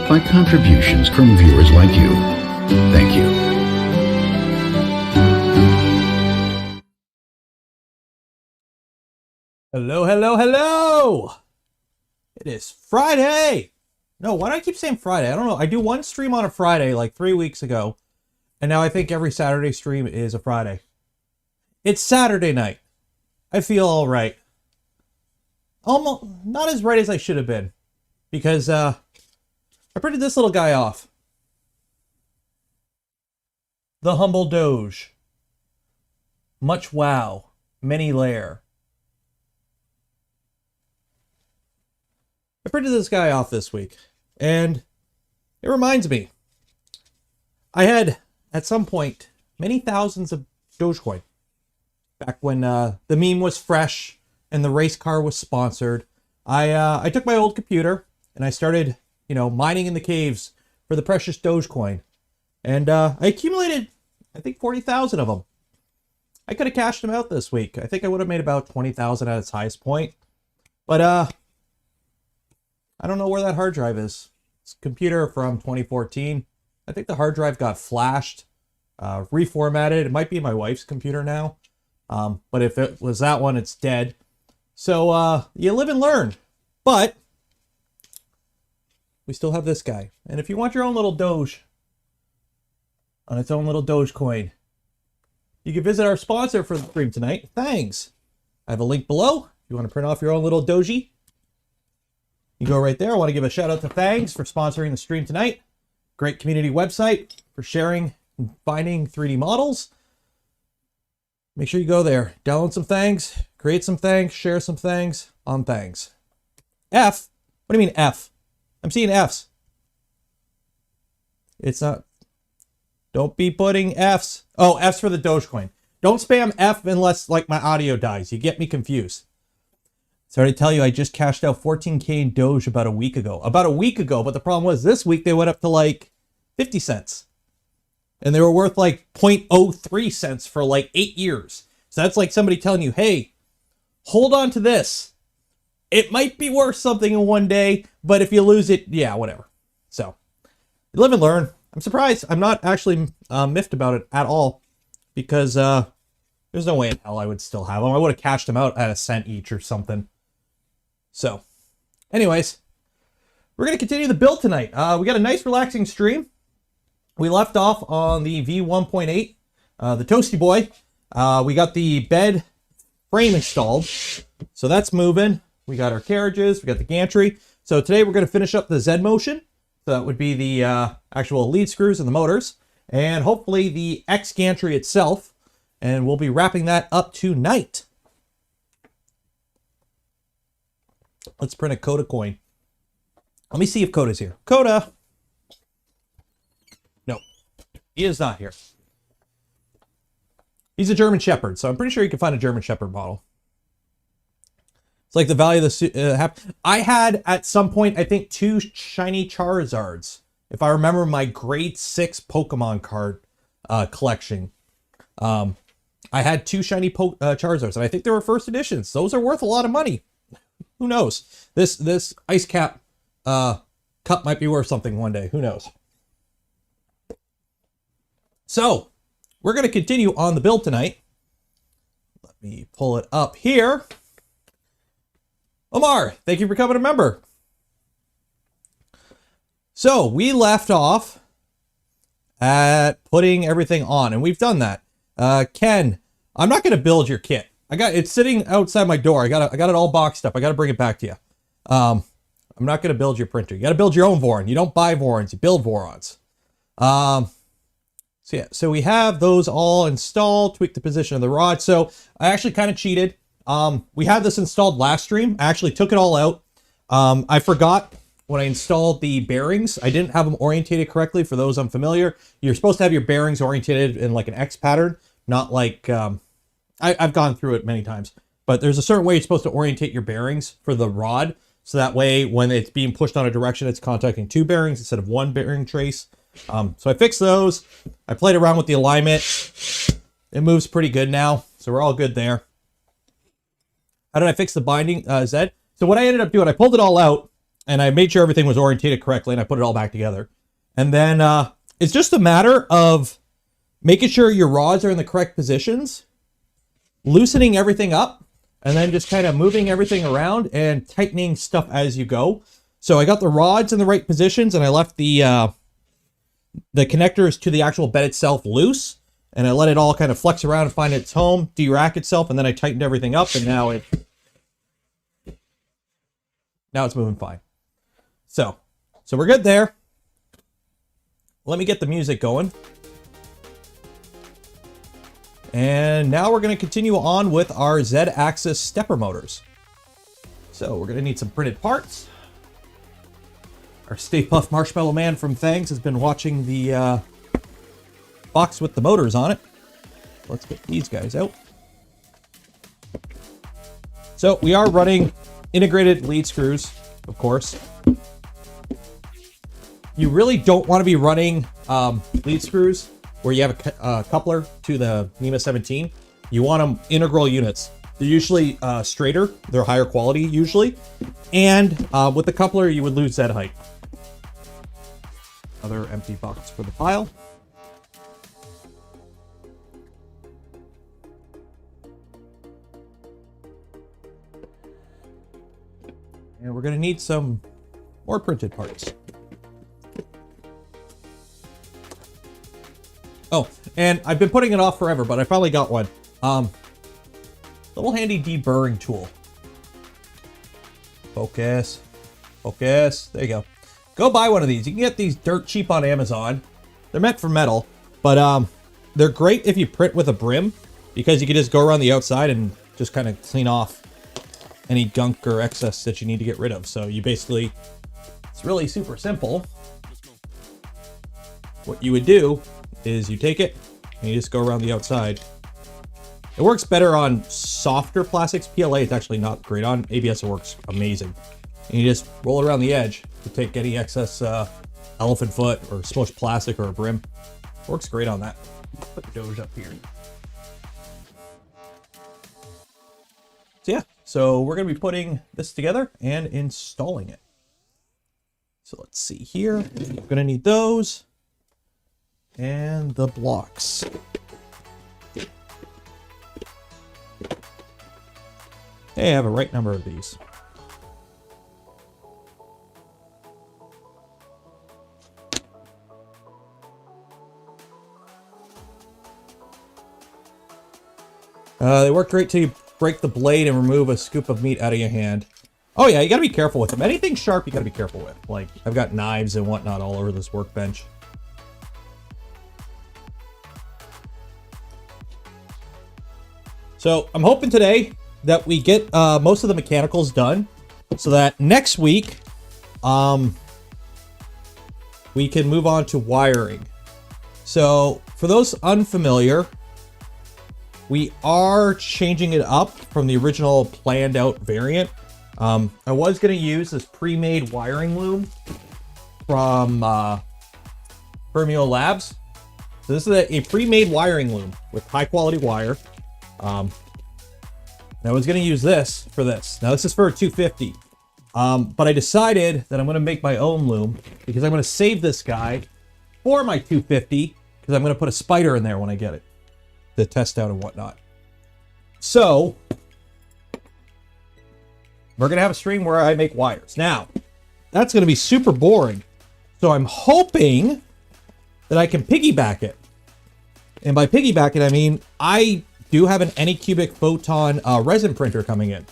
by contributions from viewers like you. Thank you. Hello, hello, hello! It is Friday! No, why do I keep saying Friday? I don't know. I do one stream on a Friday like 3 weeks ago, and now I think every Saturday stream is a Friday. It's Saturday night. I feel all right. Almost not as right as I should have been, because I printed this little guy off. The Humble Doge. Much wow. Many layer. I printed this guy off this week, and it reminds me. I had, at some point, many thousands of Dogecoin. Back when the meme was fresh and the race car was sponsored. I took my old computer and I started, you know, mining in the caves for the precious Dogecoin. And I accumulated, I think, 40,000 of them. I could have cashed them out this week. I think I would have made about 20,000 at its highest point. But I don't know where that hard drive is. It's a computer from 2014. I think the hard drive got flashed, reformatted. It might be my wife's computer now. But if it was that one, it's dead. So you live and learn. But we still have this guy. And if you want your own little Doge on its own little Dogecoin, you can visit our sponsor for the stream tonight, Thangs. I have a link below. If you want to print off your own little Doji, you go right there. I want to give a shout out to Thangs for sponsoring the stream tonight. Great community website for sharing and finding 3D models. Make sure you go there, download some Thangs, create some Thangs, share some Thangs on Thangs. F? What do you mean F? I'm seeing Fs. It's not. Don't be putting Fs. Oh, Fs for the Dogecoin. Don't spam F unless, like, my audio dies. You get me confused. Sorry to tell you, I just cashed out 14K in Doge about a week ago. But the problem was this week they went up to like 50 cents. And they were worth like 0.03 cents for like 8 years. So that's like somebody telling you, hey, hold on to this. It might be worth something in one day, but if you lose it, yeah, whatever. So, you live and learn. I'm surprised. I'm not actually miffed about it at all, because there's no way in hell I would still have them. I would have cashed them out at a cent each or something. So, anyways, we're going to continue the build tonight. We got a nice relaxing stream. We left off on the V1.8, the Toasty Boy. We got the bed frame installed, so that's moving. We got our carriages, we got the gantry. So today we're going to finish up the Z motion. So that would be the actual lead screws and the motors, and hopefully the X gantry itself. And we'll be wrapping that up tonight. Let's print a Coda coin. Let me see if Coda's here. Coda! No, he is not here. He's a German Shepherd, so I'm pretty sure you can find a German Shepherd model. It's like the value of the suit. I had at some point, I think, 2 shiny Charizards. If I remember my grade 6 Pokemon card collection. I had 2 shiny Charizards, and I think they were first editions. Those are worth a lot of money. Who knows? This ice cap cup might be worth something one day. Who knows? So, we're going to continue on the build tonight. Let me pull it up here. Omar, thank you for becoming a member. So, we left off at putting everything on, and we've done that. Ken, I'm not going to build your kit. It's sitting outside my door. I got it all boxed up. I got to bring it back to you. I'm not going to build your printer. You got to build your own Voron. You don't buy Vorons, you build Vorons. So yeah, so we have those all installed, tweak the position of the rod. So I actually kind of cheated. We had this installed last stream. I actually took it all out. I forgot when I installed the bearings, I didn't have them orientated correctly. For those unfamiliar, you're supposed to have your bearings orientated in like an X pattern, not like, I've gone through it many times, but there's a certain way you're supposed to orientate your bearings for the rod. So that way, when it's being pushed on a direction, it's contacting 2 bearings instead of 1 bearing trace. So I fixed those. I played around with the alignment. It moves pretty good now. So we're all good there. How did I fix the binding, Zed? So what I ended up doing, I pulled it all out and I made sure everything was orientated correctly and I put it all back together. And then it's just a matter of making sure your rods are in the correct positions, loosening everything up, and then just kind of moving everything around and tightening stuff as you go. So I got the rods in the right positions and I left the connectors to the actual bed itself loose, and I let it all kind of flex around and find its home, de-rack itself, and then I tightened everything up, and now it's moving fine. So we're good there. Let me get the music going. And now we're going to continue on with our Z-axis stepper motors. So we're going to need some printed parts. Our Stay Puft Marshmallow Man from Thangs has been watching the box with the motors on it. Let's get these guys out. So we are running integrated lead screws, of course. you really don't want to be running lead screws where you have a coupler to the NEMA 17. You want them integral units. They're usually straighter. They're higher quality usually. And with the coupler, you would lose that height. Another empty box for the pile. And we're going to need some more printed parts. Oh, and I've been putting it off forever, but I finally got one. Little handy deburring tool. Focus. Focus. There you go. Go buy one of these. You can get these dirt cheap on Amazon. They're meant for metal, but they're great if you print with a brim, because you can just go around the outside and just kind of clean off any gunk or excess that you need to get rid of. So you basically, it's really super simple. What you would do is you take it and you just go around the outside. It works better on softer plastics. PLA is actually not great on. ABS, it works amazing. And you just roll it around the edge to take any excess elephant foot or smudged plastic or a brim. Works great on that. Put the doge up here. So yeah, so we're going to be putting this together and installing it. So let's see here. We're going to need those and the blocks. Hey, I have a right number of these. They work great till you break the blade and remove a scoop of meat out of your hand. Oh yeah, you gotta be careful with them. Anything sharp you gotta be careful with. Like, I've got knives and whatnot all over this workbench. So I'm hoping today that we get most of the mechanicals done, so that next week we can move on to wiring. So for those unfamiliar, we are changing it up from the original planned out variant. I was going to use this pre-made wiring loom from Fermio Labs. So this is a pre-made wiring loom with high quality wire. I was going to use this for this. Now this is for a 250. But I decided that I'm going to make my own loom because I'm going to save this guy for my 250 because I'm going to put a spider in there when I get it to test out and whatnot. So we're going to have a stream where I make wires. Now, that's going to be super boring. So I'm hoping that I can piggyback it. And by piggyback it, I mean, I do have an Anycubic Photon resin printer coming in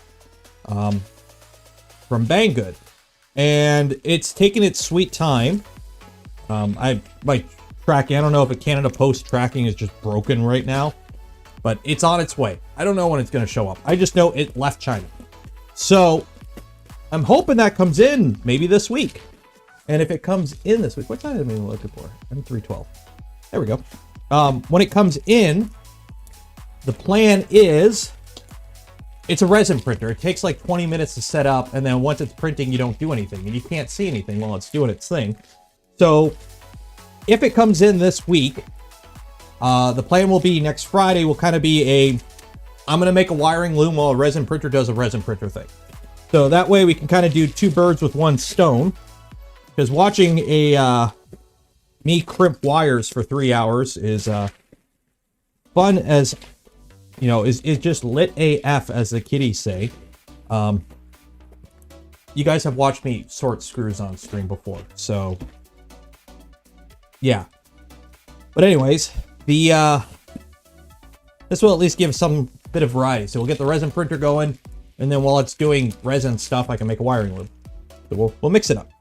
from Banggood. And it's taking its sweet time. My tracking, I don't know if a Canada Post tracking is just broken right now, but it's on its way. I don't know when it's going to show up. I just know it left China. So I'm hoping that comes in maybe this week. And if it comes in this week, what time am I looking for? M312. There we go. When it comes in, the plan is it's a resin printer. It takes like 20 minutes to set up. And then once it's printing, you don't do anything and you can't see anything while it's doing its thing. So if it comes in this week, the plan will be next Friday will kind of be I'm going to make a wiring loom while a resin printer does a resin printer thing. So that way we can kind of do two birds with one stone. Because watching me crimp wires for 3 hours is fun as, you know, is just lit AF, as the kiddies say. You guys have watched me sort screws on stream before, so yeah. But anyways, this will at least give some bit of variety. So we'll get the resin printer going, and then while it's doing resin stuff, I can make a wiring loom. So we'll mix it up.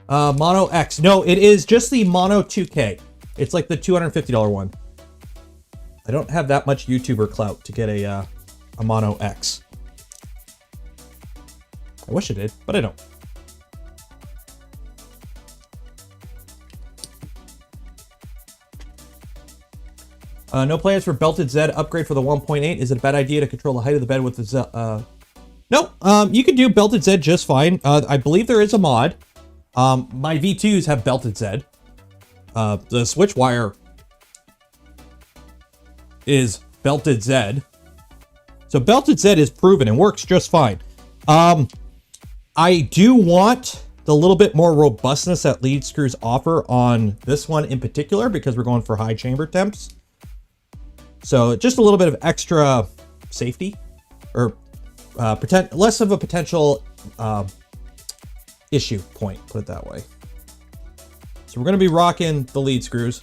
Mono X. No, it is just the Mono 2K. It's like the $250 one. I don't have that much YouTuber clout to get a Mono X. I wish I did, but I don't. No plans for belted Z upgrade for the 1.8. Is it a bad idea to control the height of the bed with the Z? No, you could do belted Z just fine. I believe there is a mod My V2s have belted Z. The switch wire is belted Z. So belted Z is proven and works just fine. I do want the little bit more robustness that lead screws offer on this one in particular because we're going for high chamber temps. So just a little bit of extra safety or less of a potential issue point, put it that way. So we're going to be rocking the lead screws.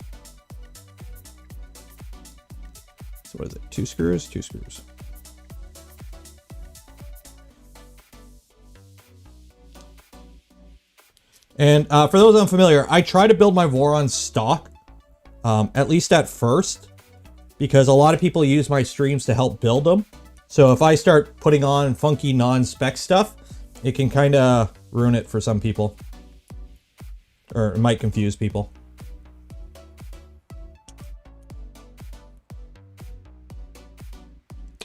So what is it? 2 screws? 2 screws. And for those unfamiliar, I try to build my Voron stock, at least at first, because a lot of people use my streams to help build them. So if I start putting on funky non-spec stuff, it can kind of ruin it for some people. Or it might confuse people.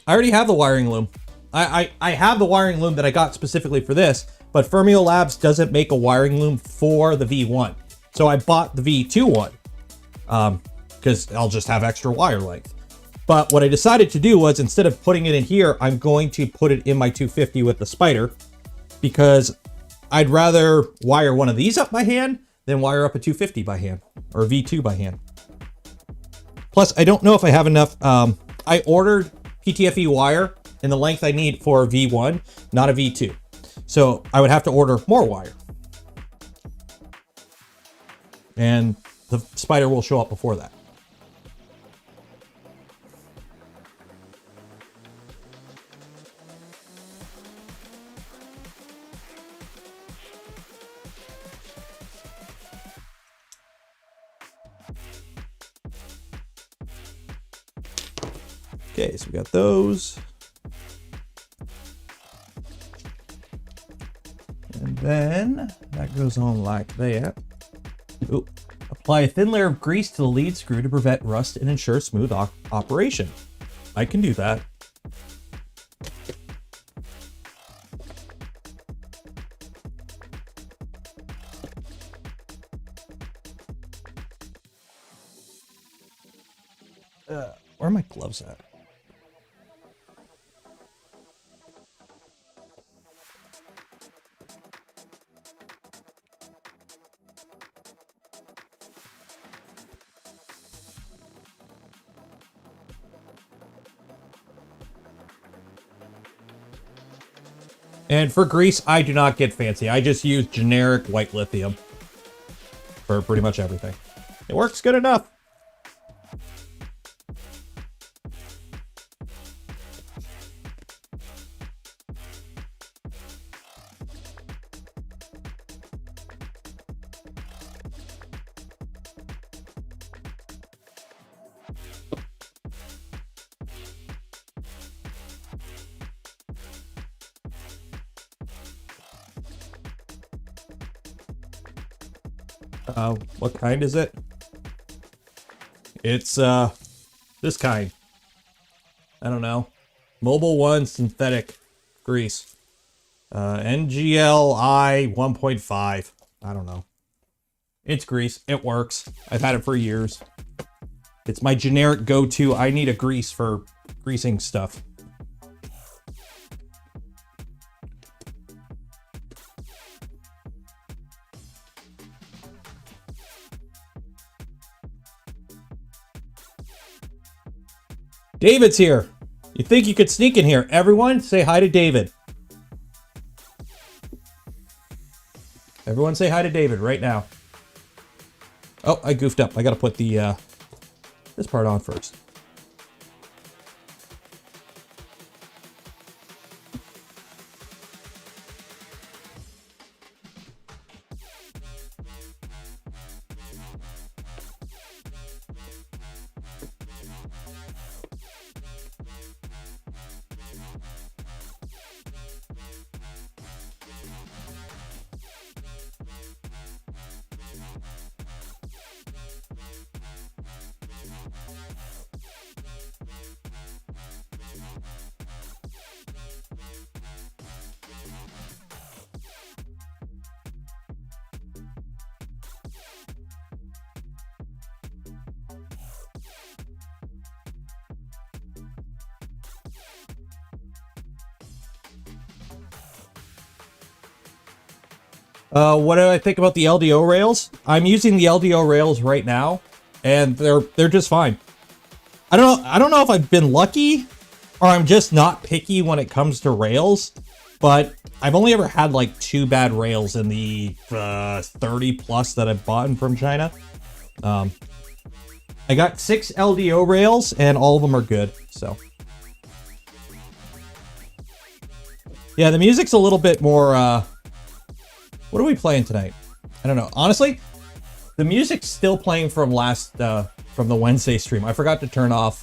I already have the wiring loom. I have the wiring loom that I got specifically for this, but Fermio Labs doesn't make a wiring loom for the V1. So I bought the V2 one because I'll just have extra wire length. But what I decided to do was, instead of putting it in here, I'm going to put it in my 250 with the spider, because I'd rather wire one of these up by hand than wire up a 250 by hand or V2 by hand. Plus, I don't know if I have enough. I ordered PTFE wire in the length I need for a V1, not a V2. So I would have to order more wire. And the spider will show up before that. Okay, so we got those. And then that goes on like that. Ooh. Apply a thin layer of grease to the lead screw to prevent rust and ensure smooth operation. I can do that. Where are my gloves at? And for grease, I do not get fancy. I just use generic white lithium for pretty much everything. It works good enough. What kind is it? It's this kind. I don't know. Mobile 1 synthetic grease. NGLI 1.5. I don't know. It's grease. It works. I've had it for years. It's my generic go-to. I need a grease for greasing stuff. David's here. You think you could sneak in here? Everyone, say hi to David. Everyone say hi to David right now. Oh, I goofed up. I gotta put the this part on first. What do I think about the LDO rails? I'm using the LDO rails right now, and they're just fine. I don't know if I've been lucky or I'm just not picky when it comes to rails, but I've only ever had like 2 bad rails in the 30 plus that I've bought from China. I got 6 LDO rails and all of them are good, so. Yeah, the music's a little bit more, what are we playing tonight? I don't know. Honestly, the music's still playing from from the Wednesday stream. I forgot to turn off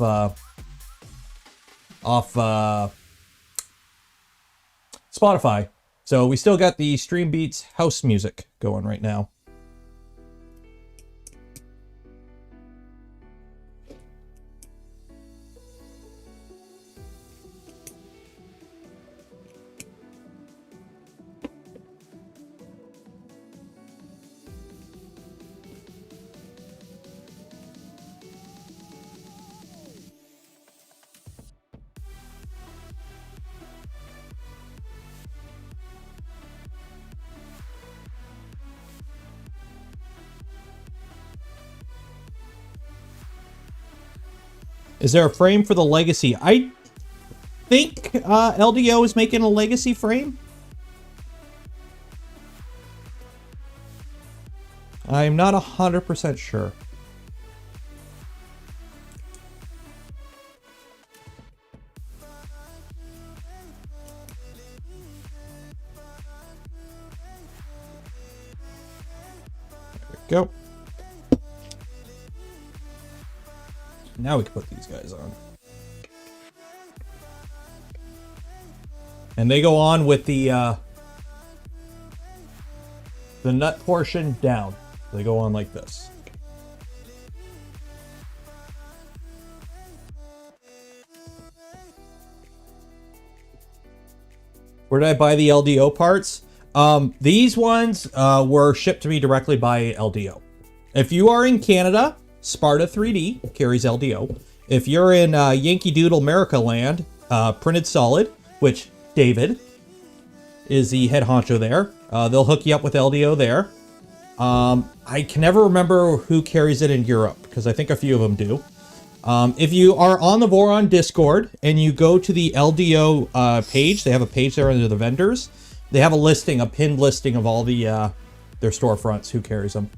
Spotify. So we still got the Stream Beats house music going right now. Is there a frame for the Legacy? I think LDO is making a Legacy frame. I'm not 100% sure. There we go. Now we can put these guys on. And they go on with the nut portion down. They go on like this. Where did I buy the LDO parts? These ones were shipped to me directly by LDO. If you are in Canada, Sparta 3D carries LDO. If you're in Yankee Doodle America land, Printed Solid, which David is the head honcho there, they'll hook you up with LDO there. I can never remember who carries it in Europe, because I think a few of them do. If you are on the Voron Discord and you go to the LDO page, they have a page there under the vendors. They have a listing, a pinned listing of all the their storefronts, who carries them.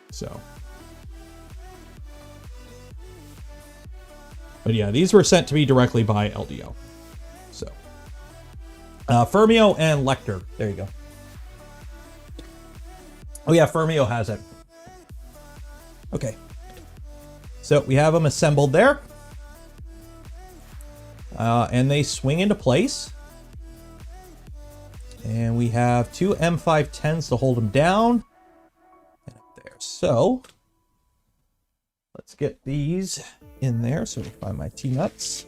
So, but yeah, these were sent to me directly by LDO. So, Fermio and Lecter. There you go. Oh yeah, Fermio has it. Okay. So we have them assembled there. And they swing into place. And we have 2 M510s to hold them down. So let's get these in there. So we find my T-nuts.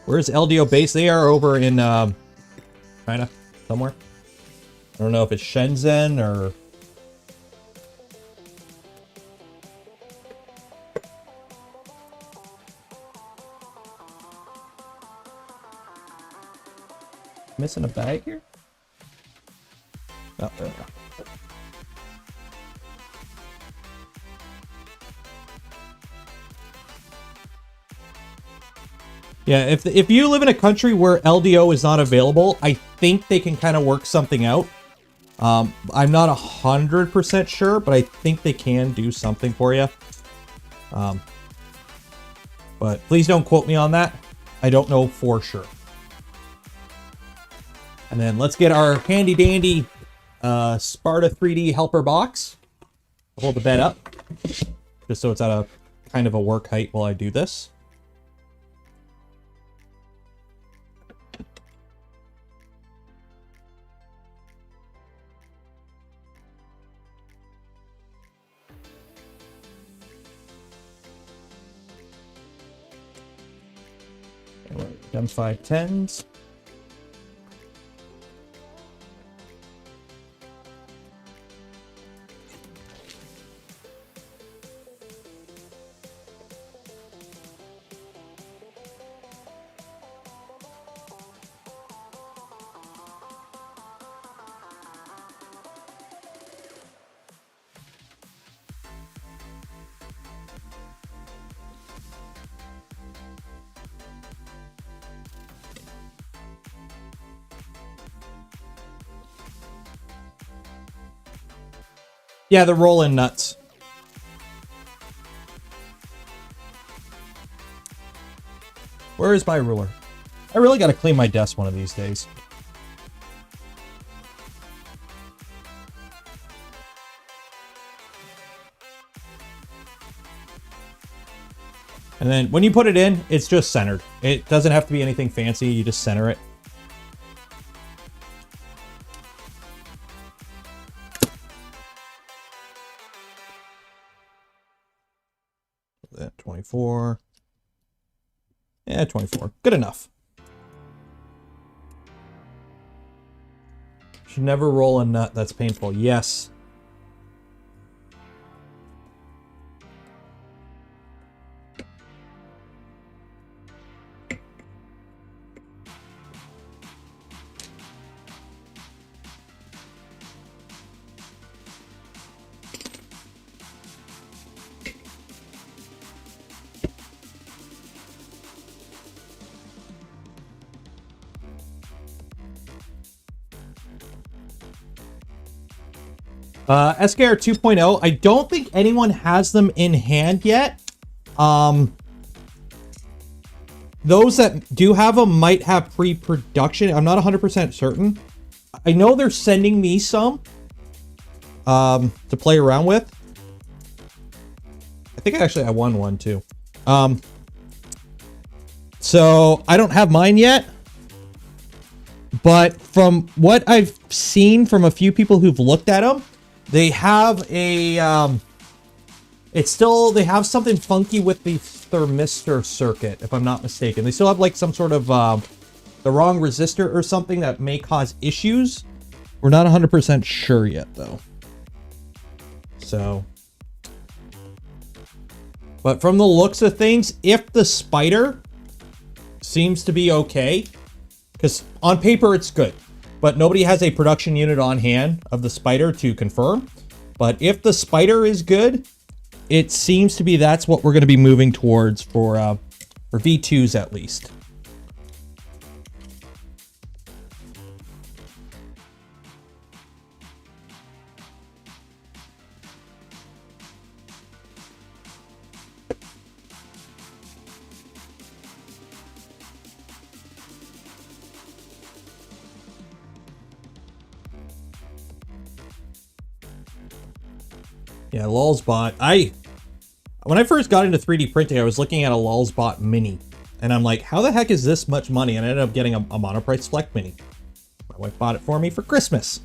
Where's LDO base? They are over in China somewhere. I don't know if it's Shenzhen or... Missing a bag here? Oh, there we go. Yeah, if you live in a country where LDO is not available, I think they can kind of work something out. I'm not 100% sure, but I think they can do something for you. But please don't quote me on that. I don't know for sure. And then let's get our handy dandy Sparta 3D helper box. Hold the bed up, just so it's at a kind of a work height while I do this. M510s. Yeah, the roll-in nuts. Where is my ruler? I really got to clean my desk one of these days. And then when you put it in, it's just centered. It doesn't have to be anything fancy. You just center it. That 24. Yeah, 24. Good enough. Should never roll a nut. That's painful. Yes. SKR 2.0. I don't think anyone has them in hand yet. Those that do have them might have pre-production. I'm not 100% certain. I know they're sending me some to play around with. I think actually I won one too. So I don't have mine yet. But from what I've seen from a few people who've looked at them, they have a, they have something funky with the thermistor circuit, if I'm not mistaken. They still have like some sort of, the wrong resistor or something that may cause issues. We're not 100% sure yet though. So, but from the looks of things, if the spider seems to be okay, because on paper it's good, but nobody has a production unit on hand of the spider to confirm. But if the spider is good, it seems to be that's what we're going to be moving towards for V2s at least. Yeah, Lulzbot. When I first got into 3D printing, I was looking at a Lulzbot Mini. And I'm like, how the heck is this much money? And I ended up getting a Monoprice Select Mini. My wife bought it for me for Christmas.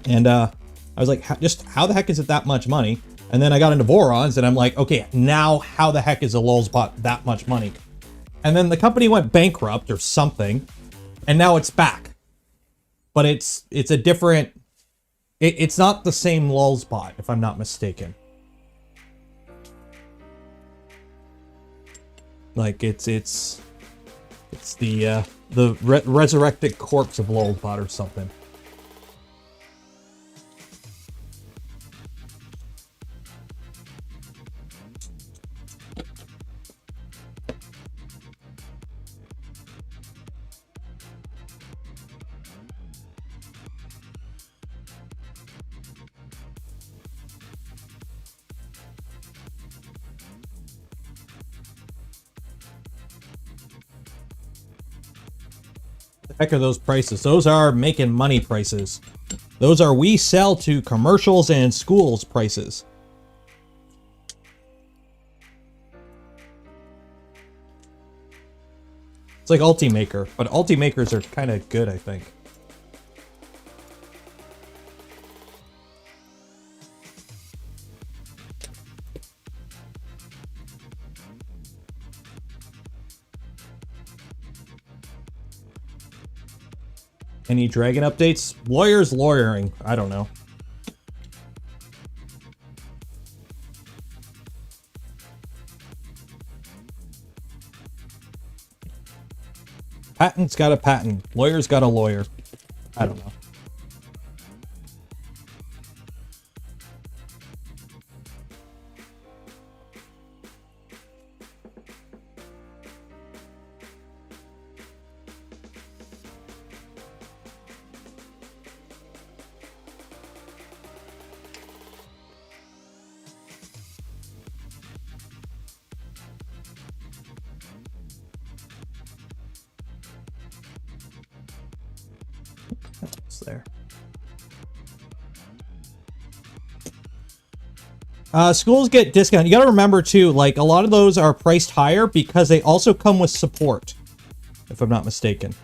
And I was like, just how the heck is it that much money? And then I got into Vorons and I'm like, okay, now how the heck is a Lulzbot that much money? And then the company went bankrupt or something. And now it's back. But it's a different... It's not the same Lulzbot, if I'm not mistaken. Like it's the resurrected corpse of Lulzbot or something. Heck are those prices? Those are making money prices. Those are we sell to commercials and schools prices. It's like Ultimaker, but Ultimakers are kind of good, I think. Any Dragon updates? Lawyers lawyering. I don't know. Patent's got a patent. Lawyer's got a lawyer. I don't know. there. Schools get discount. You got to remember too, like a lot of those are priced higher because they also come with support, if I'm not mistaken.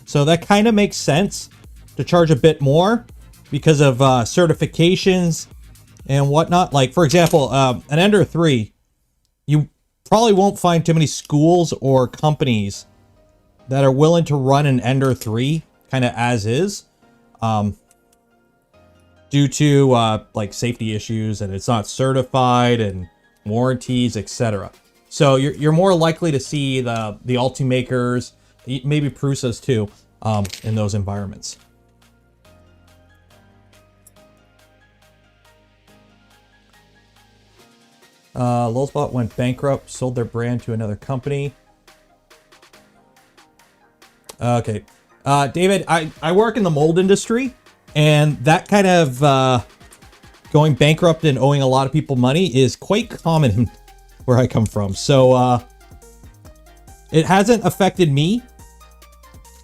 So that kind of makes sense to charge a bit more because of certifications and whatnot. Like for example, an Ender 3, you probably won't find too many schools or companies that are willing to run an Ender 3 kind of as is. Due to like safety issues, and it's not certified, and warranties, etc. So you're more likely to see the Ultimakers, maybe Prusas too, in those environments. Lulzbot went bankrupt, sold their brand to another company. Okay, David, I work in the mold industry. And that kind of going bankrupt and owing a lot of people money is quite common where I come from. So it hasn't affected me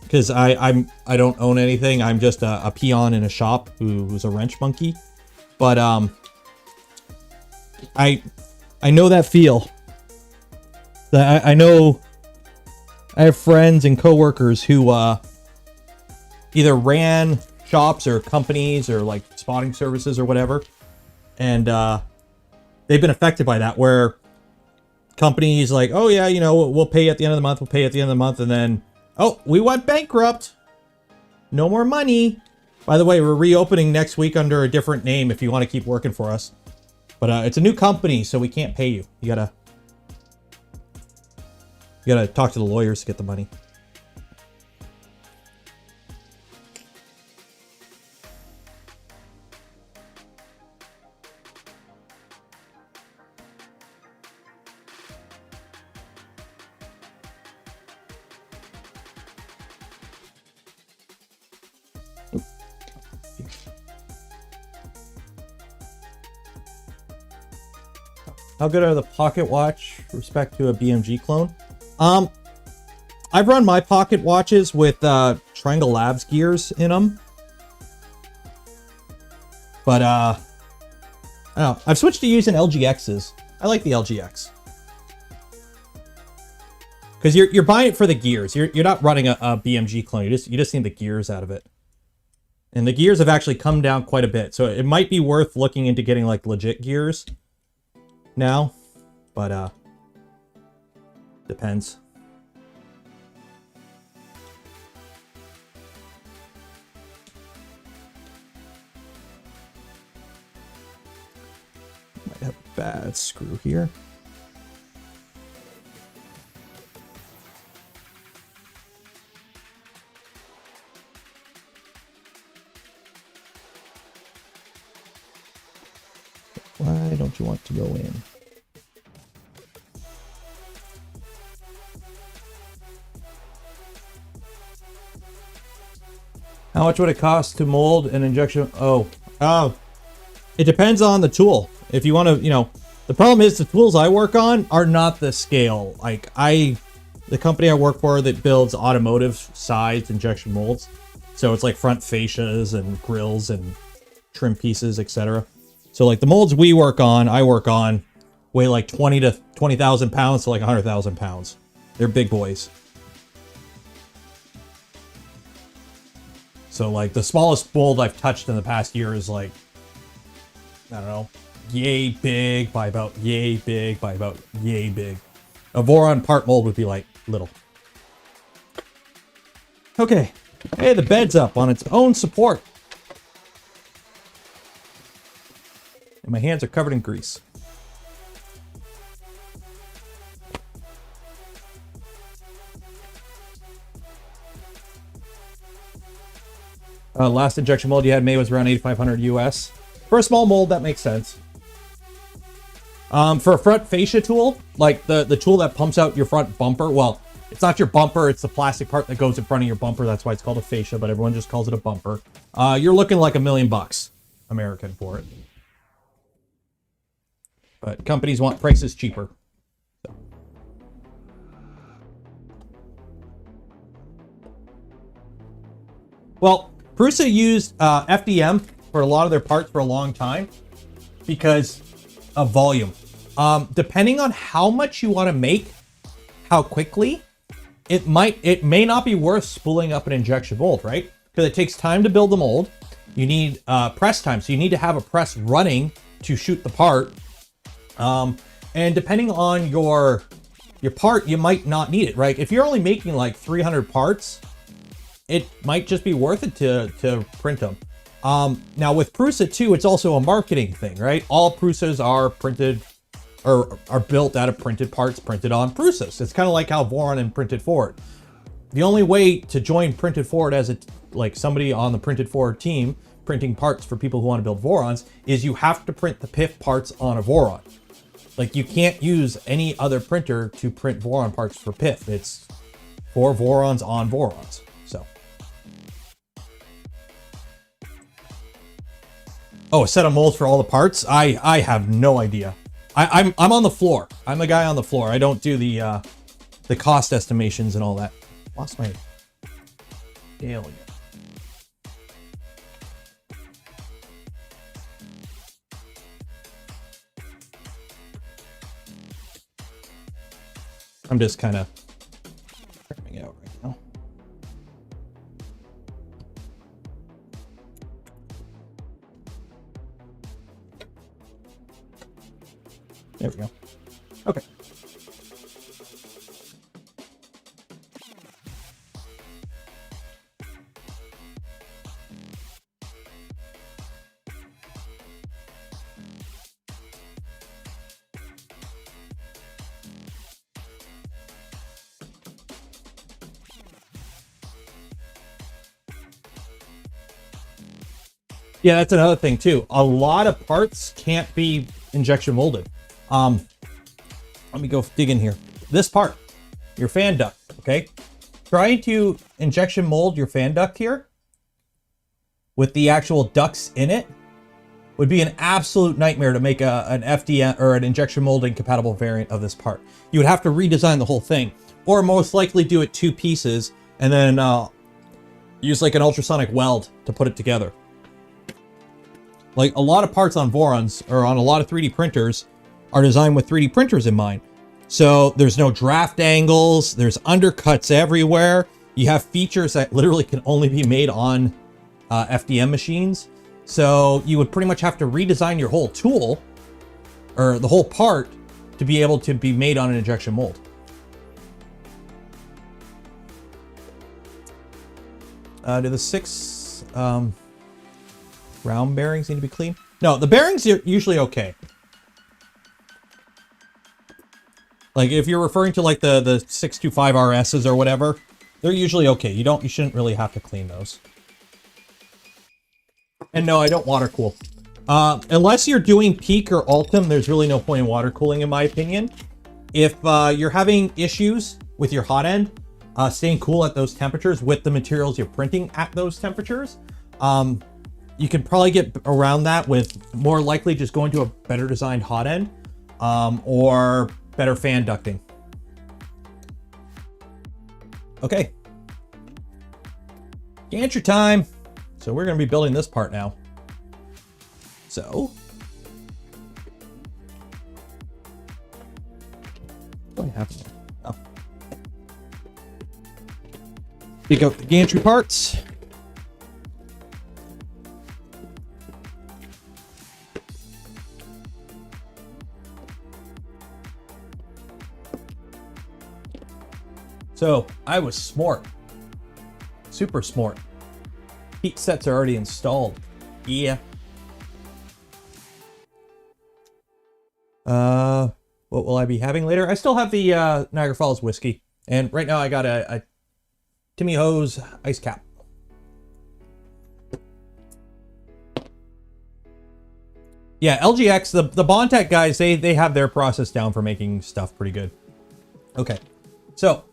because I don't own anything. I'm just a peon in a shop who's a wrench monkey. But I know that feel. I know I have friends and coworkers who either ran shops or companies or like spotting services or whatever, and they've been affected by that, where companies like, oh yeah, you know, we'll pay you at the end of the month, and then, oh, we went bankrupt, no more money. By the way, we're reopening next week under a different name if you want to keep working for us, but it's a new company, so we can't pay you. You gotta talk to the lawyers to get the money. How good are the pocket watch with respect to a BMG clone? I've run my pocket watches with Triangle Labs gears in them, but I don't know. I've switched to using LGXs. I like the LGX because you're buying it for the gears. You're not running a BMG clone. You just need the gears out of it, and the gears have actually come down quite a bit. So it might be worth looking into getting like legit gears now, but depends. Might have a bad screw here. Why don't you want to go in? How much would it cost to mold an injection? Oh, it depends on the tool. If you want to, you know, the problem is the tools I work on are not the scale. Like the company I work for that builds automotive sized injection molds. So it's like front fascias and grills and trim pieces, etc. So like the molds I work on weigh like 20,000 pounds to like 100,000 pounds. They're big boys. So like the smallest mold I've touched in the past year is like, I don't know, yay big by about yay big by about yay big. A Voron part mold would be like little. Okay. Hey, the bed's up on its own support. And my hands are covered in grease. Last injection mold you had made was around 8,500 US. For a small mold, that makes sense. For a front fascia tool, like the tool that pumps out your front bumper, well, it's not your bumper, it's the plastic part that goes in front of your bumper. That's why it's called a fascia, but everyone just calls it a bumper. You're looking like $1 million American for it. But companies want prices cheaper. So. Well, Prusa used FDM for a lot of their parts for a long time because of volume. Depending on how much you want to make, how quickly, it may not be worth spooling up an injection mold, right? Because it takes time to build the mold. You need press time, so you need to have a press running to shoot the part. And depending on your part, you might not need it, right? If you're only making like 300 parts, it might just be worth it to print them. Now with Prusa too, it's also a marketing thing, right? All Prusas are printed or are built out of printed parts printed on Prusas. It's kind of like how Voron and Printed Forward. The only way to join Printed Forward as like somebody on the Printed Forward team printing parts for people who want to build Vorons is you have to print the PIF parts on a Voron. Like you can't use any other printer to print Voron parts for PIF. It's for Vorons on Vorons. So. Oh, a set of molds for all the parts? I have no idea. I'm on the floor. I'm the guy on the floor. I don't do the cost estimations and all that. Lost my scale again. I'm just kind of trimming out right now. There we go. Okay. Yeah, that's another thing too. A lot of parts can't be injection molded. Let me go dig in here. This part, your fan duct, okay? Trying to injection mold your fan duct here with the actual ducts in it would be an absolute nightmare to make an FDM or an injection molding compatible variant of this part. You would have to redesign the whole thing, or most likely do it 2 pieces and then use like an ultrasonic weld to put it together. Like a lot of parts on Vorons or on a lot of 3D printers are designed with 3D printers in mind. So there's no draft angles, there's undercuts everywhere. You have features that literally can only be made on FDM machines. So you would pretty much have to redesign your whole tool or the whole part to be able to be made on an injection mold. Do the 6 round bearings need to be clean? No, the bearings are usually okay. Like if you're referring to like the 625 RSs or whatever, they're usually okay. You shouldn't really have to clean those. And no, I don't water cool. Unless you're doing peak or ultim, there's really no point in water cooling in my opinion. If you're having issues with your hot end, staying cool at those temperatures with the materials you're printing at those temperatures, you can probably get around that with more likely just going to a better designed hot end or better fan ducting. Okay. Gantry time. So we're going to be building this part now. So. What do I have here? Oh. Pick out the gantry parts. So I was smart, super smart. Heat sets are already installed. Yeah. What will I be having later? I still have the Niagara Falls whiskey, and right now I got a Timmy Ho's ice cap. Yeah, LGX, the Bondtech guys, they have their process down for making stuff pretty good. Okay, so.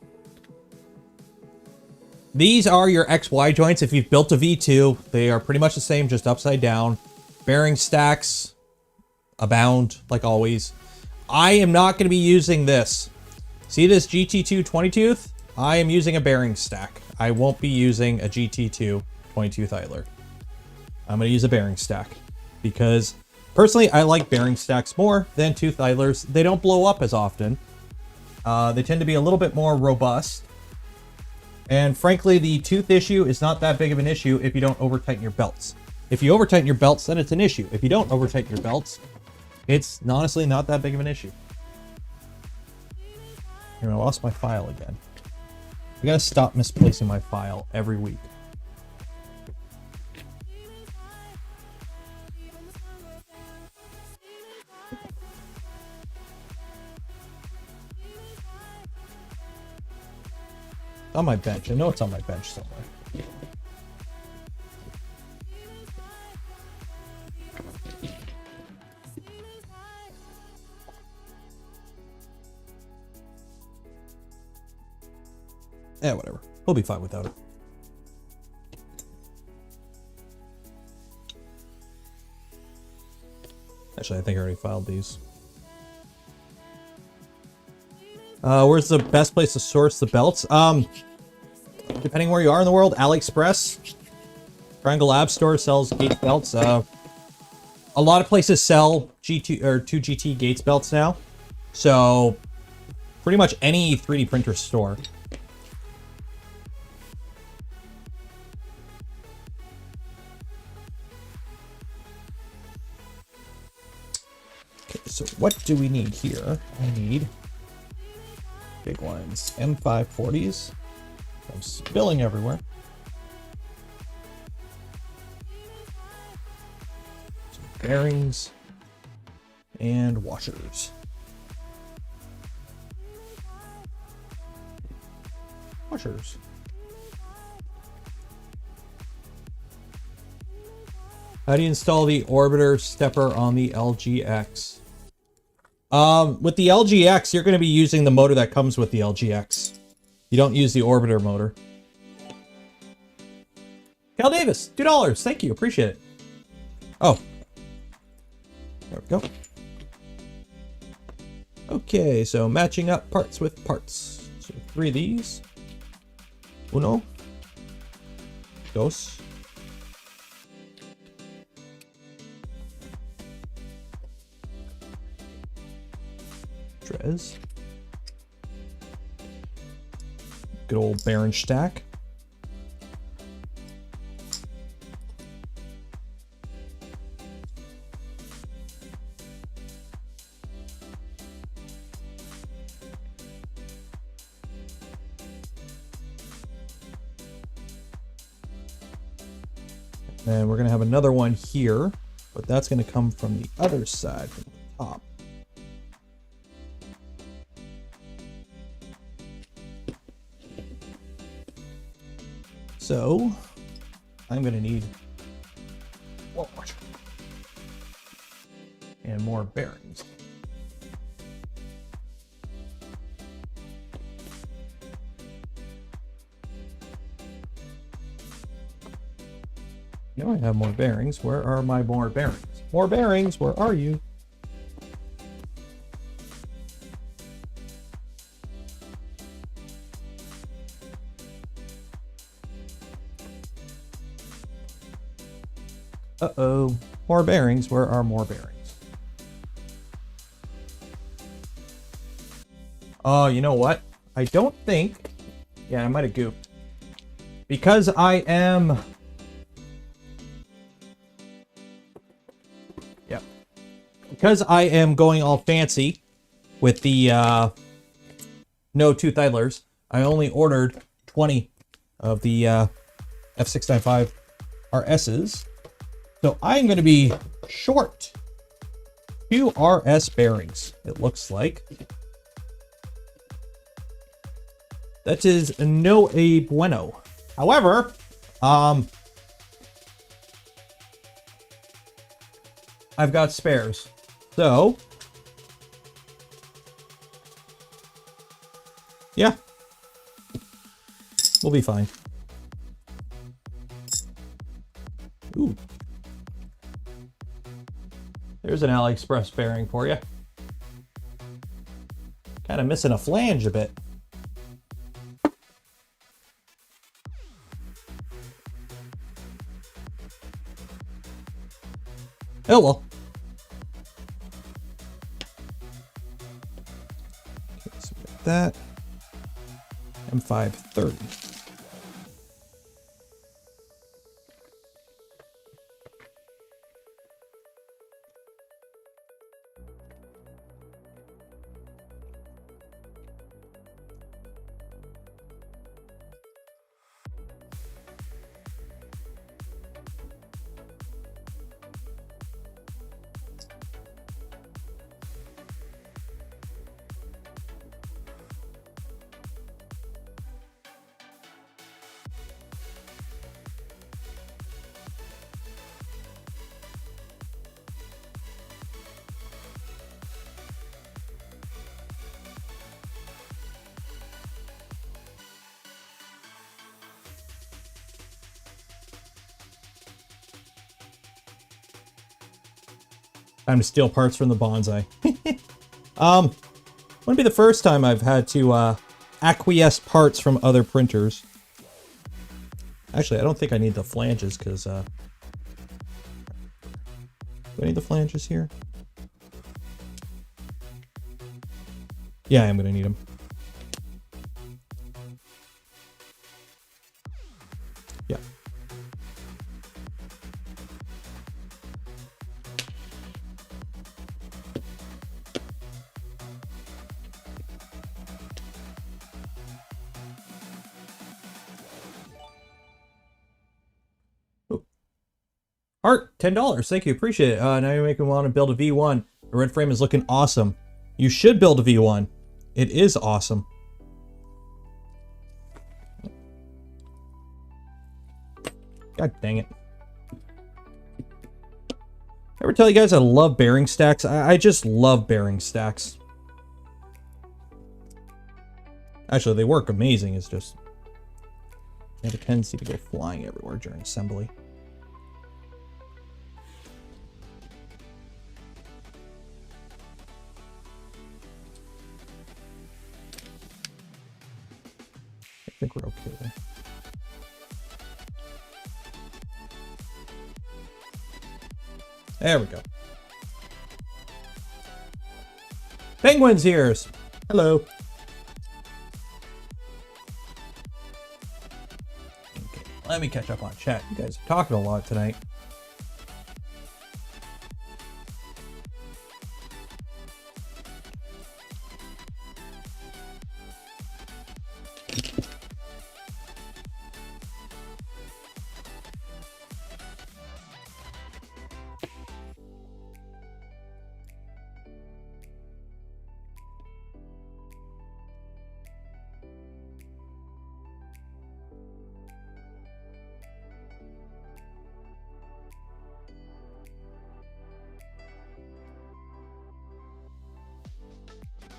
These are your XY joints. If you've built a V2, they are pretty much the same, just upside down. Bearing stacks abound, like always. I am not going to be using this. See this GT2 20 tooth? I am using a bearing stack. I won't be using a GT2 22 Thidler. I'm going to use a bearing stack because personally I like bearing stacks more than 2 Thidlers. They don't blow up as often. They tend to be a little bit more robust. And frankly, the tooth issue is not that big of an issue if you don't over tighten your belts. If you over tighten your belts, then it's an issue. If you don't over tighten your belts, it's honestly not that big of an issue. Here, I lost my file again. I gotta stop misplacing my file every week. On my bench. I know it's on my bench somewhere. Yeah, whatever. We'll be fine without it. Actually, I think I already filed these. Where's the best place to source the belts? Depending where you are in the world, AliExpress, Triangle Lab Store sells Gates belts. A lot of places sell G2 or 2GT Gates belts now. So pretty much any 3D printer store. Okay, so what do we need here? I need big ones, M540s. I'm spilling everywhere. Some bearings and washers. Washers. How do you install the orbiter stepper on the LGX? With the LGX, you're going to be using the motor that comes with the LGX. You don't use the orbiter motor. Cal Davis, $2. Thank you. Appreciate it. Oh. There we go. Okay, so matching up parts with parts. So 3 of these. Uno. Dos. Tres. Good old bearing stack. And we're going to have another one here, but that's going to come from the other side, from the top. So, I'm going to need more washer and more bearings. Now I have more bearings. Where are my more bearings? More bearings, where are you? Uh-oh. More bearings. Where are more bearings? Oh, you know what? I don't think... Yeah, I might have gooped. Because I am... Yep. Because I am going all fancy with the no 2 Thidlers, I only ordered 20 of the F695 RSs. So I'm going to be short 2 RS bearings, it looks like. That is no bueno. However, I've got spares. So, yeah, we'll be fine. Ooh. There's an AliExpress bearing for you. Kind of missing a flange a bit. Oh well. Okay, so we got that. M530. Time to steal parts from the bonsai. Wouldn't be the first time I've had to acquiesce parts from other printers. Actually, I don't think I need the flanges because do I need the flanges here? Yeah, I am gonna need them. Yeah. Art, $10. Thank you. Appreciate it. Now you're making me want to build a V1. The red frame is looking awesome. You should build a V1. It is awesome. God dang it. Ever tell you guys I love bearing stacks? I just love bearing stacks. Actually, they work amazing. It's just they have a tendency to go flying everywhere during assembly. I think we're okay there. There we go. Penguin's ears. Hello. Okay, let me catch up on chat. You guys are talking a lot tonight.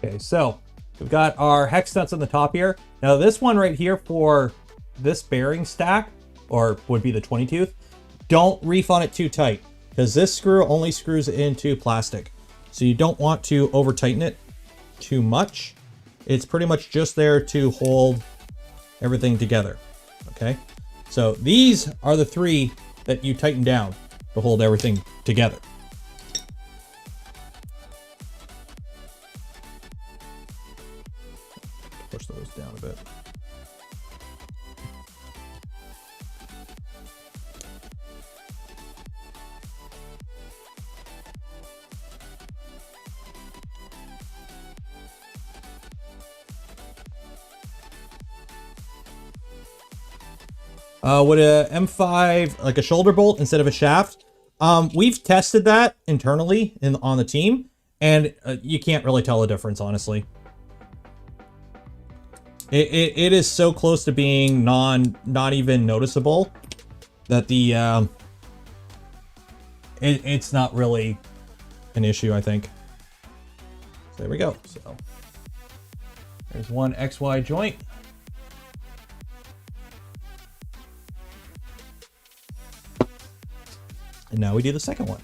Okay, so we've got our hex nuts on the top here. Now this one right here for this bearing stack, or would be the 20 tooth, don't reef on it too tight because this screw only screws into plastic. So you don't want to over tighten it too much. It's pretty much just there to hold everything together. Okay, so these are the three that you tighten down to hold everything together. Push those down a bit. Would a M5 like a shoulder bolt instead of a shaft? We've tested that internally on the team, and you can't really tell a difference, honestly. It is so close to being not even noticeable that the it's not really an issue, I think. So there we go. So there's one XY joint. And now we do the second one.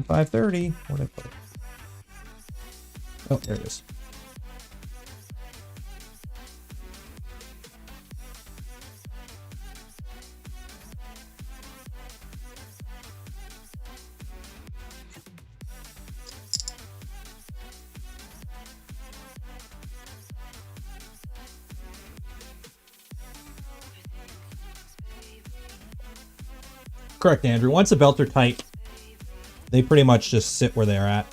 530. Where'd I put it? Oh, there it is. Correct, Andrew. Once the belts are tight, they pretty much just sit where they're at.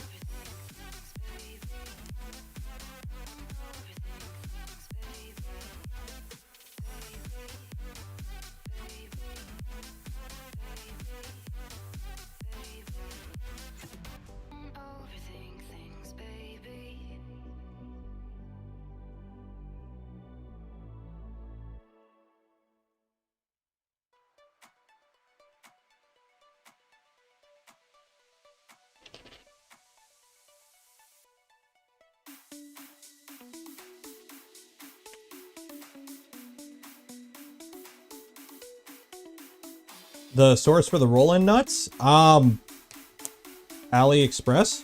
The source for the roll-in nuts? AliExpress.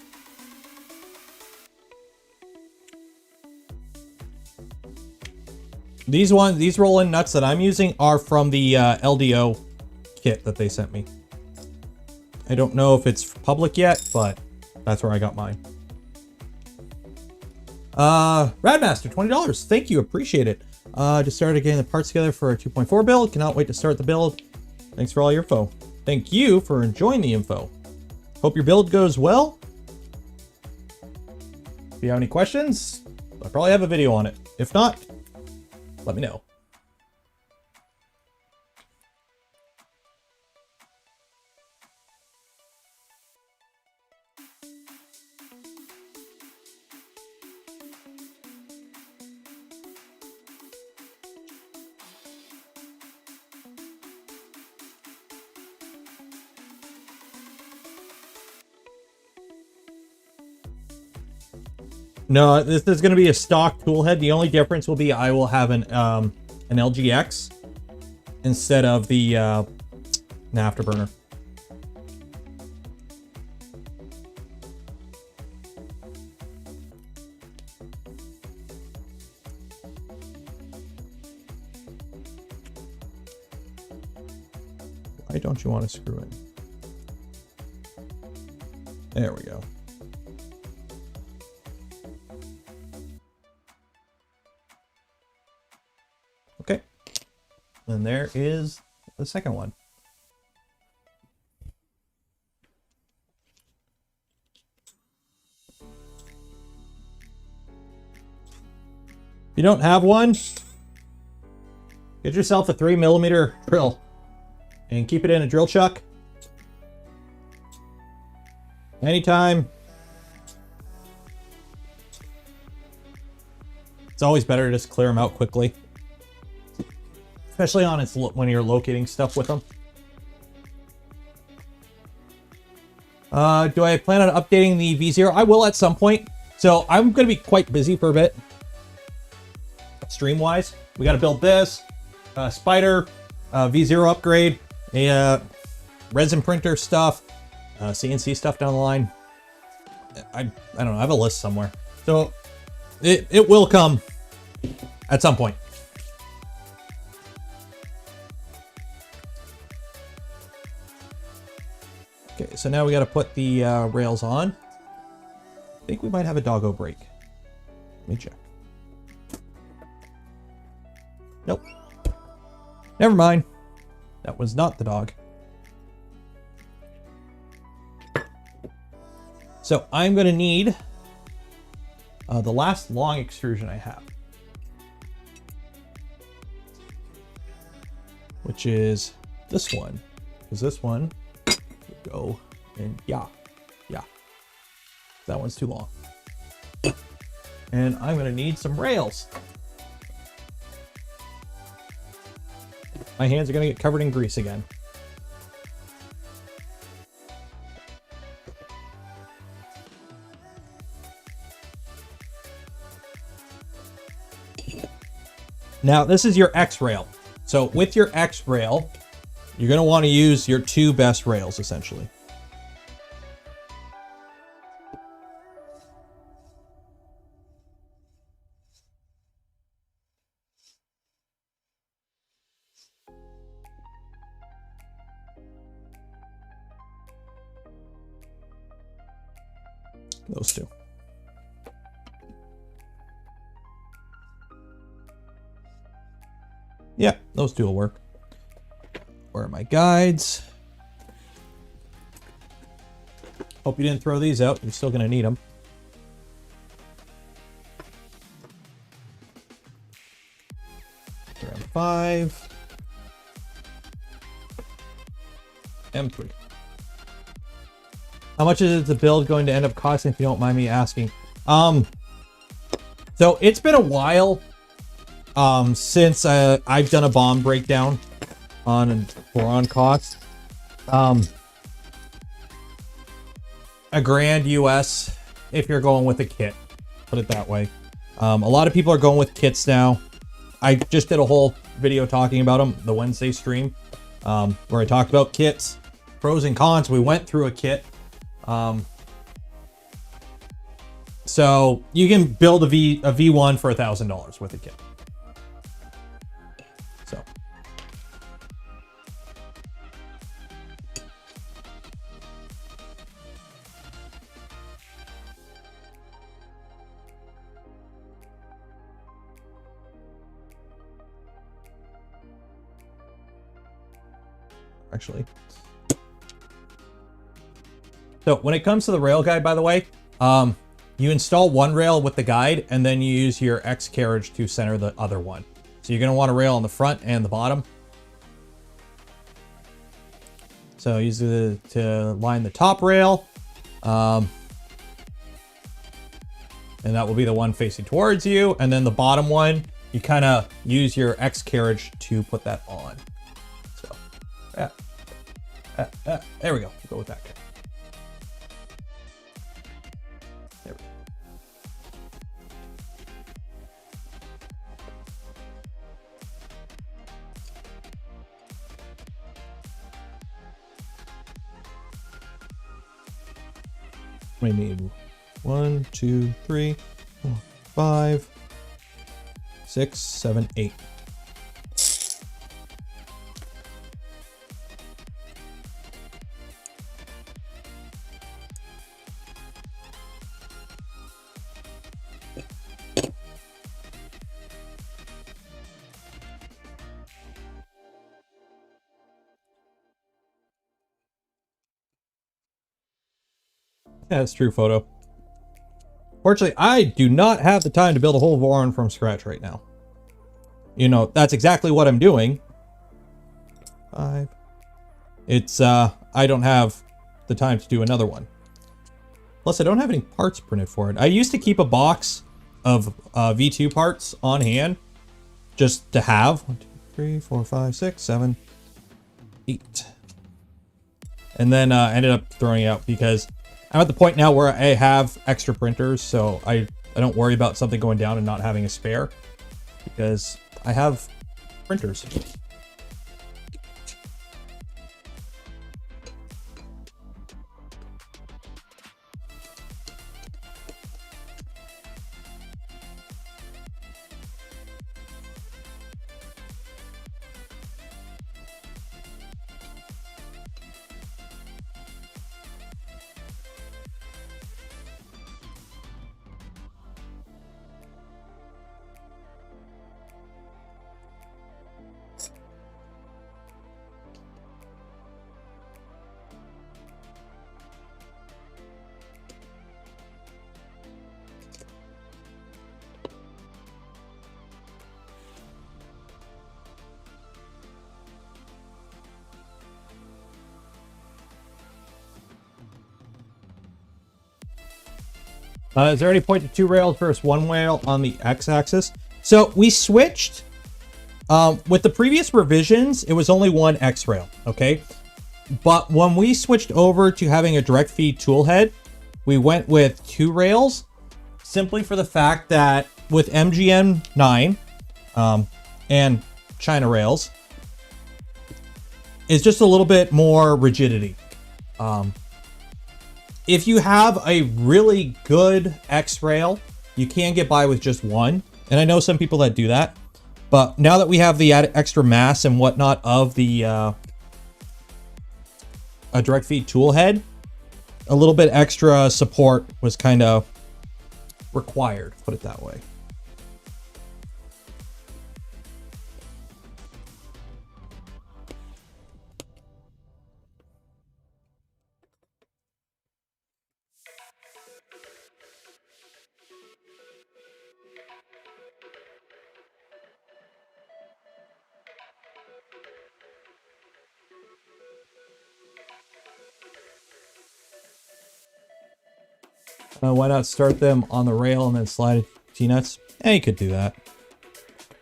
These roll-in nuts that I'm using are from the LDO kit that they sent me. I don't know if it's public yet, but that's where I got mine. Radmaster, $20. Thank you, appreciate it. Just started getting the parts together for a 2.4 build. Cannot wait to start the build. Thanks for all your info. Thank you for enjoying the info. Hope your build goes well. If you have any questions, I probably have a video on it. If not, let me know. No, this is going to be a stock toolhead. The only difference will be I will have an LGX instead of the afterburner. Why don't you want to screw in? There we go. Okay, and there is the second one. If you don't have one, get yourself a 3mm drill and keep it in a drill chuck. Anytime. It's always better to just clear them out quickly. Especially on when you're locating stuff with them. Do I plan on updating the V0? I will at some point. So I'm going to be quite busy for a bit. Stream-wise. We got to build this. Spider. V0 upgrade. A resin printer stuff. CNC stuff down the line. I don't know. I have a list somewhere. So it will come at some point. Okay, so now we got to put the rails on. I think we might have a doggo break. Let me check. Nope. Never mind. That was not the dog. So I'm going to need the last long extrusion I have, which is this one, because this one would go and yeah, that one's too long. And I'm going to need some rails. My hands are going to get covered in grease again. Now, this is your X rail. So with your X rail, you're going to want to use your two best rails, essentially. Those two. Yeah, those two will work. Where are my guides? Hope you didn't throw these out. You're still going to need them. M5. M3. How much is the build going to end up costing, if you don't mind me asking? So it's been a while since I've done a bomb breakdown on Voron costs. $1,000 US if you're going with a kit, put it that way. A lot of people are going with kits now. I just did a whole video talking about them, the Wednesday stream, where I talked about kits, pros and cons. We went through a kit. So you can build a V1 for $1,000 with a kit. So. Actually. So when it comes to the rail guide, by the way, you install one rail with the guide and then you use your X carriage to center the other one. So you're going to want a rail on the front and the bottom. So use it to line the top rail. And that will be the one facing towards you. And then the bottom one, you kind of use your X carriage to put that on. So, yeah. There we go. We'll go with that. There we go. We need 1, 2, 3, 4, 5, 6, 7, 8. Yeah, that's true, photo. Fortunately, I do not have the time to build a whole Voron from scratch right now. You know, that's exactly what I'm doing. 5. It's, I don't have the time to do another one. Plus, I don't have any parts printed for it. I used to keep a box of V2 parts on hand just to have. 1, 2, 3, 4, 5, 6, 7, 8. And then ended up throwing it out because I'm at the point now where I have extra printers, so I don't worry about something going down and not having a spare because I have printers. Is there any point to 2 rails versus 1 rail on the X-axis? So we switched. With the previous revisions, it was only 1 X rail, okay? But when we switched over to having a direct feed toolhead, we went with 2 rails, simply for the fact that with MGM 9 and China rails, it's just a little bit more rigidity. If you have a really good X rail, you can get by with just 1. And I know some people that do that. But now that we have the added extra mass and whatnot of the a direct feed tool head, a little bit extra support was kind of required, put it that way. Why not start them on the rail and then slide T-nuts? Yeah, you could do that.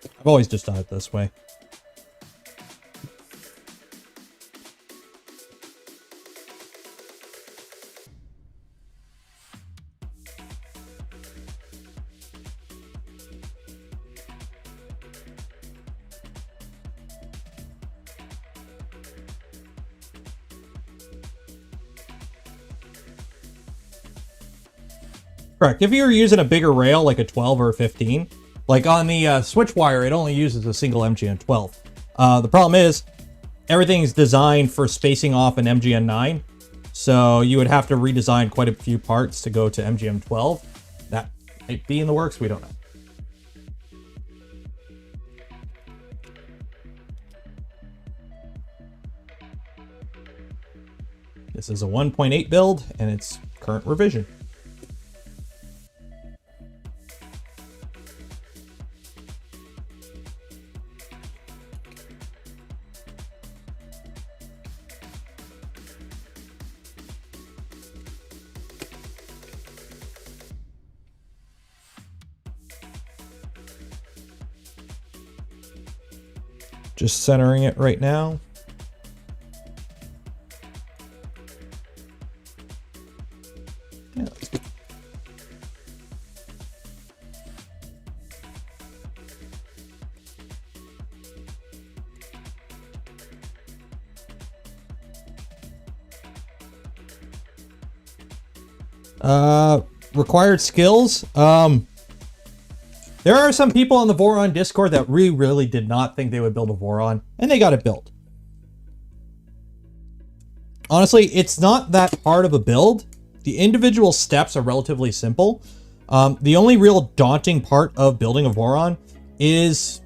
I've always just done it this way. Correct. If you're using a bigger rail, like a 12 or a 15, like on the switch wire, it only uses a single MGN 12. The problem is, everything's designed for spacing off an MGN 9, so you would have to redesign quite a few parts to go to MGM 12. That might be in the works, we don't know. This is a 1.8 build, and it's current revision. Just centering it right now. Yeah, that's good. Required skills. There are some people on the Voron Discord that really did not think they would build a Voron, and they got it built. Honestly, it's not that hard of a build. The individual steps are relatively simple. The only real daunting part of building a Voron is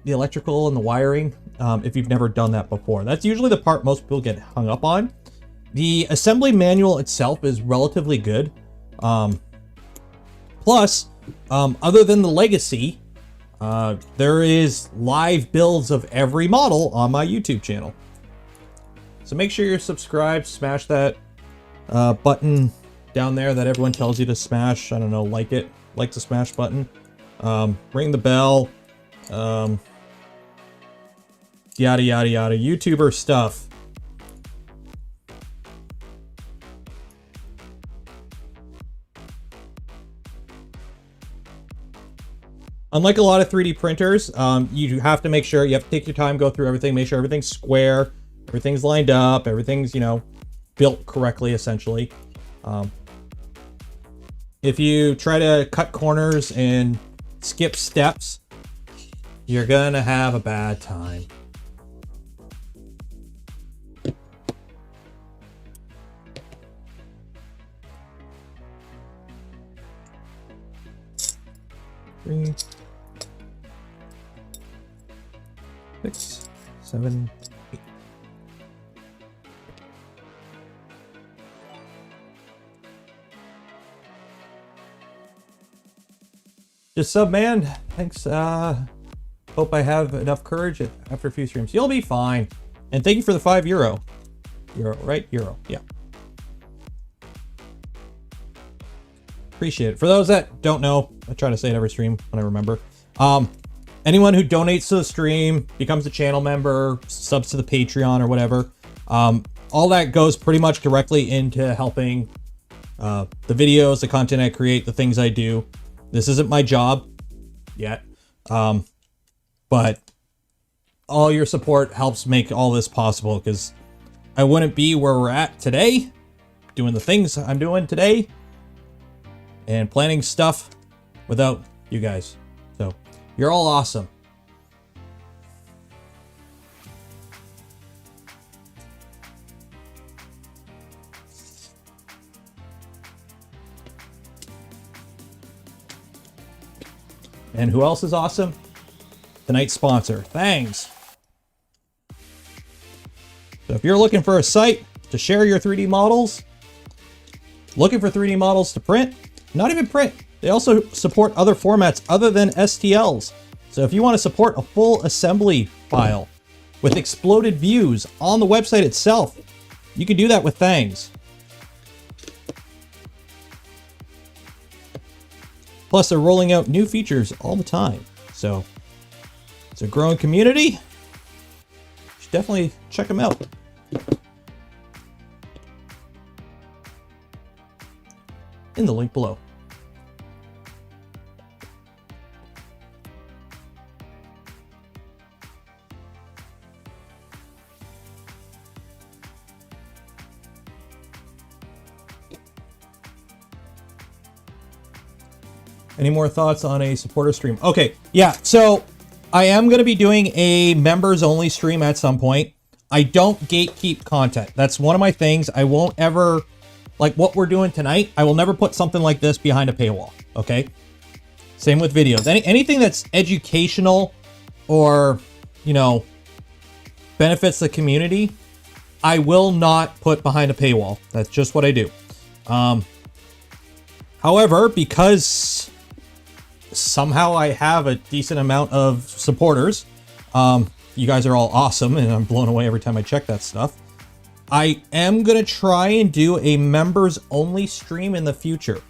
the electrical and the wiring, if you've never done that before. That's usually the part most people get hung up on. The assembly manual itself is relatively good. Plus, other than the legacy, there is live builds of every model on my YouTube channel. So make sure you're subscribed, smash that button down there that everyone tells you to smash. I don't know, like the smash button. Ring the bell. Yada, yada, yada. YouTuber stuff. Unlike a lot of 3D printers, you have to make sure, you have to take your time, go through everything, make sure everything's square, everything's lined up, everything's, you know, built correctly, essentially. If you try to cut corners and skip steps, you're gonna have a bad time. Three. 6, 7, 8. Just sub, man. Thanks. Hope I have enough courage after a few streams. You'll be fine. And thank you for the €5. Euro, right? Euro. Yeah. Appreciate it. For those that don't know, I try to say it every stream when I remember. Anyone who donates to the stream, becomes a channel member, subs to the Patreon or whatever, all that goes pretty much directly into helping the videos, the content I create, the things I do. This isn't my job yet, but all your support helps make all this possible, because I wouldn't be where we're at today, doing the things I'm doing today, and planning stuff without you guys. So you're all awesome. And who else is awesome? Tonight's sponsor, Thangs. So if you're looking for a site to share your 3D models, looking for 3D models to print, not even print, they also support other formats other than STLs. So if you want to support a full assembly file with exploded views on the website itself, you can do that with Thangs. Plus, they're rolling out new features all the time. So it's a growing community. You should definitely check them out. In the link below. Any more thoughts on a supporter stream? Okay, yeah, so I am going to be doing a members only stream at some point. I don't gatekeep content. That's one of my things. I won't ever, like what we're doing tonight, I will never put something like this behind a paywall, okay? Same with videos. Anything that's educational or, you know, benefits the community, I will not put behind a paywall. That's just what I do. However, because somehow I have a decent amount of supporters, you guys are all awesome, and I'm blown away every time I check that stuff. I am going to try and do a members only stream in the future.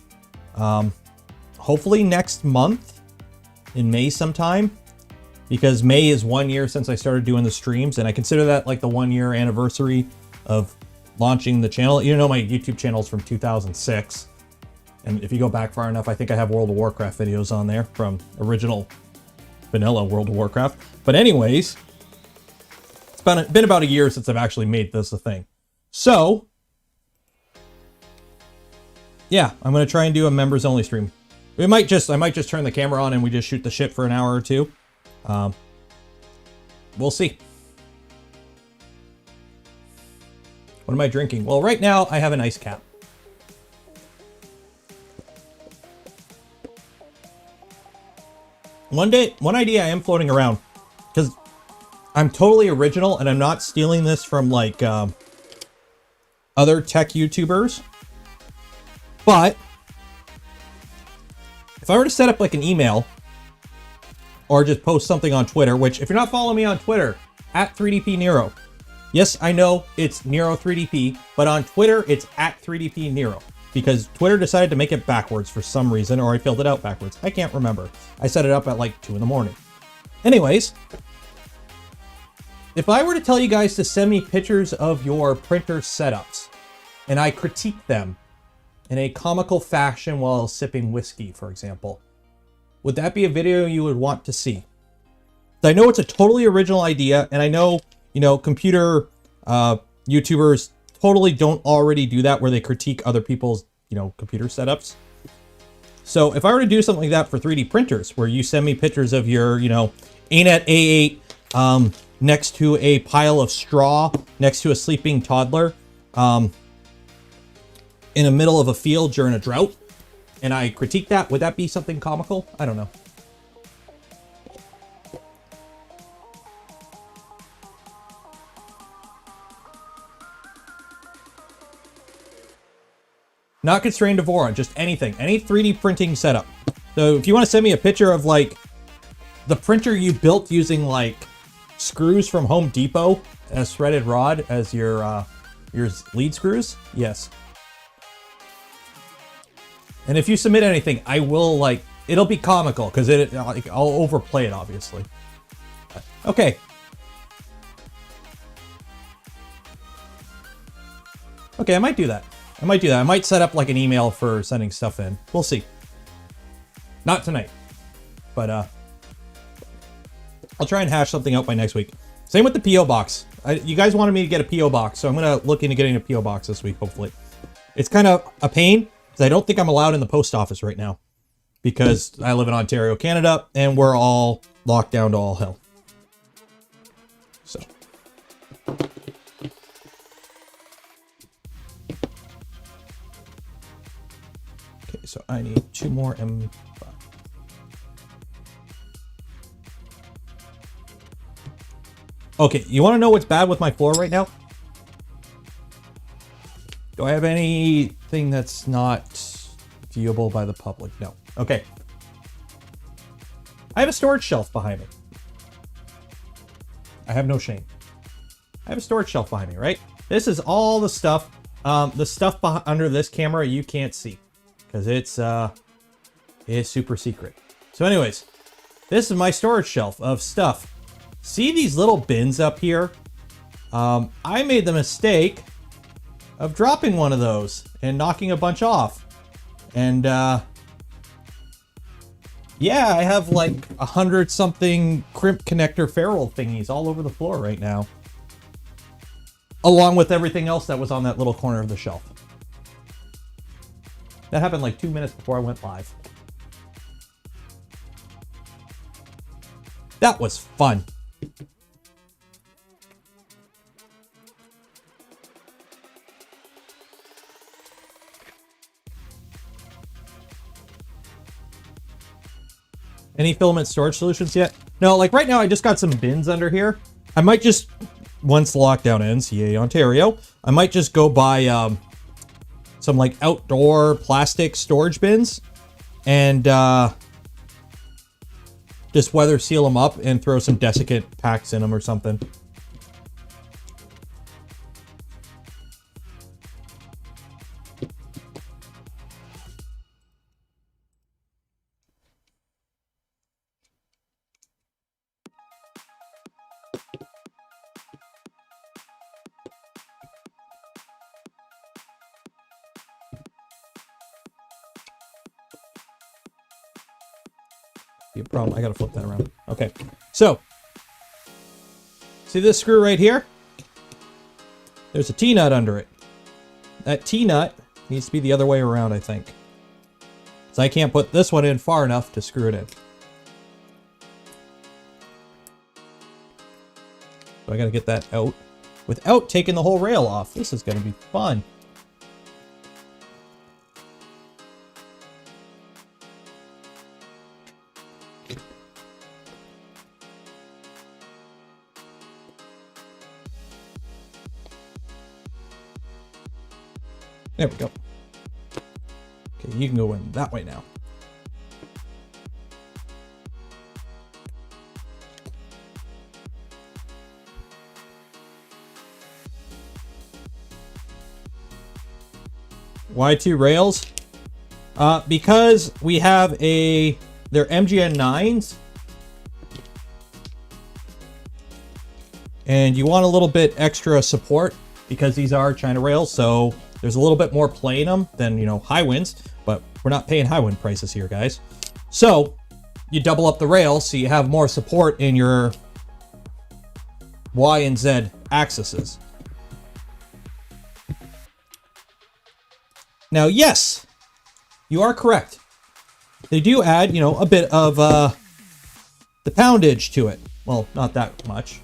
Hopefully next month, in May sometime, because May is 1 year since I started doing the streams, and I consider that like the 1 year anniversary of launching the channel. You know, my YouTube channel is from 2006. And if you go back far enough, I think I have World of Warcraft videos on there from original vanilla World of Warcraft. But anyways, it's been about a year since I've actually made this a thing. So, yeah, I'm going to try and do a members only stream. I might just turn the camera on and we just shoot the shit for an hour or two. We'll see. What am I drinking? Well, right now I have an ice cap. One idea I am floating around, because I'm totally original and I'm not stealing this from like other tech YouTubers. But if I were to set up like an email or just post something on Twitter, which if you're not following me on Twitter, at 3DP Nero. Yes, I know it's Nero 3DP, but on Twitter it's at 3DP Nero. Because Twitter decided to make it backwards for some reason, or I filled it out backwards. I can't remember. I set it up at like 2 in the morning. Anyways, if I were to tell you guys to send me pictures of your printer setups, and I critique them in a comical fashion while sipping whiskey, for example, would that be a video you would want to see? I know it's a totally original idea, and I know, you know, computer YouTubers totally don't already do that where they critique other people's, you know, computer setups. So if I were to do something like that for 3D printers, where you send me pictures of your, you know, ANET A8 next to a pile of straw, next to a sleeping toddler, in the middle of a field during a drought, and I critique that, would that be something comical? I don't know. Not constrained to Voron, just anything. Any 3D printing setup. So if you want to send me a picture of like the printer you built using like screws from Home Depot and a threaded rod as your lead screws, yes. And if you submit anything, I will like, it'll be comical because I'll overplay it obviously. Okay. Okay, I might do that. I might do that. I might set up like an email for sending stuff in. We'll see. Not tonight, but I'll try and hash something out by next week. Same with the P.O. box. You guys wanted me to get a P.O. box, so I'm going to look into getting a P.O. box this week, hopefully. It's kind of a pain, because I don't think I'm allowed in the post office right now, because I live in Ontario, Canada, and we're all locked down to all hell. So. Okay, so I need 2 more M5. Okay, you want to know what's bad with my floor right now? Do I have anything that's not viewable by the public? No. Okay. I have a storage shelf behind me. I have no shame. I have a storage shelf behind me, right? This is all the stuff. The stuff under this camera you can't see because it's super secret. So anyways, this is my storage shelf of stuff. See these little bins up here? I made the mistake of dropping one of those and knocking a bunch off. And yeah, I have like 100-something crimp connector ferrule thingies all over the floor right now. Along with everything else that was on that little corner of the shelf. That happened like 2 minutes before I went live. That was fun. Any filament storage solutions yet? No, like right now I just got some bins under here. I might just, once the lockdown ends, CA Ontario, I might just go buy some like outdoor plastic storage bins and just weather seal them up and throw some desiccant packs in them or something. Be a problem. I gotta flip that around. Okay, so see this screw right here? There's a T-nut under it. That T-nut needs to be the other way around, I think. So I can't put this one in far enough to screw it in. So I gotta get that out without taking the whole rail off. This is gonna be fun. There we go. Okay, you can go in that way now. Why 2 rails? Because we have they're MGN 9s. And you want a little bit extra support because these are China rails, so there's a little bit more play in them than, you know, high winds, but we're not paying high wind prices here, guys. So you double up the rail so you have more support in your Y and Z axes. Now, yes, you are correct. They do add, you know, a bit of the poundage to it. Well, not that much,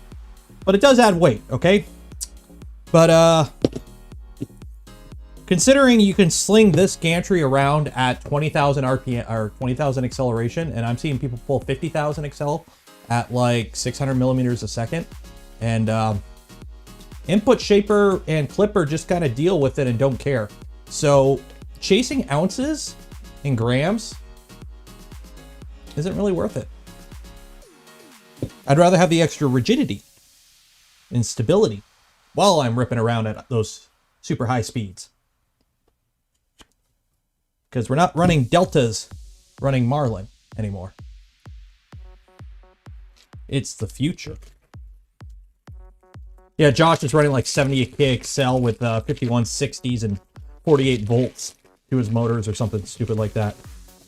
but it does add weight, okay? But considering you can sling this gantry around at 20,000 RPM or 20,000 acceleration, and I'm seeing people pull 50,000 accel at like 600 millimeters a second, and input shaper and clipper just kind of deal with it and don't care. So chasing ounces and grams isn't really worth it. I'd rather have the extra rigidity and stability while I'm ripping around at those super high speeds. Because we're not running deltas, running Marlin anymore. It's the future. Yeah, Josh is running like 78K Excel with 5160s and 48 volts to his motors or something stupid like that.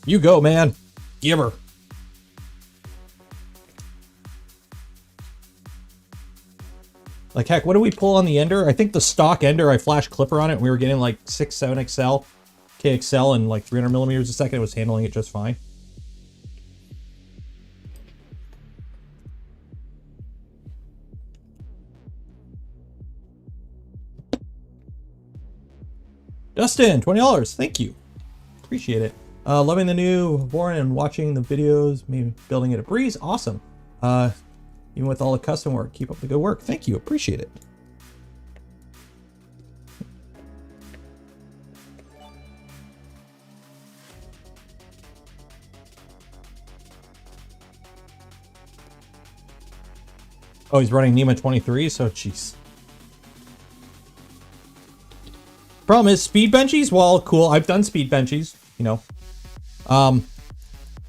You go, man. Give her. Like, heck, what do we pull on the Ender? I think the stock Ender, I flashed clipper on it, and we were getting like 6-7 Excel, KXL, and like 300 millimeters a second. It was handling it just fine. Dustin, $20. Thank you. Appreciate it. Loving the new Voron and watching the videos, maybe building it a breeze. Awesome. even with all the custom work. Keep up the good work. Thank you. Appreciate it. Oh, he's running NEMA 23, so jeez. Problem is, speed benchies, well, cool. I've done speed benchies, you know.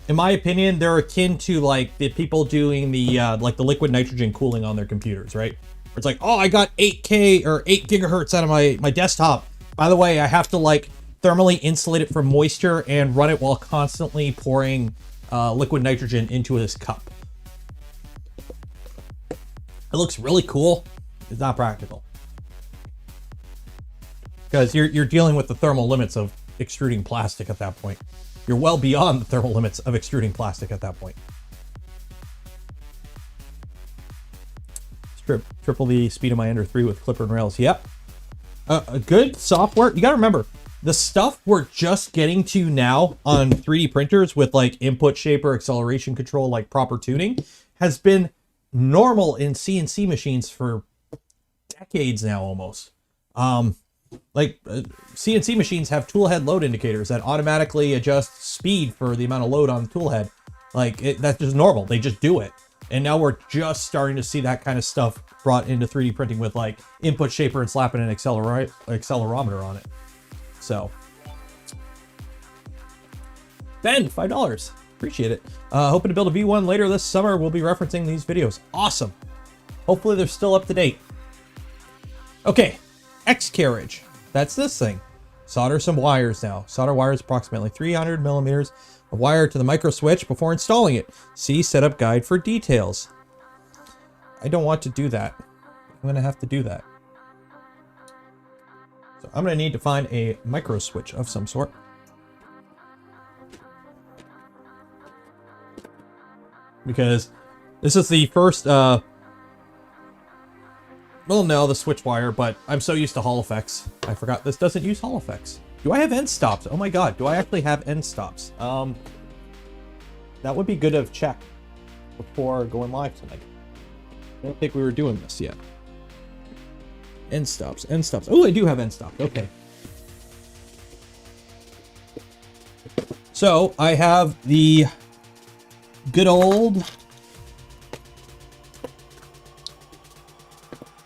In my opinion, they're akin to like the people doing the like the liquid nitrogen cooling on their computers, right? Where it's like, oh, I got 8K or 8 gigahertz out of my desktop. By the way, I have to like thermally insulate it from moisture and run it while constantly pouring liquid nitrogen into this cup. It looks really cool. It's not practical. Because you're dealing with the thermal limits of extruding plastic at that point. You're well beyond the thermal limits of extruding plastic at that point. Triple the speed of my Ender 3 with Clipper and Rails. Yep. A good software. You gotta remember, the stuff we're just getting to now on 3D printers with like input shaper, acceleration control, like proper tuning, has been normal in CNC machines for decades now almost. CNC machines have toolhead load indicators that automatically adjust speed for the amount of load on the toolhead. That's just normal. They just do it. And now we're just starting to see that kind of stuff brought into 3D printing with like input shaper and slapping an accelerometer on it. So, Ben, $5. Appreciate it. Hoping to build a V1 later this summer. We'll be referencing these videos. Awesome. Hopefully they're still up to date. Okay. X carriage. That's this thing. Solder some wires now. Solder wires approximately 300 millimeters of wire to the micro switch before installing it. See setup guide for details. I don't want to do that. I'm going to have to do that. So I'm going to need to find a micro switch of some sort. Because this is the first well, no, the switch wire, but I'm so used to Hall effects. I forgot this doesn't use Hall effects. Do I have end stops? Oh my god, do I actually have end stops? That would be good to have checked before going live tonight. I don't think we were doing this yet. End stops, end stops. Oh, I do have end stops. Okay. So I have the good old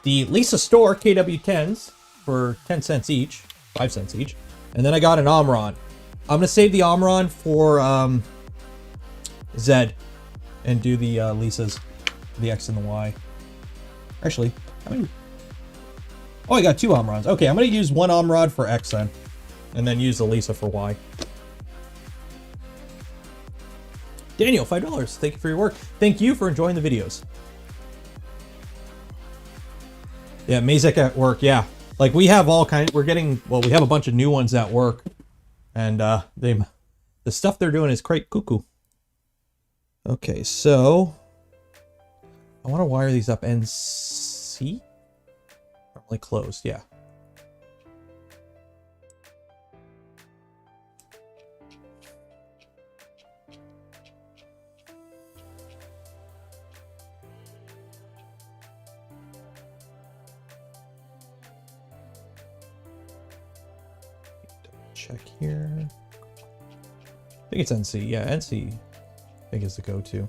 Lisa Store KW10s for 10 cents each, 5 cents each. And then I got an Omron. I'm going to save the Omron for Zed and do the Lisas, the X and the Y. Actually, how many? Oh, I got 2 Omrons. Okay, I'm going to use one Omrod for X then, and then use the Lisa for Y. Daniel, $5. Thank you for your work. Thank you for enjoying the videos. Yeah, Mazek at work, yeah. Like, we have all kinds, we have a bunch of new ones at work. And, the stuff they're doing is quite cuckoo. Okay, so, I want to wire these up NC? Probably closed, yeah. Check here. I think it's NC. Yeah, NC I think is the go-to.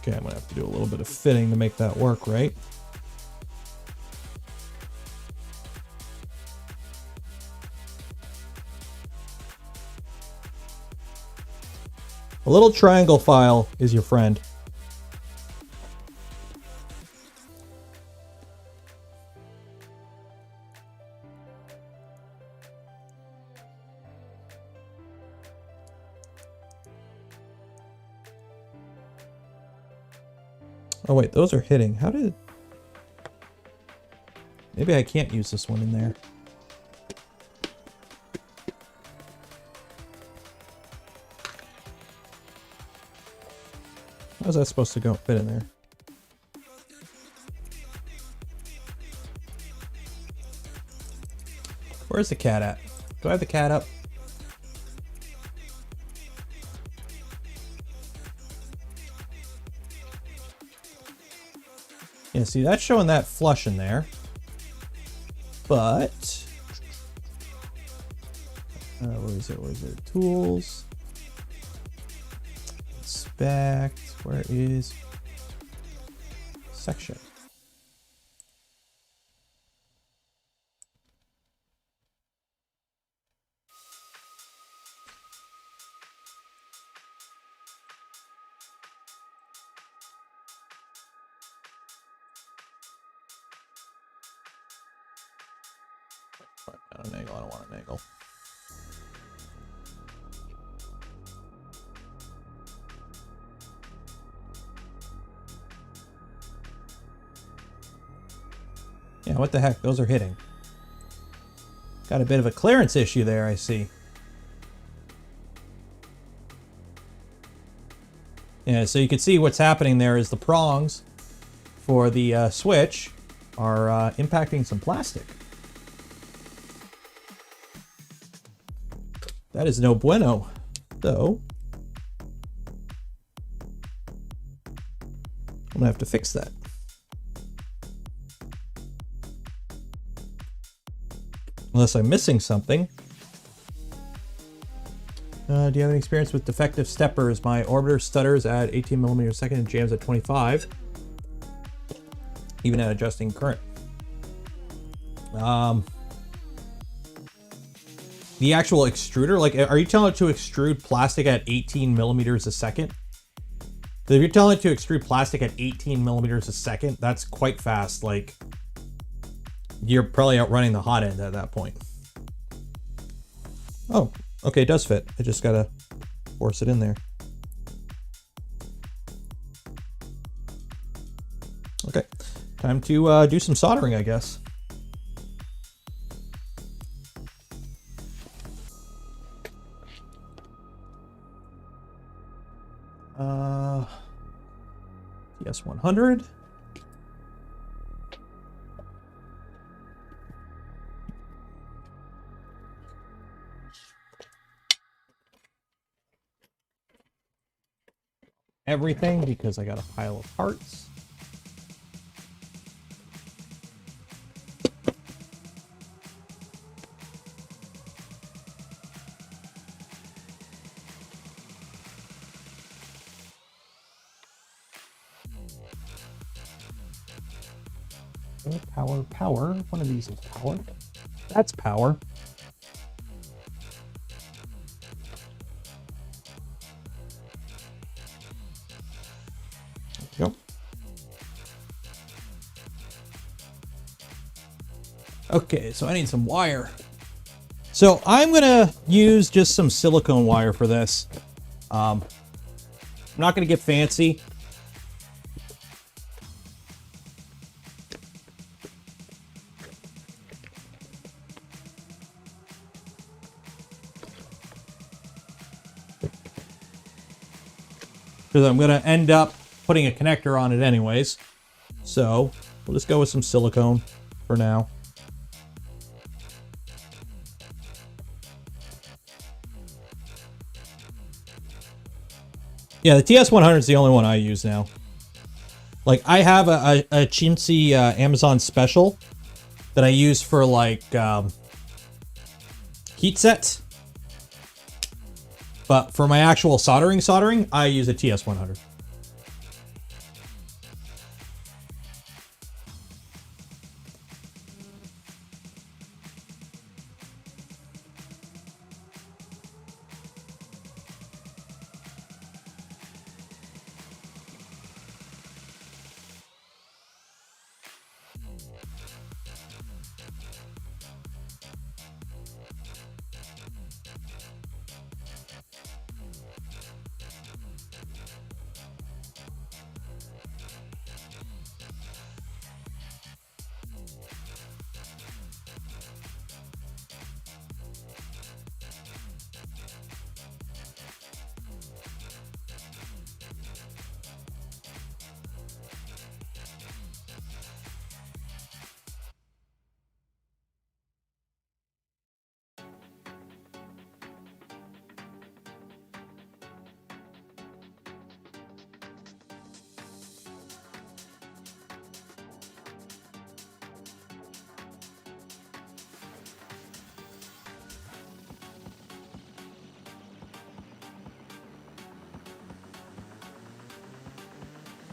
Okay, I'm gonna have to do a little bit of fitting to make that work, right? A little triangle file is your friend. Oh wait, those are hitting. How did... Maybe I can't use this one in there. How's that supposed to go fit in there? Where's the cat at? Do I have the cat up? Yeah, see, that's showing that flush in there. But... where is it? Where is it? Tools. Inspect. Where is... section? Not an angle. I don't want an angle. Yeah, what the heck? Those are hitting. Got a bit of a clearance issue there, I see. Yeah, so you can see what's happening there is the prongs for the switch are impacting some plastic. That is no bueno. So, I'm gonna have to fix that. Unless I'm missing something. Do you have any experience with defective steppers? My orbiter stutters at 18 millimeters a second and jams at 25. Even at adjusting current. The actual extruder, like, are you telling it to extrude plastic at 18 millimeters a second? If you're telling it to extrude plastic at 18 millimeters a second, that's quite fast. Like, you're probably outrunning the hot end at that point. Oh, okay, it does fit. I just gotta force it in there. Okay, time to do some soldering, I guess. TS100. Everything because I got a pile of parts. Power. One of these is power. That's power. There we go. Okay, so I need some wire. So I'm gonna use just some silicone wire for this. I'm not gonna get fancy. Because I'm going to end up putting a connector on it anyways. So we'll just go with some silicone for now. Yeah, the TS100 is the only one I use now. Like, I have a chintzy Amazon special that I use for, like, heat sets. But for my actual soldering, I use a TS100.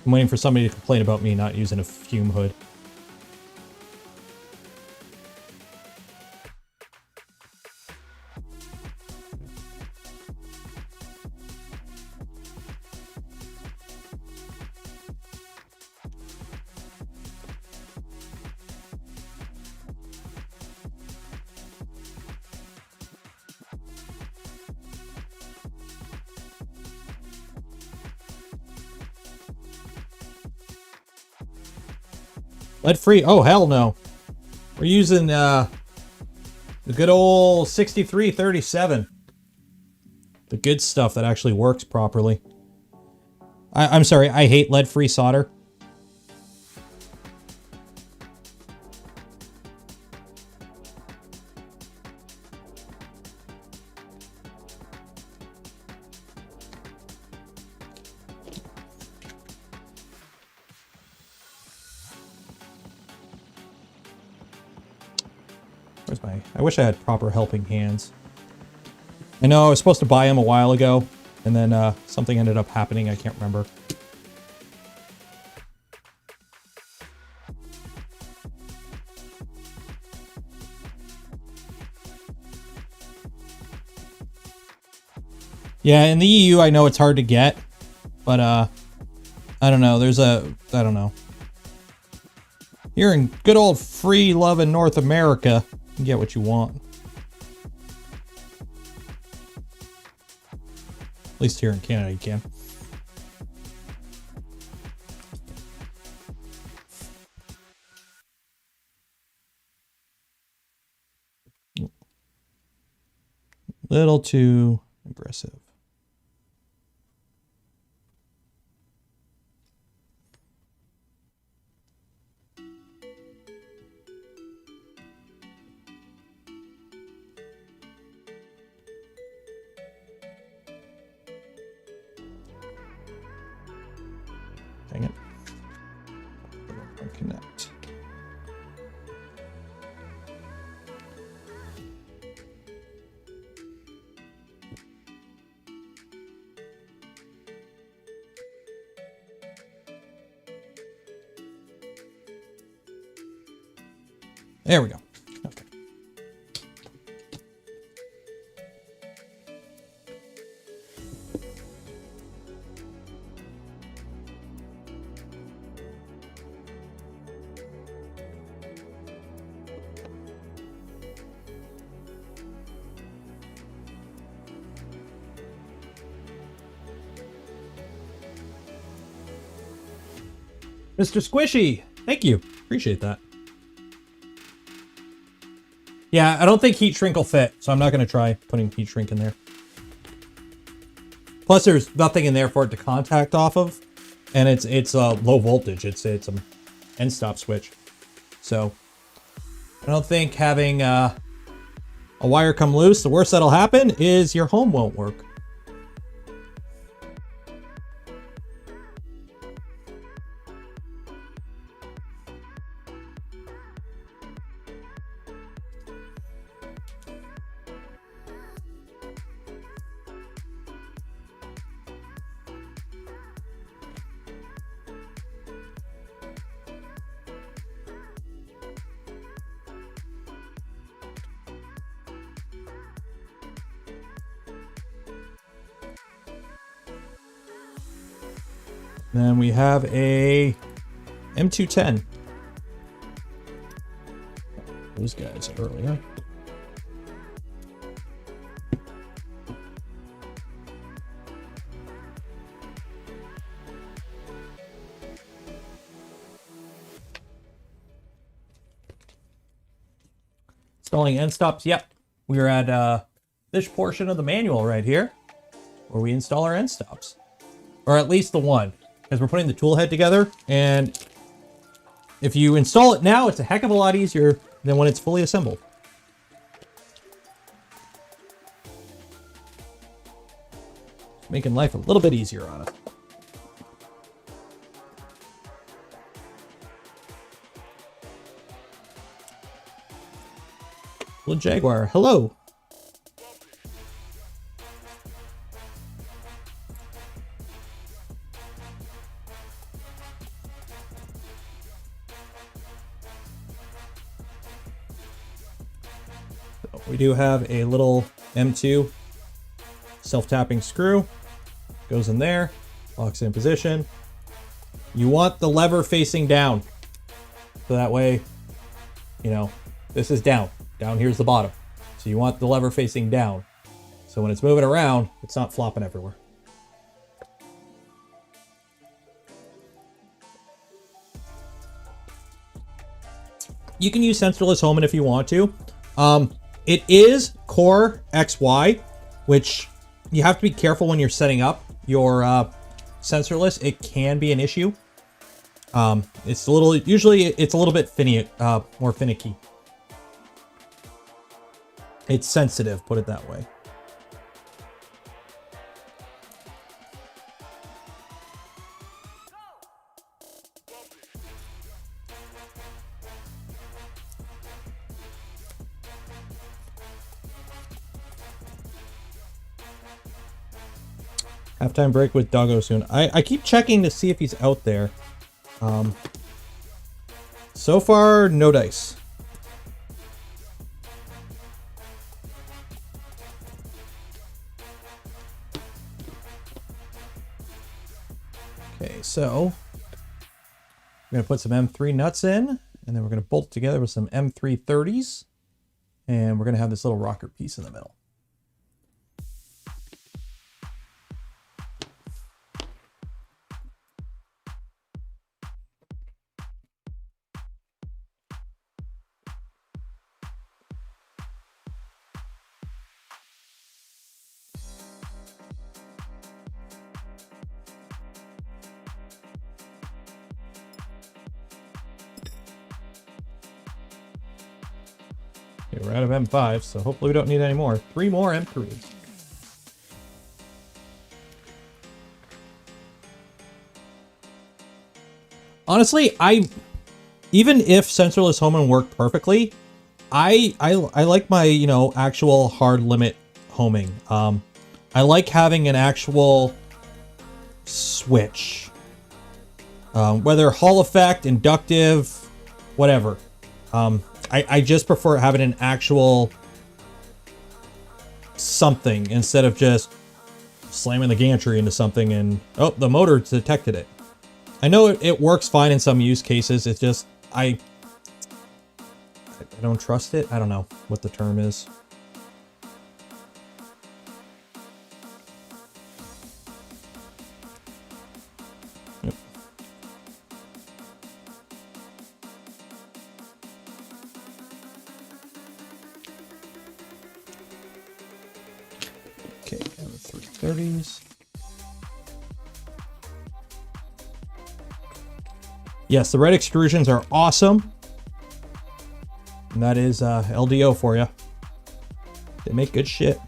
I'm waiting for somebody to complain about me not using a fume hood. Lead free? Oh, hell no. We're using the good old 6337. The good stuff that actually works properly. I'm sorry, I hate lead free solder. Where's my... I wish I had proper helping hands. I know I was supposed to buy them a while ago, and then something ended up happening. I can't remember. Yeah, in the EU, I know it's hard to get, but I don't know. There's a... I don't know. Here in good old free loving North America, you can get what you want. At least here in Canada, you can. Little too aggressive. Dang it. Connect. There we go. Okay. Mr. Squishy, thank you. Appreciate that. Yeah, I don't think heat shrink will fit, so I'm not going to try putting heat shrink in there. Plus, there's nothing in there for it to contact off of, and it's low voltage. It's an end stop switch, so I don't think having a wire come loose. The worst that'll happen is your home won't work. Then we have a M210. Those guys earlier. Installing end stops. Yep. We're at this portion of the manual right here where we install our end stops. Or at least the one. Because we're putting the tool head together, and if you install it now, it's a heck of a lot easier than when it's fully assembled. Making life a little bit easier on it. Little Jaguar, hello. We do have a little M2 self-tapping screw. Goes in there, locks in position. You want the lever facing down. So that way, you know, this is down. Down here's the bottom. So you want the lever facing down. So when it's moving around, it's not flopping everywhere. You can use sensorless homing if you want to. It is Core XY, which you have to be careful when you're setting up your sensorless. It can be an issue. It's a little, usually it's a little bit more finicky. It's sensitive, put it that way. Halftime break with Doggo soon. I keep checking to see if he's out there. So far, no dice. Okay, so we're going to put some M3 nuts in, and then we're going to bolt together with some M3 30s, and we're going to have this little rocker piece in the middle. Okay, we're out of M5, so hopefully we don't need any more. 3 more M3s. Honestly, even if sensorless homing worked perfectly, I like my, you know, actual hard limit homing. I like having an actual switch. Whether Hall effect, inductive, whatever. I just prefer having an actual something instead of just slamming the gantry into something and, oh, the motor detected it. I know it works fine in some use cases. It's just, I don't trust it. I don't know what the term is. Yep. Okay, and the 330s. Yes, the red extrusions are awesome. And that is LDO for you. They make good shit.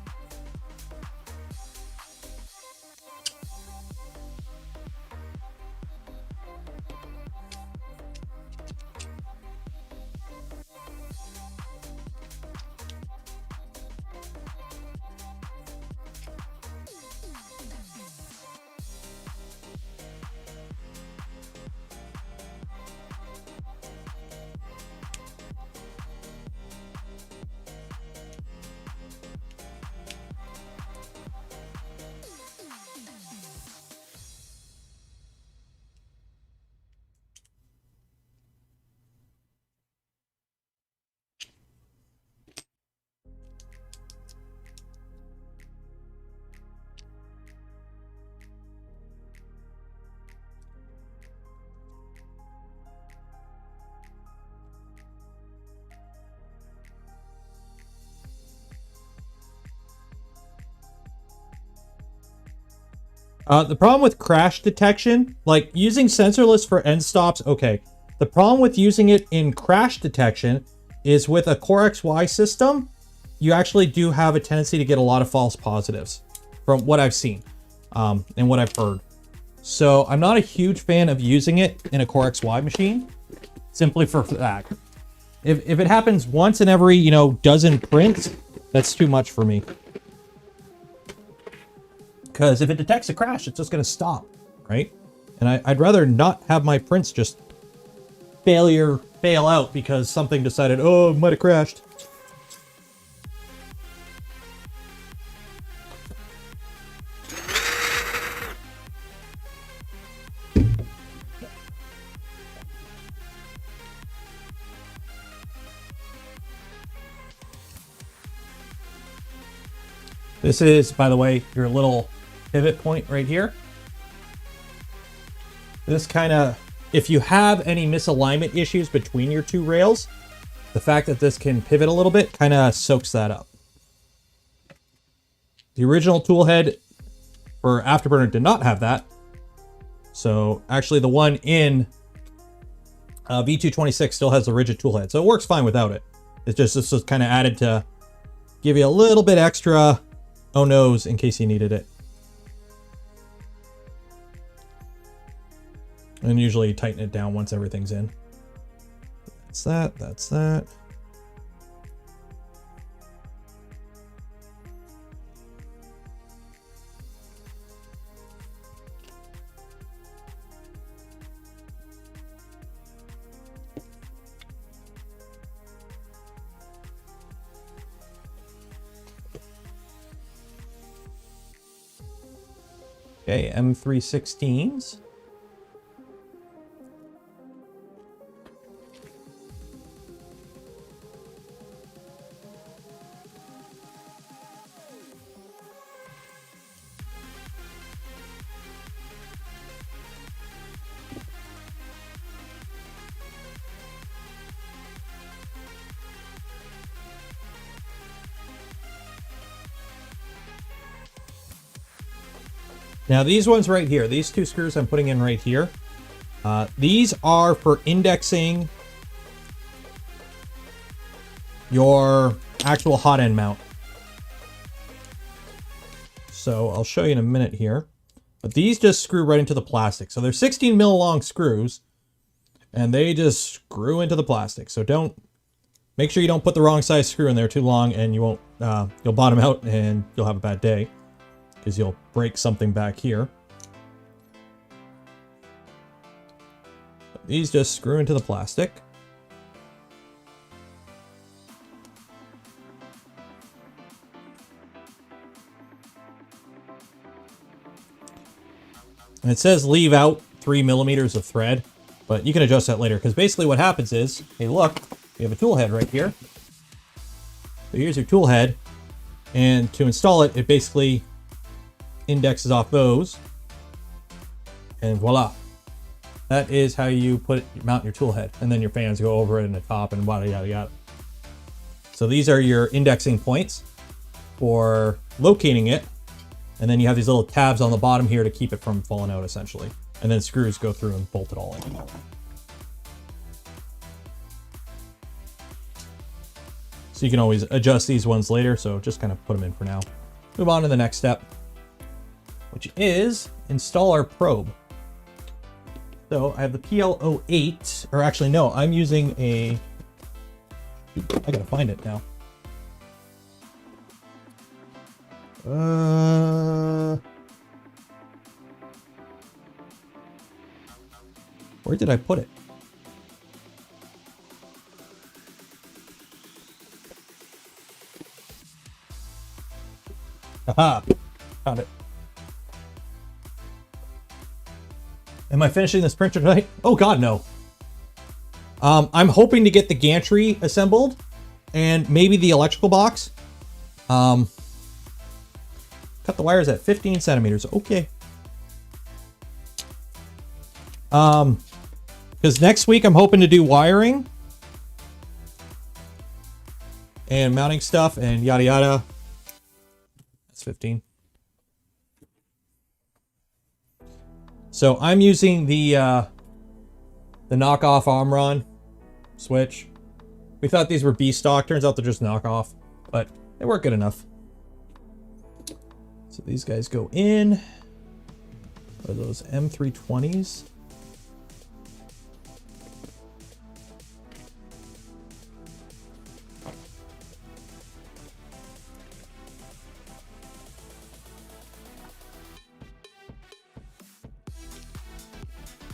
The problem with crash detection, like using sensorless for end stops, okay. The problem with using it in crash detection is with a Core XY system, you actually do have a tendency to get a lot of false positives from what I've seen and what I've heard. So I'm not a huge fan of using it in a Core XY machine, simply for that. If it happens once in every, you know, dozen prints, that's too much for me. Because if it detects a crash, it's just going to stop, right? And I'd rather not have my prints just fail out because something decided, oh, it might have crashed. This is, by the way, your little pivot point right here. This kind of, if you have any misalignment issues between your two rails, the fact that this can pivot a little bit kind of soaks that up. The original tool head for Afterburner did not have that. So actually the one in V2.26 still has the rigid tool head. So it works fine without it. It's just, this was kind of added to give you a little bit extra oh no's in case you needed it. And usually you tighten it down once everything's in. That's that, that's that. Okay, M316s. Now these ones right here, these two screws I'm putting in right here, these are for indexing your actual hot end mount. So I'll show you in a minute here, but these just screw right into the plastic. So they're 16 mil long screws and they just screw into the plastic. So make sure you don't put the wrong size screw in there too long and you won't, you'll bottom out and you'll have a bad day, because you'll break something back here. These just screw into the plastic. And it says leave out 3 millimeters of thread, but you can adjust that later, because basically what happens is, hey look, we have a tool head right here. So here's your tool head, and to install it, it basically indexes off those, and voila, that is how you mount your tool head. And then your fans go over it in the top and yada yada yada. So these are your indexing points for locating it, and then you have these little tabs on the bottom here to keep it from falling out essentially, and then screws go through and bolt it all in. So you can always adjust these ones later, so just kind of put them in for now. Move on to the next step, which is install our probe. So I have the PL08, or actually no, I'm using a, I gotta find it now. Where did I put it? Aha, found it. Am I finishing this printer tonight? Oh God, no. I'm hoping to get the gantry assembled and maybe the electrical box. Cut the wires at 15 centimeters. Okay. Because next week I'm hoping to do wiring and mounting stuff and yada yada. That's 15. So I'm using the knockoff Omron switch. We thought these were B stock. Turns out they're just knockoff, but they work good enough. So these guys go in. Are those M320s?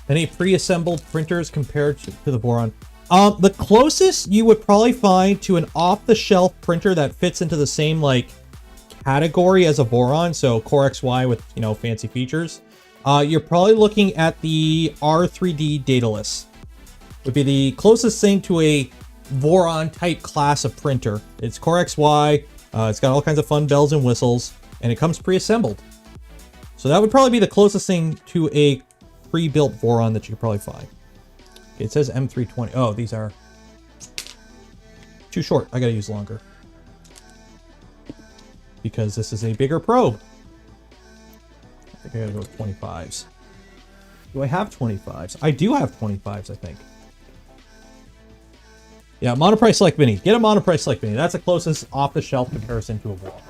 Any pre-assembled printers compared to the Voron? The closest you would probably find to an off-the-shelf printer that fits into the same like category as a Voron, so Core XY with, you know, fancy features. You're probably looking at the R3D Dataless. Would be the closest thing to a Voron type class of printer. It's Core XY. It's got all kinds of fun bells and whistles. And it comes pre-assembled. So that would probably be the closest thing to a pre-built Voron that you could probably find. Okay, it says M320. Oh, these are too short. I gotta use longer. Because this is a bigger probe. I think I gotta go with 25s. Do I have 25s? I do have 25s, I think. Yeah, Monoprice Select Mini. Get a Monoprice Select Mini. That's the closest off-the-shelf comparison to a Voron.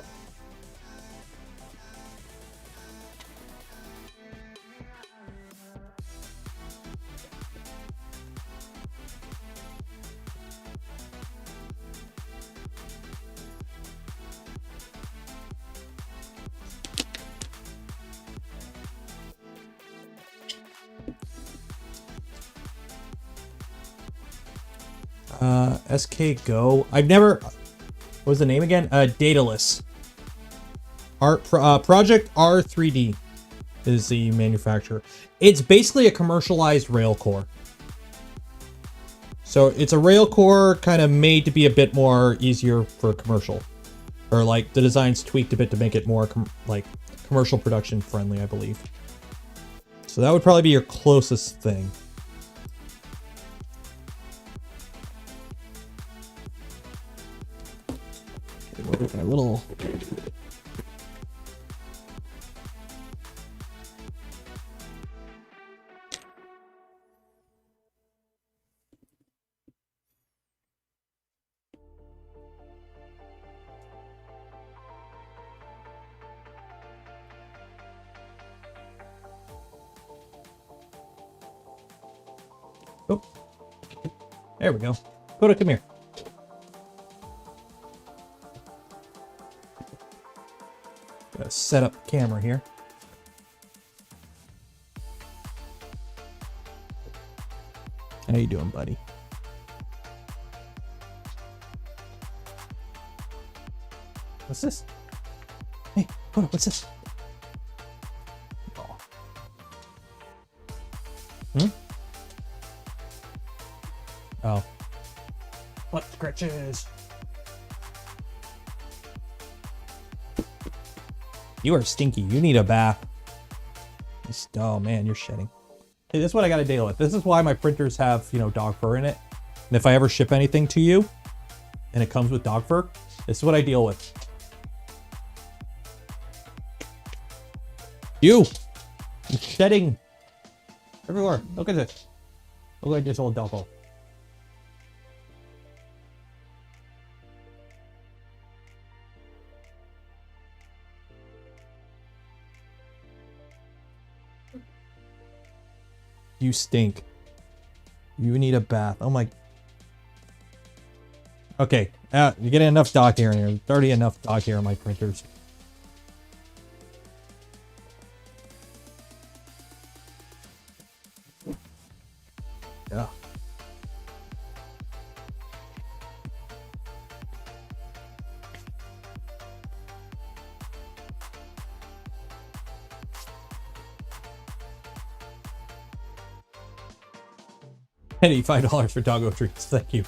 SK Go. I've never. What was the name again? Daedalus. Project R3D is the manufacturer. It's basically a commercialized rail core. So it's a rail core kind of made to be a bit more easier for commercial, or like the design's tweaked a bit to make it more like commercial production friendly, I believe. So that would probably be your closest thing. A little. Oh, there we go. Koda, come here. Gotta set up the camera here. How you doing, buddy? What's this? Hey, Koda, what's this? Oh. Hmm? Oh. What scratches? You are stinky. You need a bath. Oh man, you're shedding. Hey, this is what I gotta deal with. This is why my printers have, you know, dog fur in it. And if I ever ship anything to you and it comes with dog fur, this is what I deal with. You're shedding everywhere. Look at this. Look like this old doggo. You stink. You need a bath. Oh my. Okay, you're getting enough dog hair in here. There's already enough dog hair on my printers. Yeah. $85 for doggo treats. Thank you.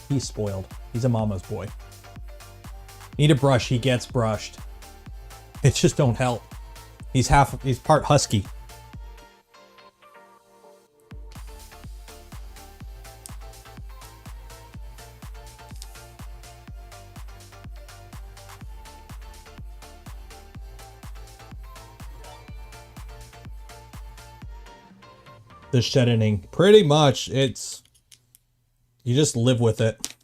He's spoiled. He's a mama's boy. Need a brush. He gets brushed. It just don't help. He's part husky. The shedding, pretty much. It's, you just live with it.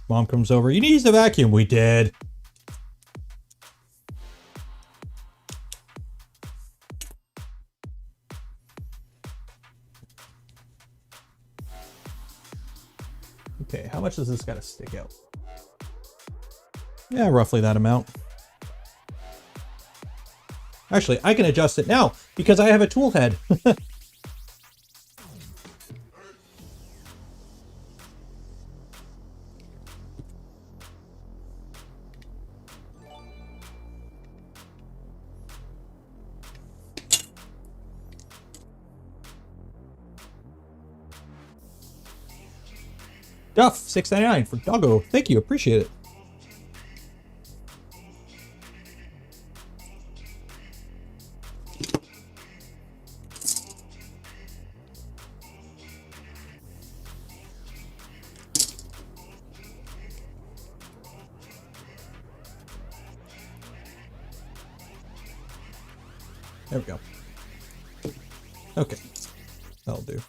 Mom comes over. You need to use the vacuum. We did. Okay, how much does this got to stick out? Yeah, roughly that amount. Actually, I can adjust it now because I have a tool head. Duff, $6.99 for Doggo. Thank you, appreciate it. There we go. Okay, that'll do.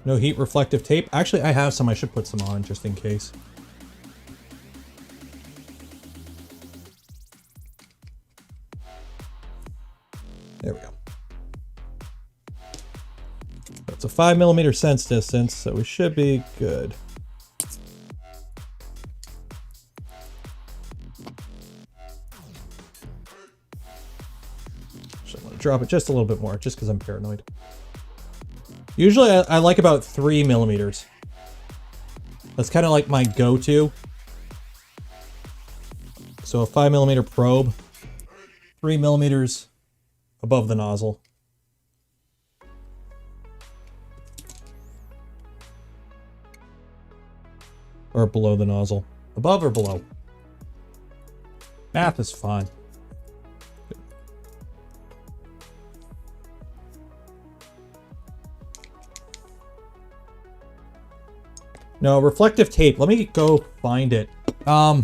No heat reflective tape. Actually, I have some. I should put some on just in case. There we go. It's a 5mm sense distance, so we should be good. So I'm gonna drop it just a little bit more, just because I'm paranoid. Usually I like about 3mm. That's kind of like my go-to. So a 5mm probe, 3mm above the nozzle. Or below the nozzle. Above or below? Math is fun. No, reflective tape. Let me go find it. I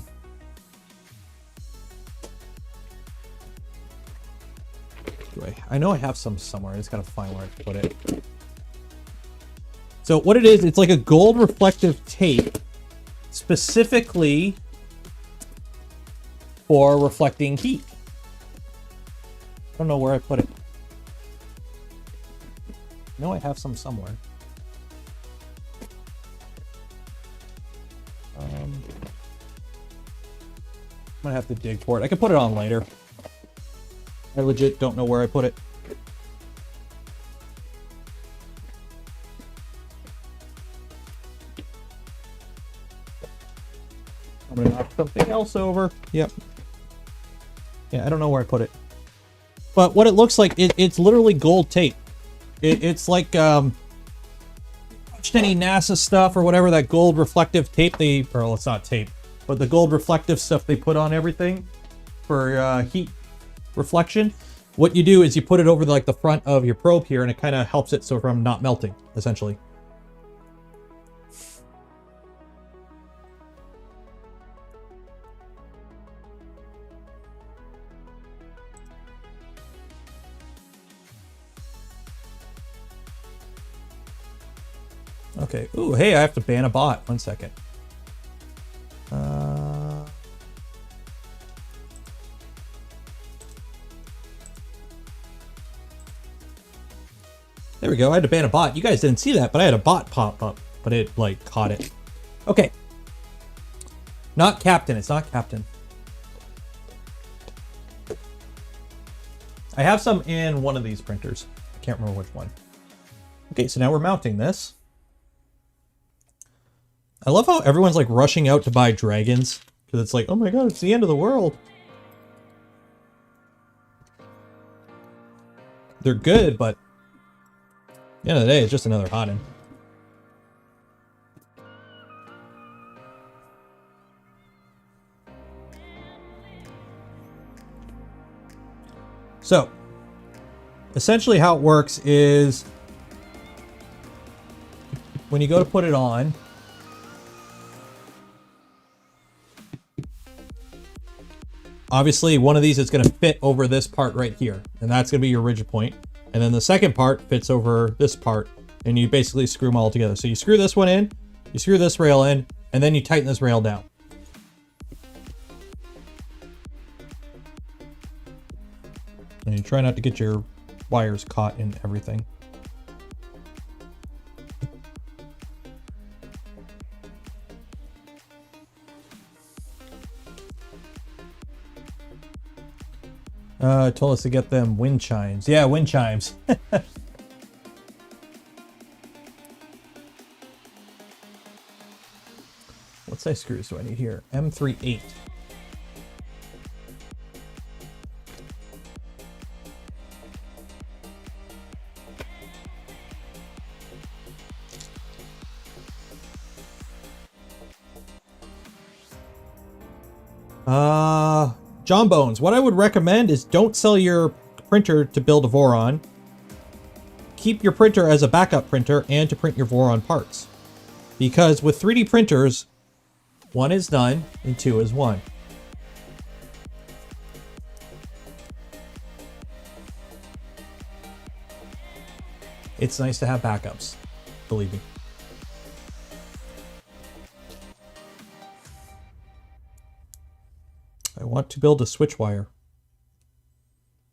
know I have some somewhere. I just gotta find where I put it. So what it is, it's like a gold reflective tape specifically for reflecting heat. I don't know where I put it. I know I have some somewhere. I'm gonna have to dig for it. I can put it on later. I legit don't know where I put it. I'm gonna knock something else over. Yep. Yeah, I don't know where I put it. But what it looks like, it's literally gold tape. It's like, watched any NASA stuff or whatever, that gold reflective tape they, or well, it's not tape, but the gold reflective stuff they put on everything for heat reflection. What you do is you put it over like the front of your probe here, and it kind of helps it so from not melting, essentially. Okay. Ooh, hey, I have to ban a bot. 1 second. There we go. I had to ban a bot. You guys didn't see that, but I had a bot pop up, but it like caught it. Okay. Not Captain. It's not Captain. I have some in one of these printers. I can't remember which one. Okay, so now we're mounting this. I love how everyone's like rushing out to buy dragons, because it's like, oh my god, it's the end of the world. They're good, but at the end of the day, it's just another hot-in. So, essentially how it works is when you go to put it on, obviously one of these is going to fit over this part right here, and that's going to be your rigid point. And then the second part fits over this part, and you basically screw them all together. So you screw this one in, you screw this rail in, and then you tighten this rail down. And you try not to get your wires caught in everything. Told us to get them wind chimes. Yeah, wind chimes. What size screws do I need here? M38. John Bones, what I would recommend is don't sell your printer to build a Voron. Keep your printer as a backup printer and to print your Voron parts. Because with 3D printers, 1 is none and 2 is 1. It's nice to have backups, believe me. I want to build a switch wire.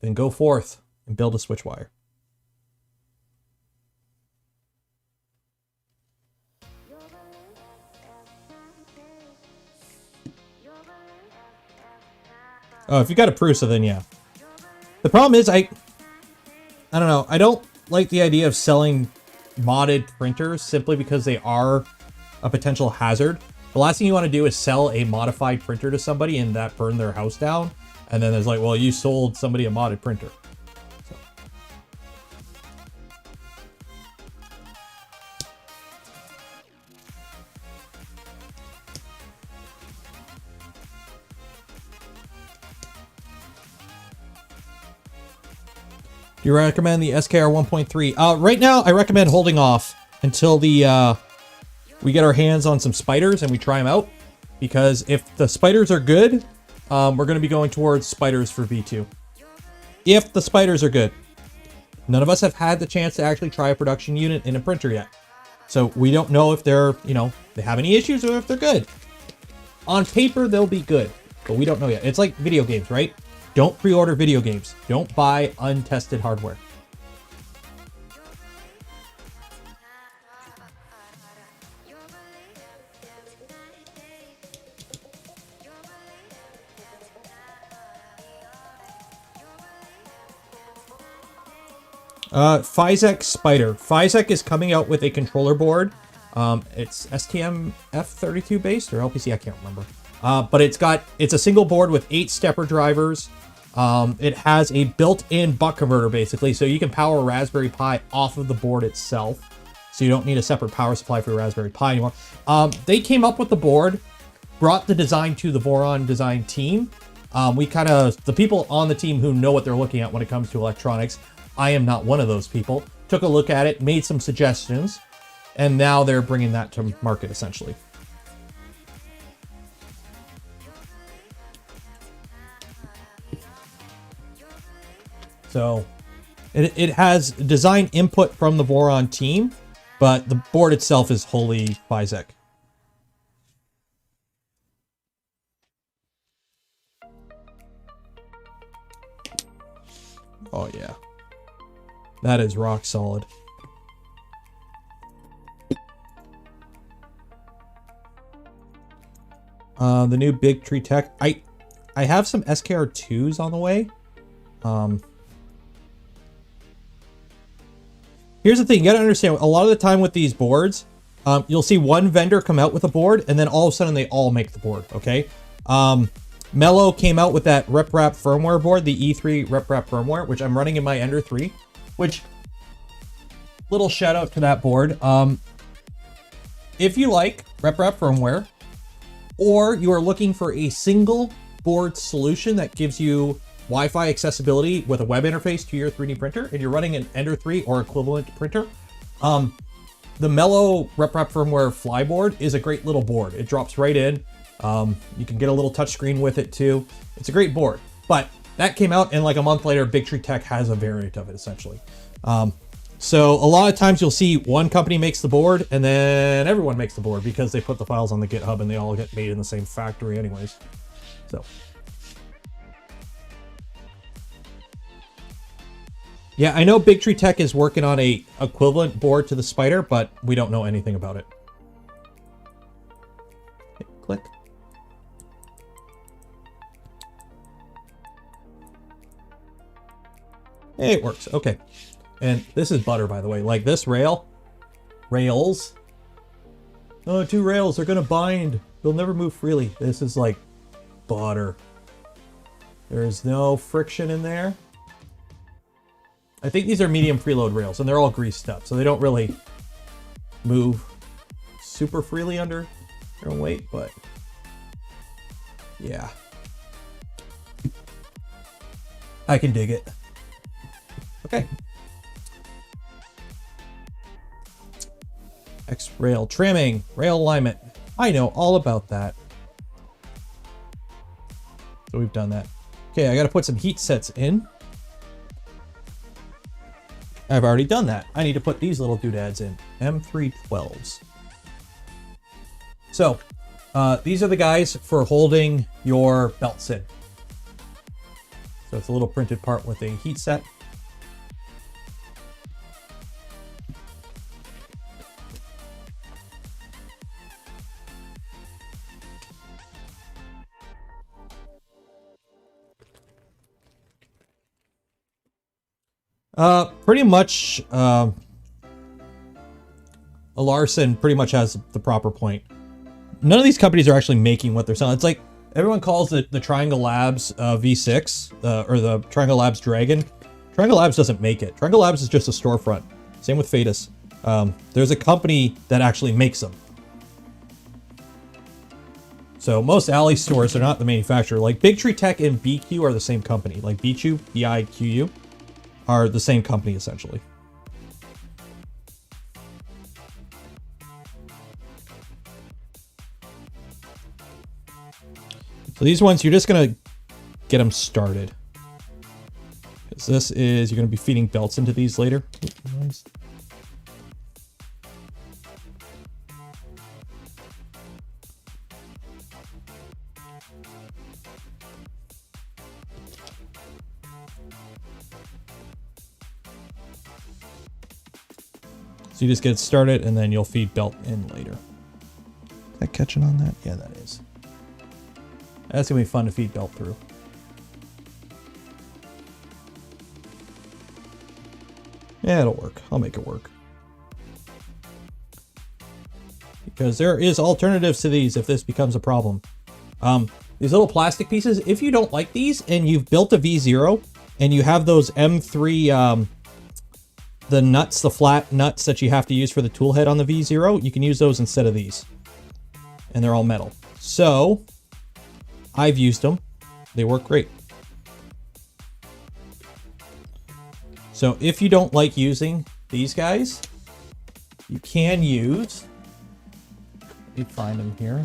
Then go forth and build a switch wire. Oh, if you got a Prusa, then yeah. The problem is I don't know. I don't like the idea of selling modded printers simply because they are a potential hazard. The last thing you want to do is sell a modified printer to somebody and that burn their house down. And then there's like, well, you sold somebody a modded printer. So. Do you recommend the SKR 1.3? Right now, I recommend holding off until the we get our hands on some spiders and we try them out. Because if the spiders are good, we're going to be going towards spiders for V2. If the spiders are good. None of us have had the chance to actually try a production unit in a printer yet. So we don't know if they're, you know, they have any issues or if they're good. On paper, they'll be good, but we don't know yet. It's like video games, right? Don't pre-order video games. Don't buy untested hardware. Physek Spider. Physek is coming out with a controller board. It's STM F32 based or LPC, I can't remember. But it's a single board with 8 stepper drivers. It has a built-in buck converter basically, so you can power a Raspberry Pi off of the board itself. So you don't need a separate power supply for your Raspberry Pi anymore. They came up with the board, brought the design to the Voron design team. The people on the team who know what they're looking at when it comes to electronics, I am not one of those people, took a look at it, made some suggestions, and now they're bringing that to market essentially. So it has design input from the Voron team, but the board itself is wholly Physek. Oh yeah. That is rock solid. The new Big Tree Tech. I have some SKR2s on the way. Here's the thing, you gotta understand, a lot of the time with these boards, you'll see one vendor come out with a board, and then all of a sudden they all make the board, okay? Mello came out with that RepRap firmware board, the E3 RepRap firmware, which I'm running in my Ender 3, which, little shout out to that board. If you like RepRap firmware, or you are looking for a single board solution that gives you Wi-Fi accessibility with a web interface to your 3D printer, and you're running an Ender 3 or equivalent printer, the Mello RepRap firmware flyboard is a great little board. It drops right in. You can get a little touchscreen with it too. It's a great board, but that came out and like a month later, Big Tree Tech has a variant of it essentially. So a lot of times you'll see one company makes the board and then everyone makes the board because they put the files on the GitHub and they all get made in the same factory anyways. So. Yeah, I know Big Tree Tech is working on a equivalent board to the Spider, but we don't know anything about it. Okay, click. Hey, it works. Okay. And this is butter, by the way. Like this rails. Oh, 2 rails are gonna bind. They'll never move freely. This is like butter. There's no friction in there. I think these are medium preload rails, and they're all greased up, so they don't really move super freely under their own weight, but yeah. I can dig it. Okay. X rail trimming, rail alignment. I know all about that. So we've done that. Okay, I got to put some heat sets in. I've already done that. I need to put these little doodads in. M312s. So, these are the guys for holding your belts in. So it's a little printed part with a heat set. Pretty much, a Larson pretty much has the proper point. None of these companies are actually making what they're selling. It's like everyone calls it the Triangle Labs V6 or the Triangle Labs Dragon. Triangle Labs doesn't make it. Triangle Labs is just a storefront. Same with Fetus. There's a company that actually makes them. So most alley stores are not the manufacturer. Like Big Tree Tech and BQ are the same company. Like BQ, B-I-Q-U, are the same company essentially. So these ones, you're just going to get them started. Because this is, you're going to be feeding belts into these later. Ooh, nice. So you just get it started and then you'll feed belt in later. Is that catching on that? Yeah, that is. That's gonna be fun to feed belt through. Yeah, it'll work. I'll make it work. Because there is alternatives to these if this becomes a problem. These little plastic pieces, if you don't like these and you've built a V0 and you have those M3, the nuts, the flat nuts that you have to use for the tool head on the V0, you can use those instead of these. And they're all metal. So, I've used them. They work great. So if you don't like using these guys, you can use, let me find them here.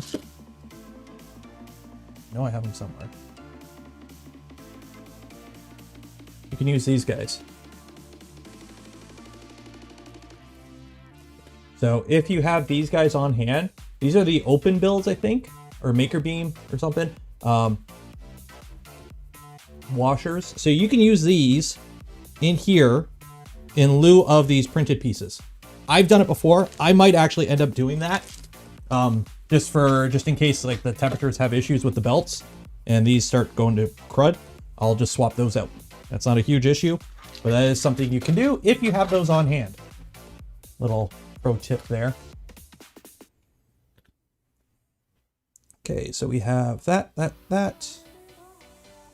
No, I have them somewhere. You can use these guys. So if you have these guys on hand, these are the open builds, I think, or Maker Beam or something. Washers. So you can use these in here in lieu of these printed pieces. I've done it before. I might actually end up doing that. Just in case like the temperatures have issues with the belts and these start going to crud, I'll just swap those out. That's not a huge issue, but that is something you can do if you have those on hand. Little pro tip there. Okay, so we have that.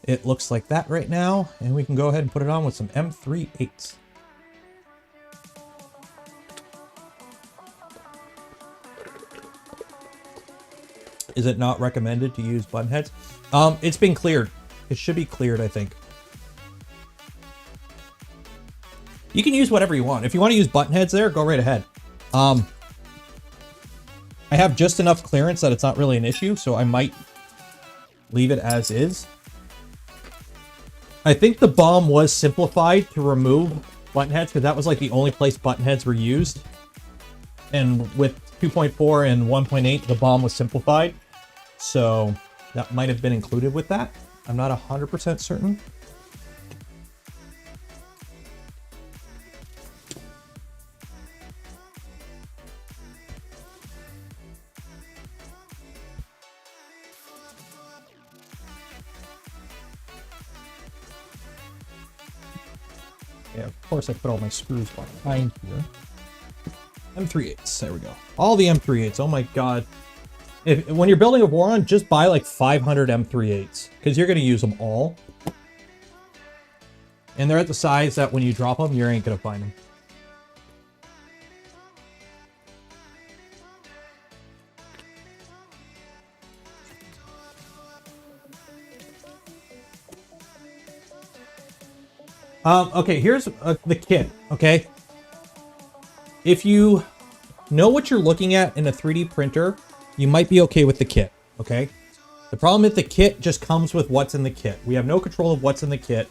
It looks like that right now, and we can go ahead and put it on with some M3/8s. Is it not recommended to use button heads? It's been cleared. It should be cleared, I think. You can use whatever you want. If you want to use button heads there, go right ahead. I have just enough clearance that it's not really an issue, so I might leave it as is. I think the bomb was simplified to remove button heads because that was like the only place button heads were used. And with 2.4 and 1.8, the bomb was simplified. So that might have been included with that. I'm not 100% certain. Yeah, of course I put all my screws behind here. M3/8s, there we go. All the M3/8s, oh my god. When you're building a Voron, just buy like 500 M3/8s, because you're going to use them all. And they're at the size that when you drop them, you ain't going to find them. Okay, here's the kit, okay? If you know what you're looking at in a 3D printer, you might be okay with the kit, okay? The problem is the kit just comes with what's in the kit. We have no control of what's in the kit.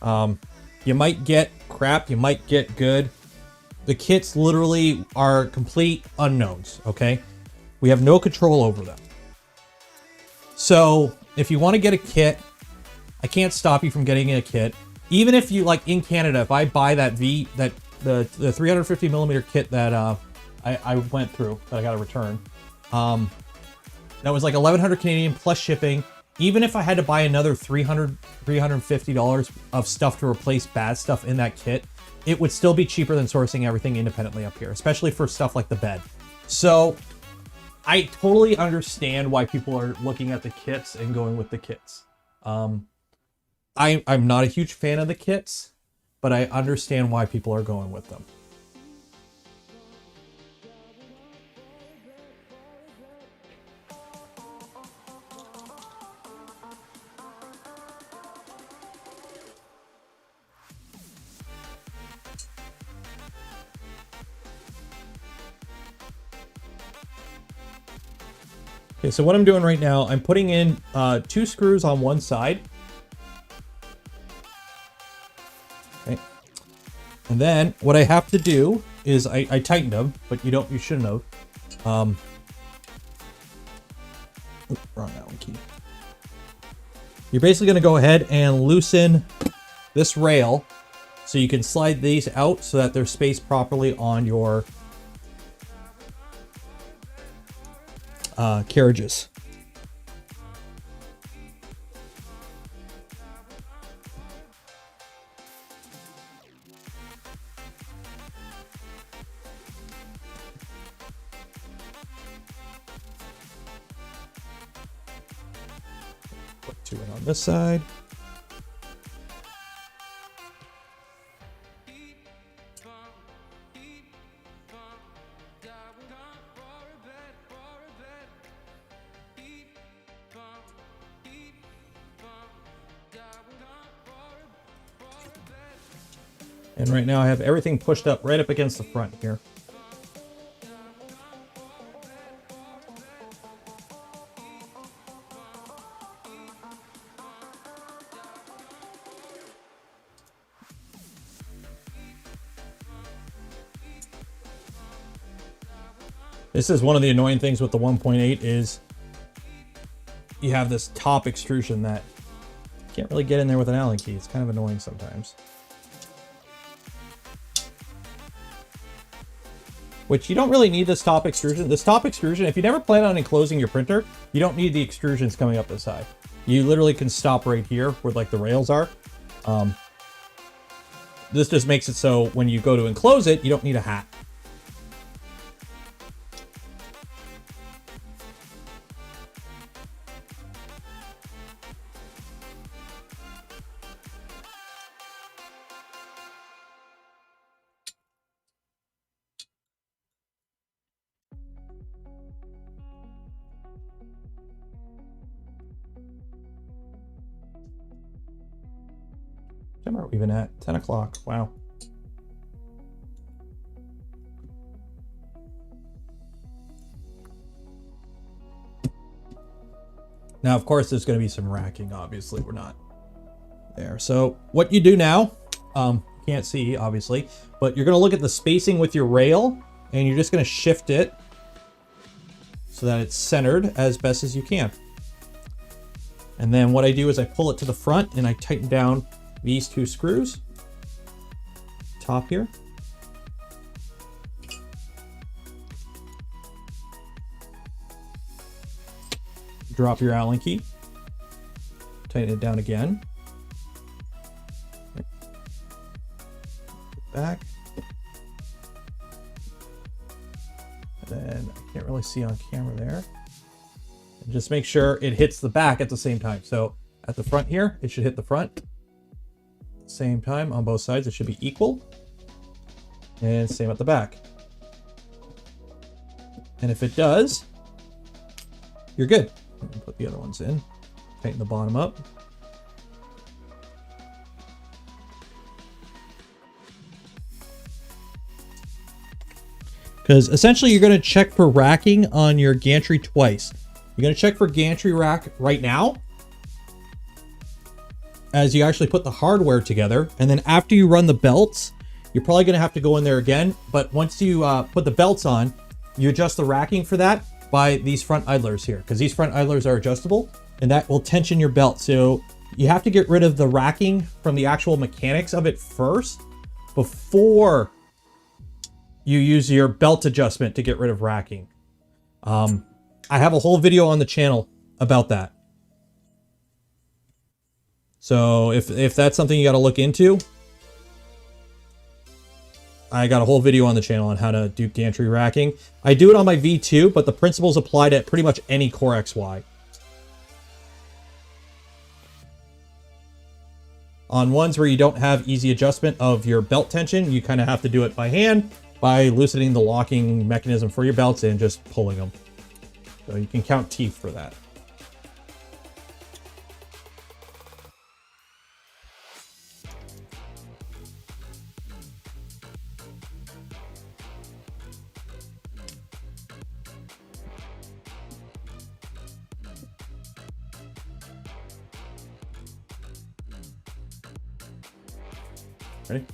You might get crap, you might get good. The kits literally are complete unknowns, okay? We have no control over them. So if you want to get a kit, I can't stop you from getting a kit. Even if you, like in Canada, if I buy that the 350 millimeter kit that I went through, that I got to return, that was like 1,100 Canadian plus shipping. Even if I had to buy another $350 of stuff to replace bad stuff in that kit, it would still be cheaper than sourcing everything independently up here, especially for stuff like the bed. So I totally understand why people are looking at the kits and going with the kits. I'm not a huge fan of the kits, but I understand why people are going with them. Okay, so what I'm doing right now, I'm putting in 2 screws on one side. Okay. And then what I have to do is I tightened them, but you shouldn't have. Wrong Allen key. You're basically going to go ahead and loosen this rail so you can slide these out so that they're spaced properly on your carriages. Put 2 in on this side. And right now I have everything pushed up right up against the front here. This is one of the annoying things with the 1.8 is you have this top extrusion that you can't really get in there with an Allen key. It's kind of annoying sometimes. Which you don't really need this top extrusion. This top extrusion, if you never plan on enclosing your printer, you don't need the extrusions coming up this high. You literally can stop right here where like the rails are. This just makes it so when you go to enclose it, you don't need a hat. What time are we even at? 10 o'clock. Wow. Now, of course, there's going to be some racking. Obviously, we're not there. So what you do now, can't see, obviously, but you're going to look at the spacing with your rail, and you're just going to shift it so that it's centered as best as you can. And then what I do is I pull it to the front and I tighten down these 2 screws, top here. Drop your Allen key, tighten it down again. Back. And then I can't really see on camera there. And just make sure it hits the back at the same time. So at the front here, it should hit the front. Same time on both sides, it should be equal. And same at the back. And if it does, you're good. Put the other ones in. Tighten the bottom up. Because essentially you're going to check for racking on your gantry twice. You're going to check for gantry rack right now, as you actually put the hardware together. And then after you run the belts, you're probably going to have to go in there again. But once you put the belts on, you adjust the racking for that by these front idlers here, because these front idlers are adjustable and that will tension your belt. So you have to get rid of the racking from the actual mechanics of it first before you use your belt adjustment to get rid of racking. I have a whole video on the channel about that. So if that's something you got to look into, I got a whole video on the channel on how to do gantry racking. I do it on my V2, but the principles apply to pretty much any Core XY. On ones where you don't have easy adjustment of your belt tension, you kind of have to do it by hand by loosening the locking mechanism for your belts and just pulling them. So you can count teeth for that. Ready?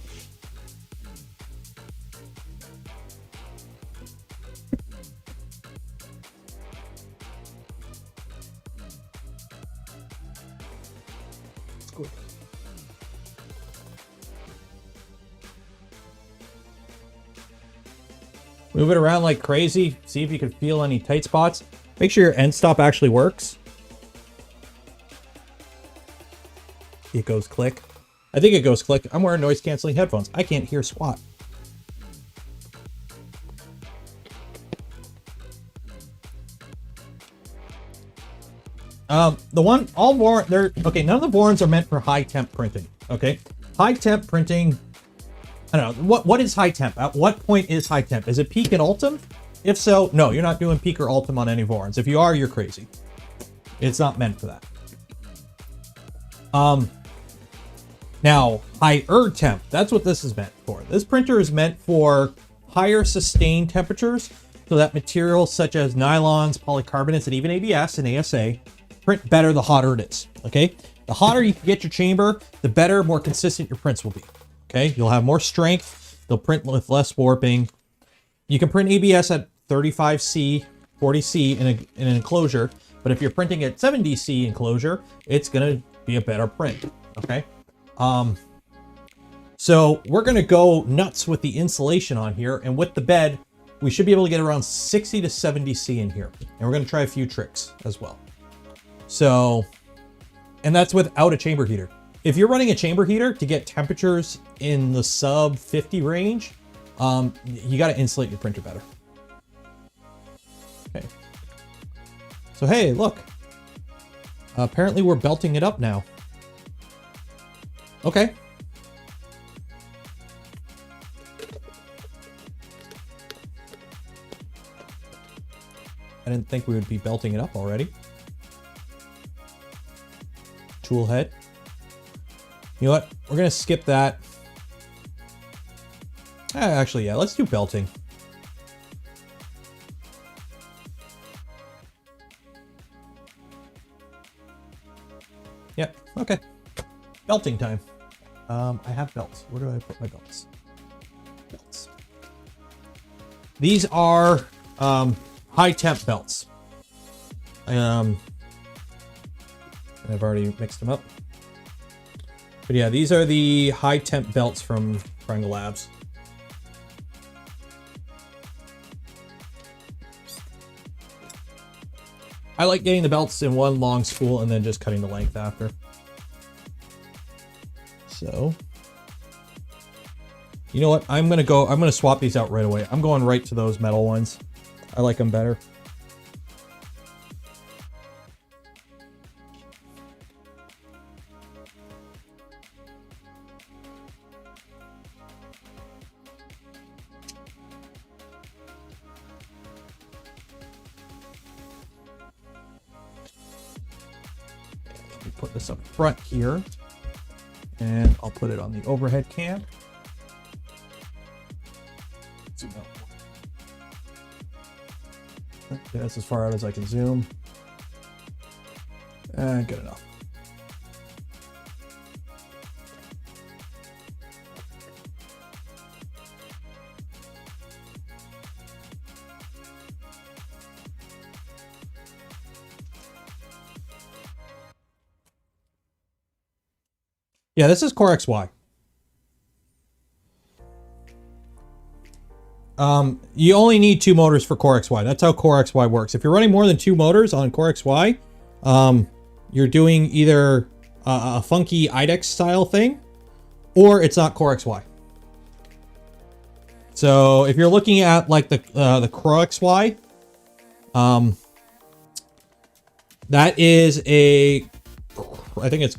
Good. Move it around like crazy. See if you can feel any tight spots. Make sure your end stop actually works. It goes click. I think it goes click. I'm wearing noise canceling headphones. I can't hear squat. None of the Vorons are meant for high temp printing. Okay, high temp printing. I don't know what is high temp. At what point is high temp? Is it peak and ultim? If so, no, you're not doing peak or ultim on any Vorons. If you are, you're crazy. It's not meant for that. Now, higher temp, that's what this is meant for. This printer is meant for higher sustained temperatures, so that materials such as nylons, polycarbonates, and even ABS and ASA print better the hotter it is, okay? The hotter you can get your chamber, the better, more consistent your prints will be, okay? You'll have more strength, they'll print with less warping. You can print ABS at 35C, 40C in an enclosure, but if you're printing at 70C enclosure, it's gonna be a better print, okay? So we're going to go nuts with the insulation on here, and with the bed, we should be able to get around 60 to 70 C in here. And we're going to try a few tricks as well. So, and that's without a chamber heater. If you're running a chamber heater to get temperatures in the sub 50 range, you got to insulate your printer better. Okay. So, hey, look, apparently we're belting it up now. Okay. I didn't think we would be belting it up already. Tool head. You know what? We're going to skip that. Actually, yeah, let's do belting. Yep, okay. Belting time. I have belts. Where do I put my belts? Belts. These are high temp belts. And I've already mixed them up. But yeah, these are the high temp belts from Triangle Labs. I like getting the belts in one long spool and then just cutting the length after. So, you know what? I'm gonna swap these out right away. I'm going right to those metal ones. I like them better. Put this up front here, and I'll put it on the overhead cam. Zoom out. Okay, that's as far out as I can zoom. Good enough. Yeah, this is Core XY. You only need 2 motors for Core XY. That's how Core XY works. If you're running more than 2 motors on Core XY, you're doing either a funky IDEX style thing, or it's not Core XY. So if you're looking at like the Core XY, that is a, I think it's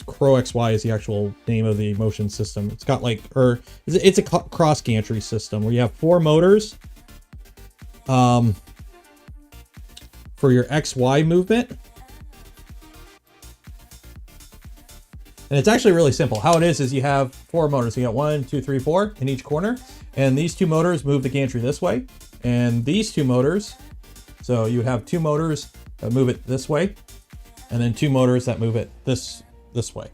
Crow XY is the actual name of the motion system. It's got like, or it's a cross gantry system where you have 4 motors for your XY movement. And it's actually really simple. How it is you have 4 motors. You got 1, 2, 3, 4 in each corner. And these 2 motors move the gantry this way. And these 2 motors, so you have 2 motors that move it this way. And then 2 motors that move it this way.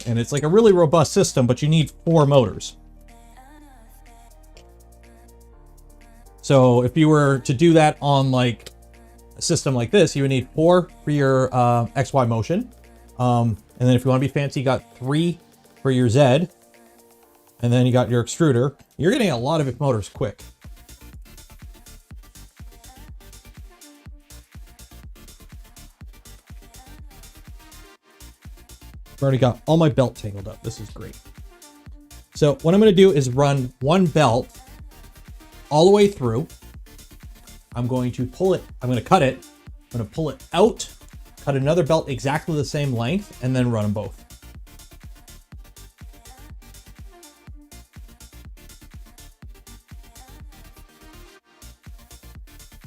And it's like a really robust system, but you need 4 motors. So if you were to do that on like a system like this, you would need 4 for your XY motion. And then if you want to be fancy, you got 3 for your Z. And then you got your extruder. You're getting a lot of motors quick. I've already got all my belt tangled up. This is great. So what I'm going to do is run 1 belt all the way through. I'm going to pull it. I'm going to cut it. I'm going to pull it out, cut another belt exactly the same length, and then run them both.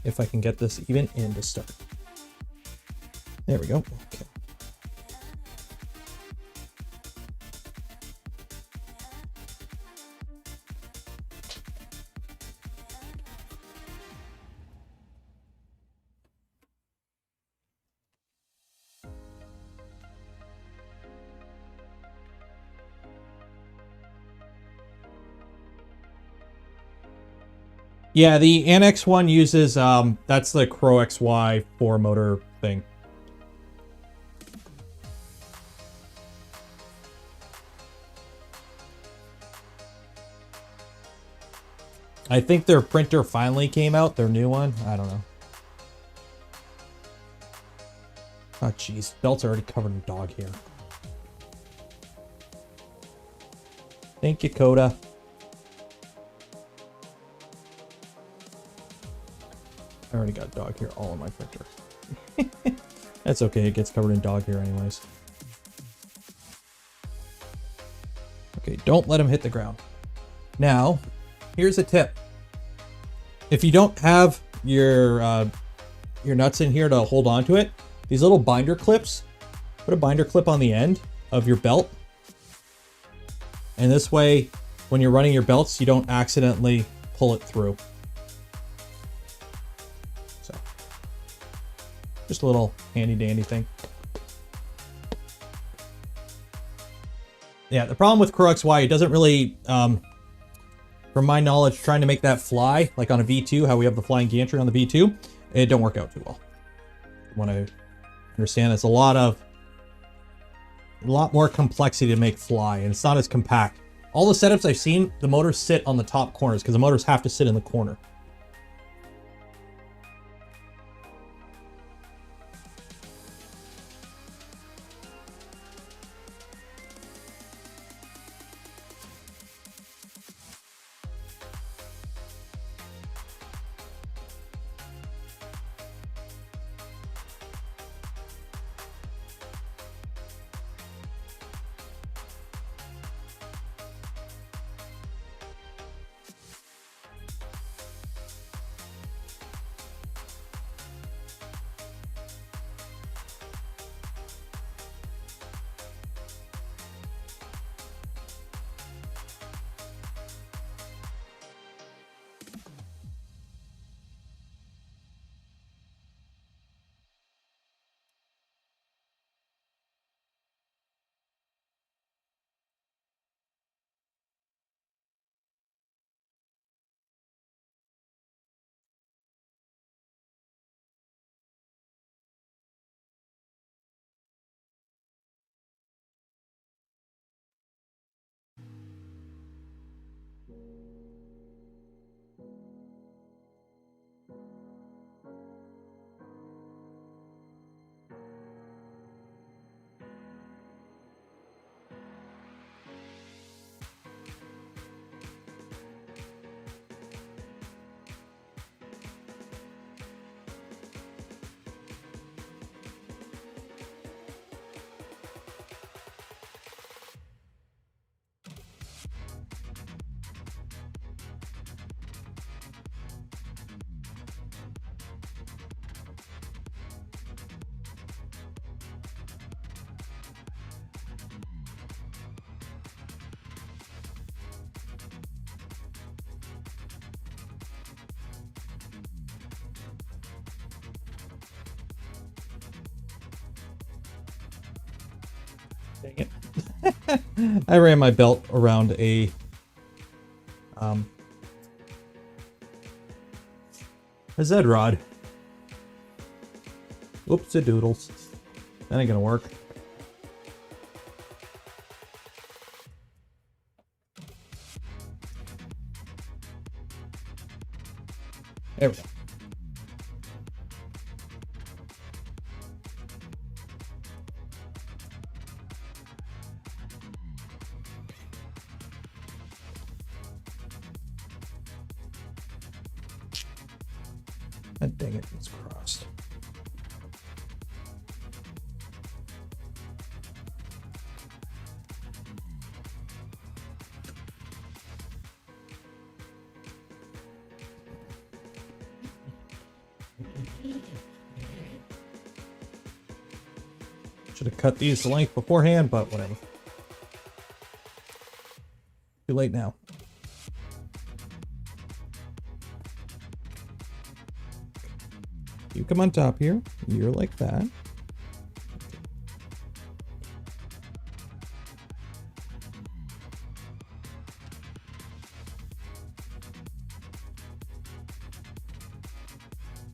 If I can get this even in to start. There we go. Okay. Yeah, the Annex one uses, that's the Crow XY 4 motor thing. I think their printer finally came out, their new one. I don't know. Oh, jeez. Belt's already covered in dog hair. Thank you, Coda. I already got dog hair all on my printer. That's okay, it gets covered in dog hair anyways. Okay, don't let him hit the ground. Now, here's a tip. If you don't have your nuts in here to hold on to it, these little binder clips, put a binder clip on the end of your belt. And this way, when you're running your belts, you don't accidentally pull it through. So, just a little handy dandy thing. Yeah, the problem with Crow XY, it doesn't really, from my knowledge, trying to make that fly, like on a V2, how we have the flying gantry on the V2, it don't work out too well. You want to understand it's a lot more complexity to make fly, and it's not as compact. All the setups I've seen, the motors sit on the top corners because the motors have to sit in the corner. Dang it. I ran my belt around a Z rod. Oops, a doodles. That ain't gonna work. There we go. Dang it, it's crossed. Should have cut these to length beforehand, but whatever. Too late now. You come on top here. You're like that.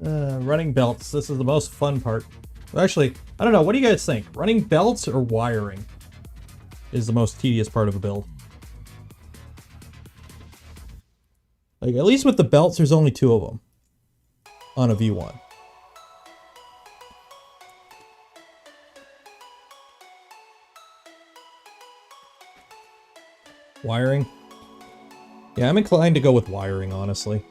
Running belts. This is the most fun part. Actually, I don't know. What do you guys think? Running belts or wiring is the most tedious part of a build? Like, at least with the belts, there's only 2 of them on a V1. Wiring? Yeah, I'm inclined to go with wiring, honestly.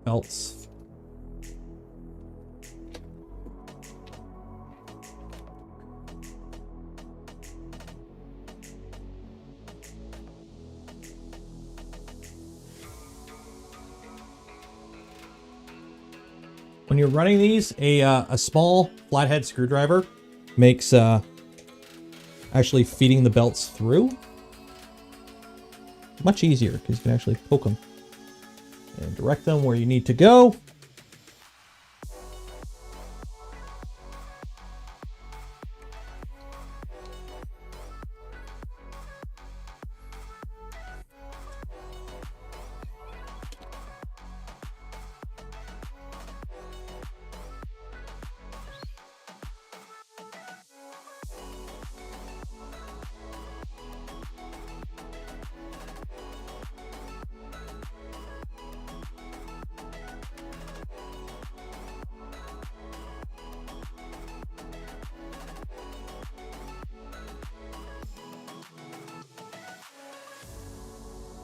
Belts. When you're running these, a small flathead screwdriver makes actually feeding the belts through much easier because you can actually poke them and direct them where you need to go.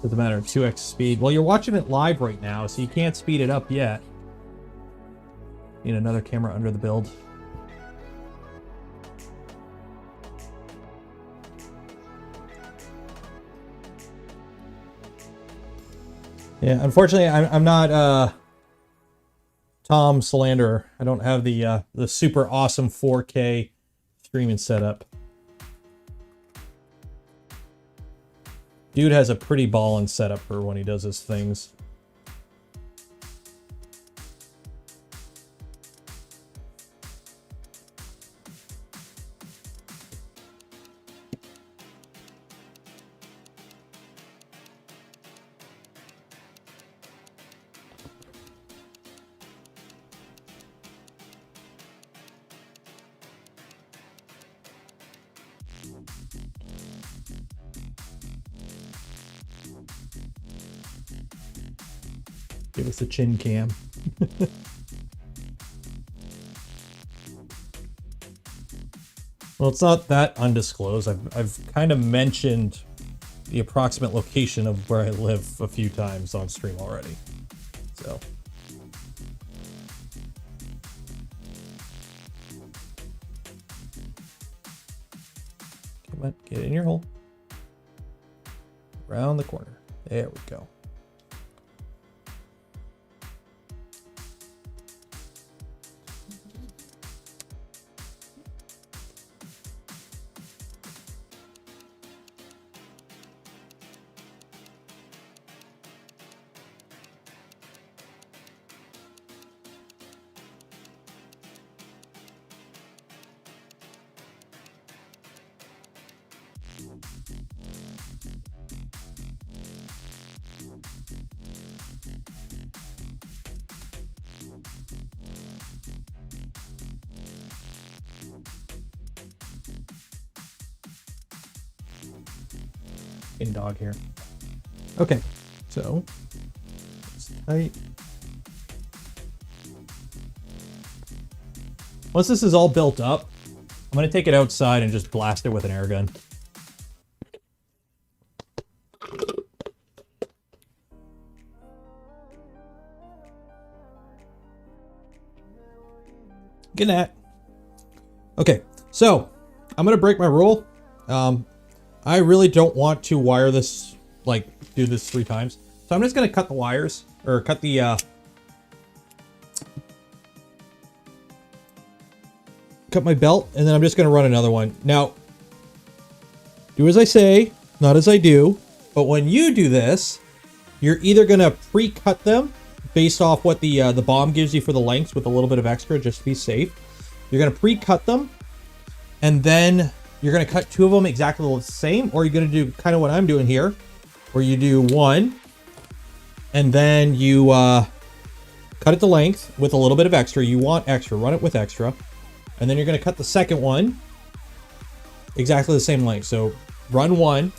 Doesn't matter, 2x speed. Well, you're watching it live right now, so you can't speed it up yet. Need another camera under the build. Yeah, unfortunately, I'm not Tom Solander. I don't have the super awesome 4K streaming setup. Dude has a pretty ballin' setup for when he does his things. Give us a chin cam. Well, it's not that undisclosed. I've kind of mentioned the approximate location of where I live a few times on stream already. So. Come on, get in your hole. Around the corner. There we go. In dog here. Okay, so it's tight. Once this is all built up, I'm gonna take it outside and just blast it with an air gun. Good night. Okay, so I'm gonna break my rule. I really don't want to wire this, like, do this 3 times. So I'm just gonna cut the wires, or cut the, cut my belt, and then I'm just gonna run another one. Now, do as I say, not as I do, but when you do this, you're either gonna pre-cut them based off what the bomb gives you for the lengths with a little bit of extra, just to be safe. You're gonna pre-cut them, and then you're gonna cut 2 of them exactly the same, or you're gonna do kind of what I'm doing here, where you do 1, and then you cut it to length with a little bit of extra. You want extra, run it with extra. And then you're gonna cut the second one exactly the same length. So run 1,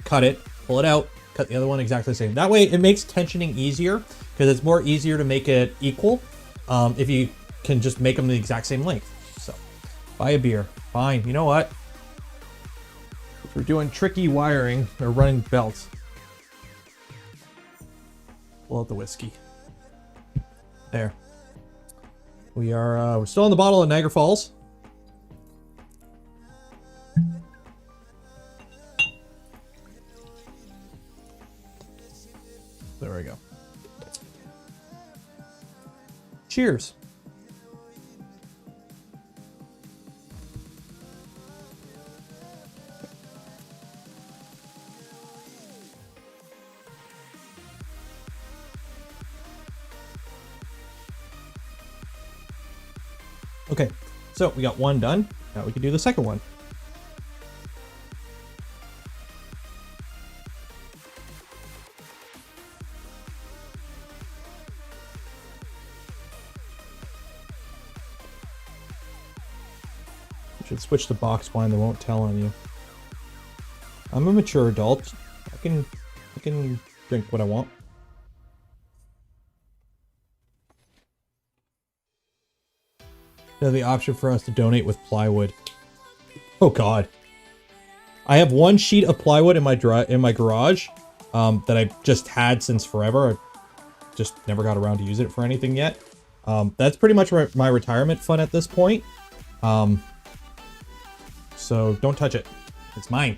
cut it, pull it out, cut the other one exactly the same. That way it makes tensioning easier, because it's more easier to make it equal if you can just make them the exact same length. So buy a beer. Fine, you know what? We're doing tricky wiring or running belts. Pull out the whiskey. There. We are we're still in the bottle of Niagara Falls. There we go. Cheers. Okay, so we got 1 done. Now we can do the second one. You should switch to box wine, they won't tell on you. I'm a mature adult. I can drink what I want. The option for us to donate with plywood. Oh god. I have 1 sheet of plywood in my garage that I've just had since forever. I just never got around to use it for anything yet. That's pretty much my retirement fund at this point. So don't touch it. It's mine.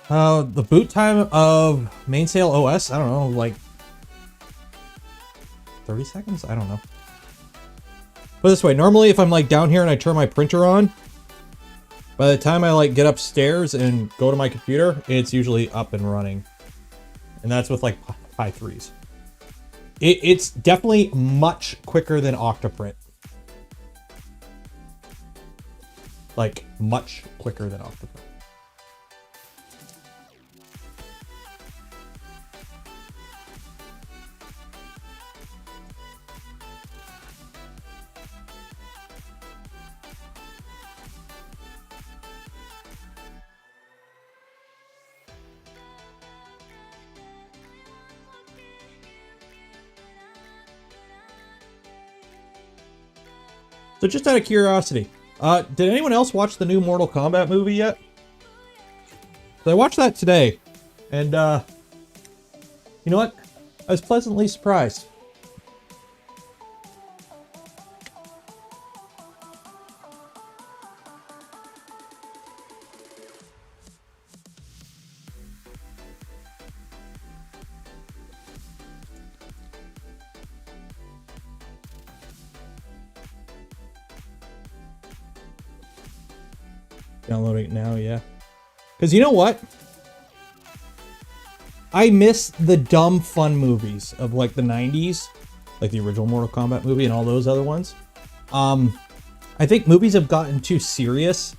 The boot time of Mainsail OS, I don't know, like 30 seconds? I don't know. Put it this way, normally if I'm like down here and I turn my printer on, by the time I like get upstairs and go to my computer, it's usually up and running. And that's with like high 3s. It's definitely much quicker than Octoprint. Like, much quicker than Octoprint. So just out of curiosity, did anyone else watch the new Mortal Kombat movie yet? So I watched that today, and you know what? I was pleasantly surprised. Downloading it now, yeah. Because you know what? I miss the dumb fun movies of like the 90s. Like the original Mortal Kombat movie and all those other ones. I think movies have gotten too serious.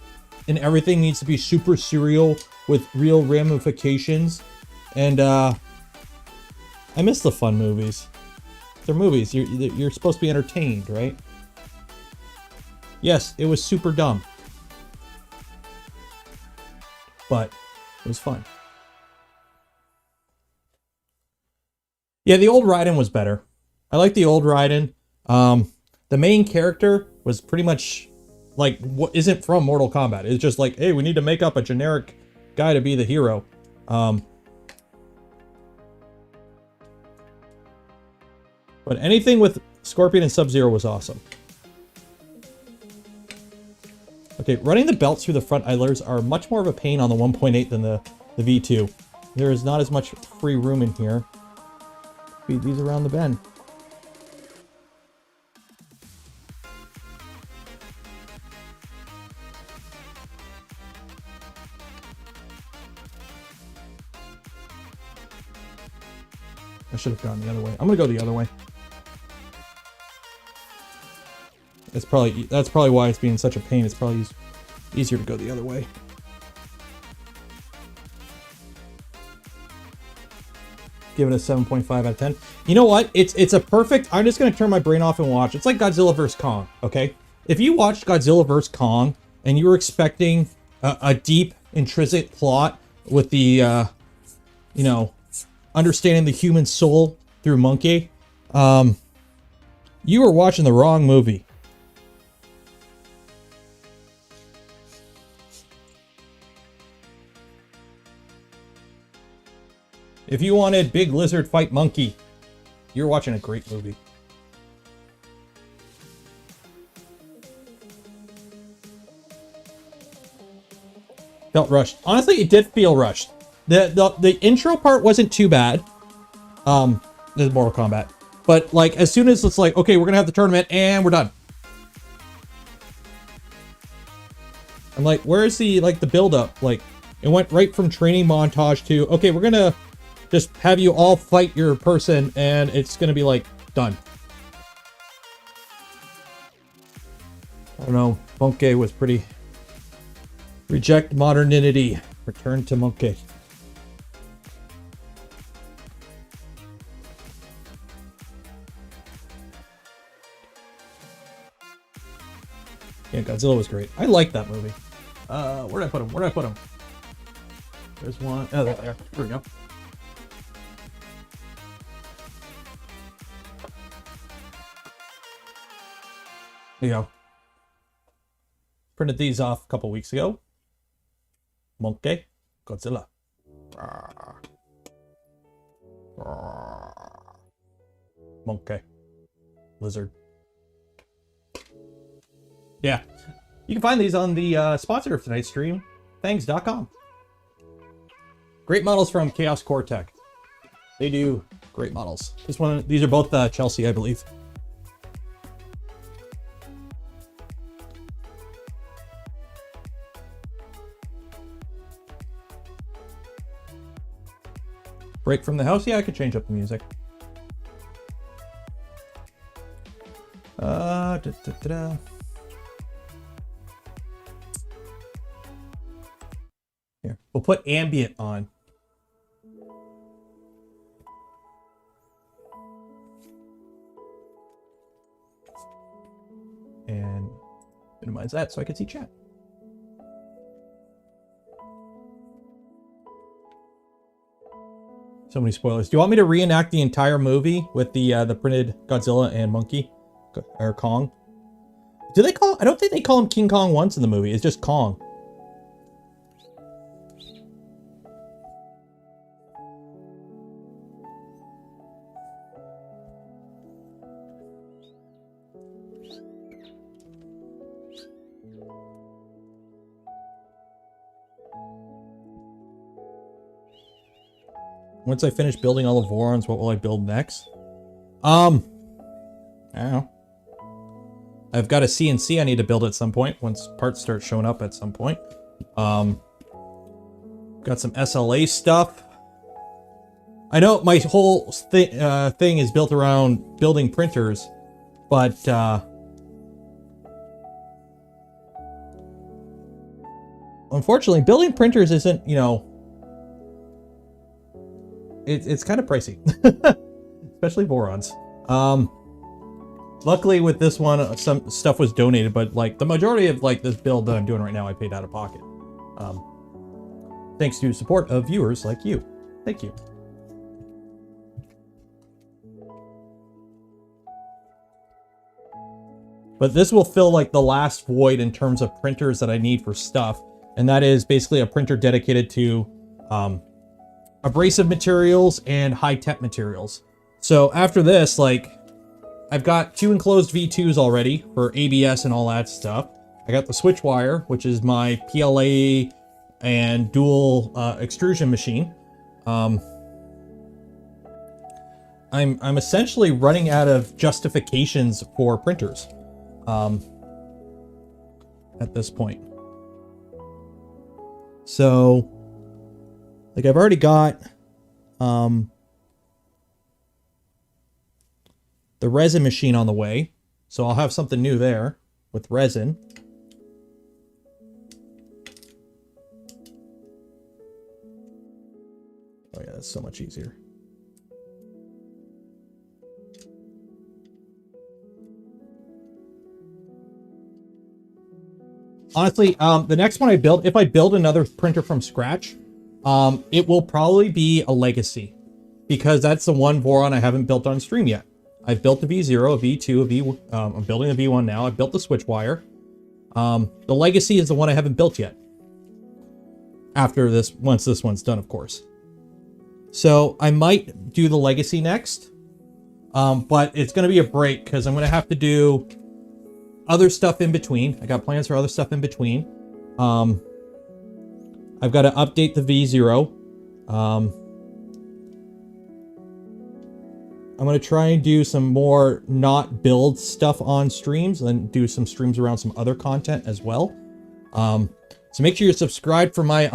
And everything needs to be super serial with real ramifications. And I miss the fun movies. They're movies. You're supposed to be entertained, right? Yes, it was super dumb. But it was fun. Yeah, the old Raiden was better. I like the old Raiden. The main character was pretty much like what isn't from Mortal Kombat. It's just like, hey, we need to make up a generic guy to be the hero. But anything with Scorpion and Sub-Zero was awesome. Okay, running the belts through the front idlers are much more of a pain on the 1.8 than the V2. There is not as much free room in here. Feed these around the bend. I should have gone the other way. I'm gonna go the other way. That's probably why it's being such a pain. It's probably easier to go the other way. Give it a 7.5 out of 10. You know what? It's a perfect. I'm just gonna turn my brain off and watch. It's like Godzilla vs Kong. Okay, if you watched Godzilla vs Kong and you were expecting a deep, intrinsic plot with the, you know, understanding the human soul through Monkey, you were watching the wrong movie. If you wanted big lizard fight monkey, you're watching a great movie. Felt rushed. Honestly, it did feel rushed. The intro part wasn't too bad. This is Mortal Kombat. But like as soon as it's like, okay, we're gonna have the tournament and we're done. I'm like, where's the build up? Like it went right from training montage to, okay, we're gonna just have you all fight your person and it's gonna be like done. I don't know, Monkey was pretty. Reject modernity. Return to Monkey. Yeah, Godzilla was great. I like that movie. Where did I put him? Where did I put him? There's one. Oh, there. There we go. There you go. Printed these off a couple weeks ago. Monkey, Godzilla. Monkey, lizard. Yeah, you can find these on the sponsor of tonight's stream, thangs.com. Great models from Chaos Core Tech. They do great models. These are both Chelsea, I believe. Break from the house? Yeah, I could change up the music. Here, we'll put ambient on. And minimize that so I can see chat. So many spoilers. Do you want me to reenact the entire movie with the printed Godzilla and Monkey or Kong? Do they call? I don't think they call him King Kong once in the movie. It's just Kong. Once I finish building all the Vorons, what will I build next? I don't know. I've got a CNC I need to build at some point, once parts start showing up at some point. Got some SLA stuff. I know my whole thing is built around building printers, but unfortunately, building printers isn't, you know, it's kind of pricey, especially Vorons. Luckily with this one, some stuff was donated, but like the majority of like this build that I'm doing right now, I paid out of pocket. Thanks to support of viewers like you. Thank you. But this will fill like the last void in terms of printers that I need for stuff. And that is basically a printer dedicated to abrasive materials and high temp materials. So after this, like I've got 2 enclosed V2s already for ABS and all that stuff. I got the switch wire, which is my PLA and dual extrusion machine. I'm essentially running out of justifications for printers at this point. So, like I've already got the resin machine on the way, so I'll have something new there with resin. Oh yeah, that's so much easier. Honestly, the next one I build, if I build another printer from scratch, it will probably be a legacy, because that's the one Voron I haven't built on stream yet. I've built the V0, a V2, a V. I'm building the V1 now. I've built the switch wire. The legacy is the one I haven't built yet. After this, once this one's done, of course. So I might do the legacy next, but it's going to be a break because I'm going to have to do other stuff in between. I got plans for other stuff in between. I've got to update the V0. I'm going to try and do some more not build stuff on streams and do some streams around some other content as well. So make sure you're subscribed for my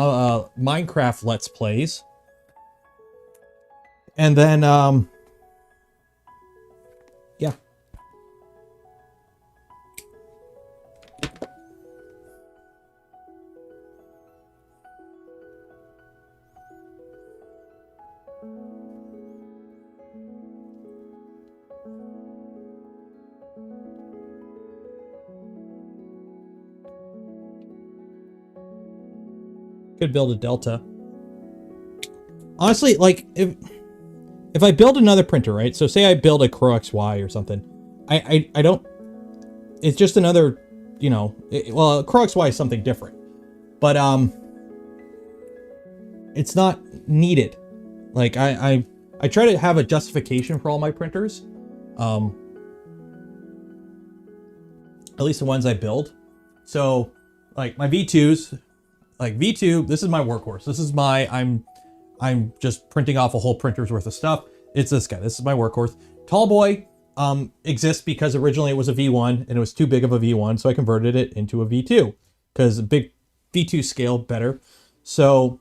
Minecraft Let's Plays. And then, yeah. Could build a Delta. Honestly, like if I build another printer, right? So say I build a CrowXY or something. I don't, it's just another, you know, well, CrowXY is something different, but it's not needed. Like I try to have a justification for all my printers. At least the ones I build. So like my V2s, like V2, this is my workhorse. This is my, I'm just printing off a whole printer's worth of stuff. It's this guy. This is my workhorse. Tallboy exists because originally it was a V1 and it was too big of a V1, so I converted it into a V2 because a big V2 scale better. So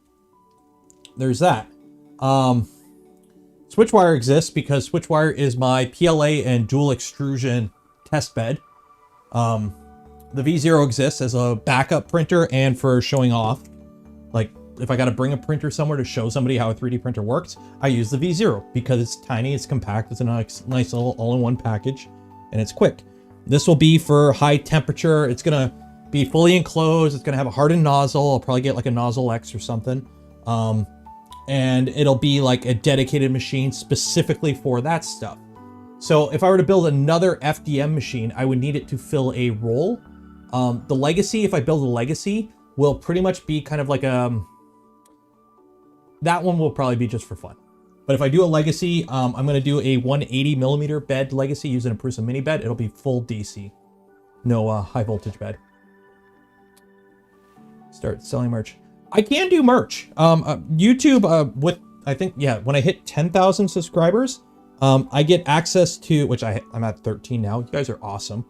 there's that. Switchwire exists because Switchwire is my PLA and dual extrusion test bed. The V0 exists as a backup printer and for showing off. Like if I got to bring a printer somewhere to show somebody how a 3D printer works, I use the V0 because it's tiny, it's compact, it's a nice little all-in-one package, and it's quick. This will be for high temperature. It's going to be fully enclosed. It's going to have a hardened nozzle. I'll probably get like a Nozzle X or something. And it'll be like a dedicated machine specifically for that stuff. So if I were to build another FDM machine, I would need it to fill a role. The Legacy, if I build a Legacy, will pretty much be kind of like that one will probably be just for fun. But if I do a Legacy, I'm going to do a 180mm bed Legacy using a Prusa mini bed. It'll be full DC. No high voltage bed. Start selling merch. I can do merch. YouTube, with, I think, yeah, when I hit 10,000 subscribers, I get access to, which I'm at 13 now. You guys are awesome.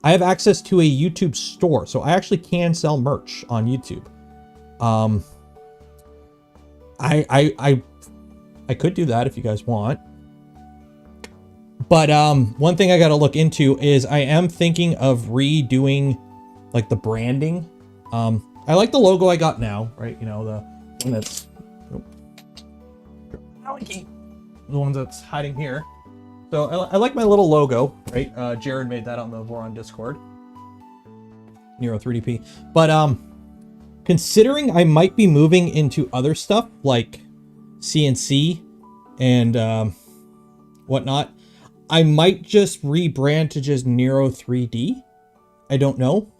I have access to a YouTube store, so I actually can sell merch on YouTube. I could do that if you guys want. But one thing I got to look into is I am thinking of redoing like the branding. I like the logo I got now, right? You know, the one that's the one that's hiding here. So I like my little logo, right? Jared made that on the Voron Discord. Nero 3DP. But considering I might be moving into other stuff like CNC and whatnot, I might just rebrand to just Nero 3D. I don't know.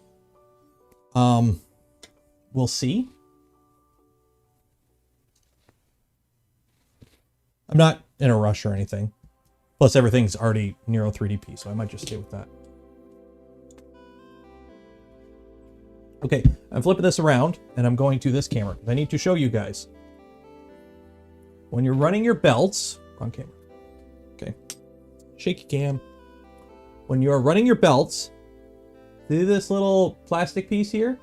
We'll see. I'm not in a rush or anything. Plus everything's already Nero 3DP, so I might just stay with that. Okay, I'm flipping this around and I'm going to this camera. I need to show you guys. When you're running your belts, wrong camera. Okay, shaky cam. When you are running your belts, see this little plastic piece here?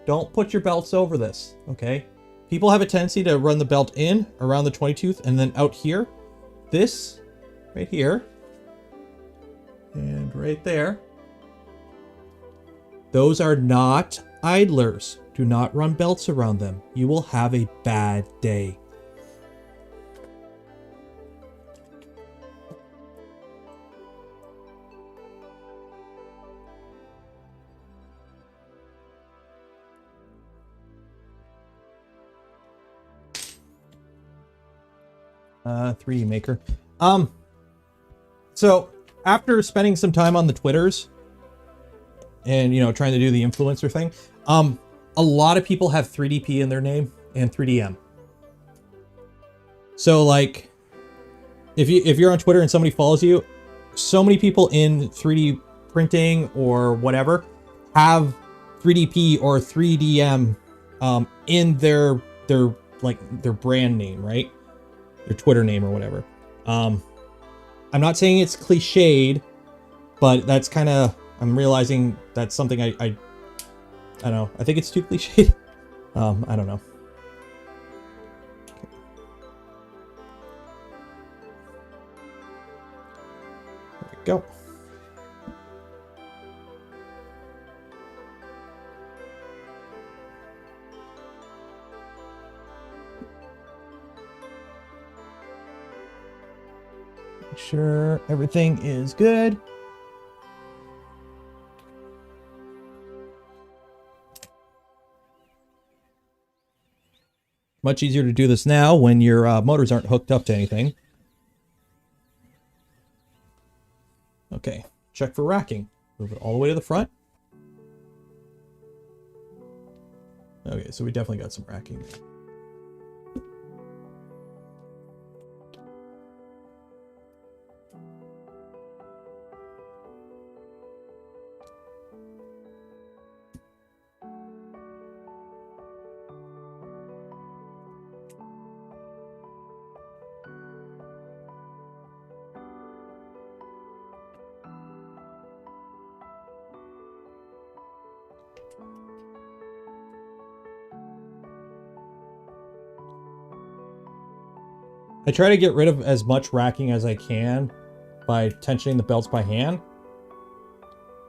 Don't put your belts over this, okay? People have a tendency to run the belt in around the 20 tooth and then out here. This right here and right there. Those are not idlers. Do not run belts around them. You will have a bad day. .3D Maker. So after spending some time on the Twitters and, you know, trying to do the influencer thing, a lot of people have 3DP in their name and 3DM. So like, if you're on Twitter and somebody follows you, so many people in 3D printing or whatever have 3DP or 3DM in their brand name, right? Their Twitter name or whatever. I'm not saying it's cliched, but that's kind of, I'm realizing that's something I don't know. I think it's too cliched. I don't know. Okay. There we go. Make sure everything is good. Much easier to do this now when your motors aren't hooked up to anything. Okay, check for racking. Move it all the way to the front. Okay, so we definitely got some racking. I try to get rid of as much racking as I can by tensioning the belts by hand,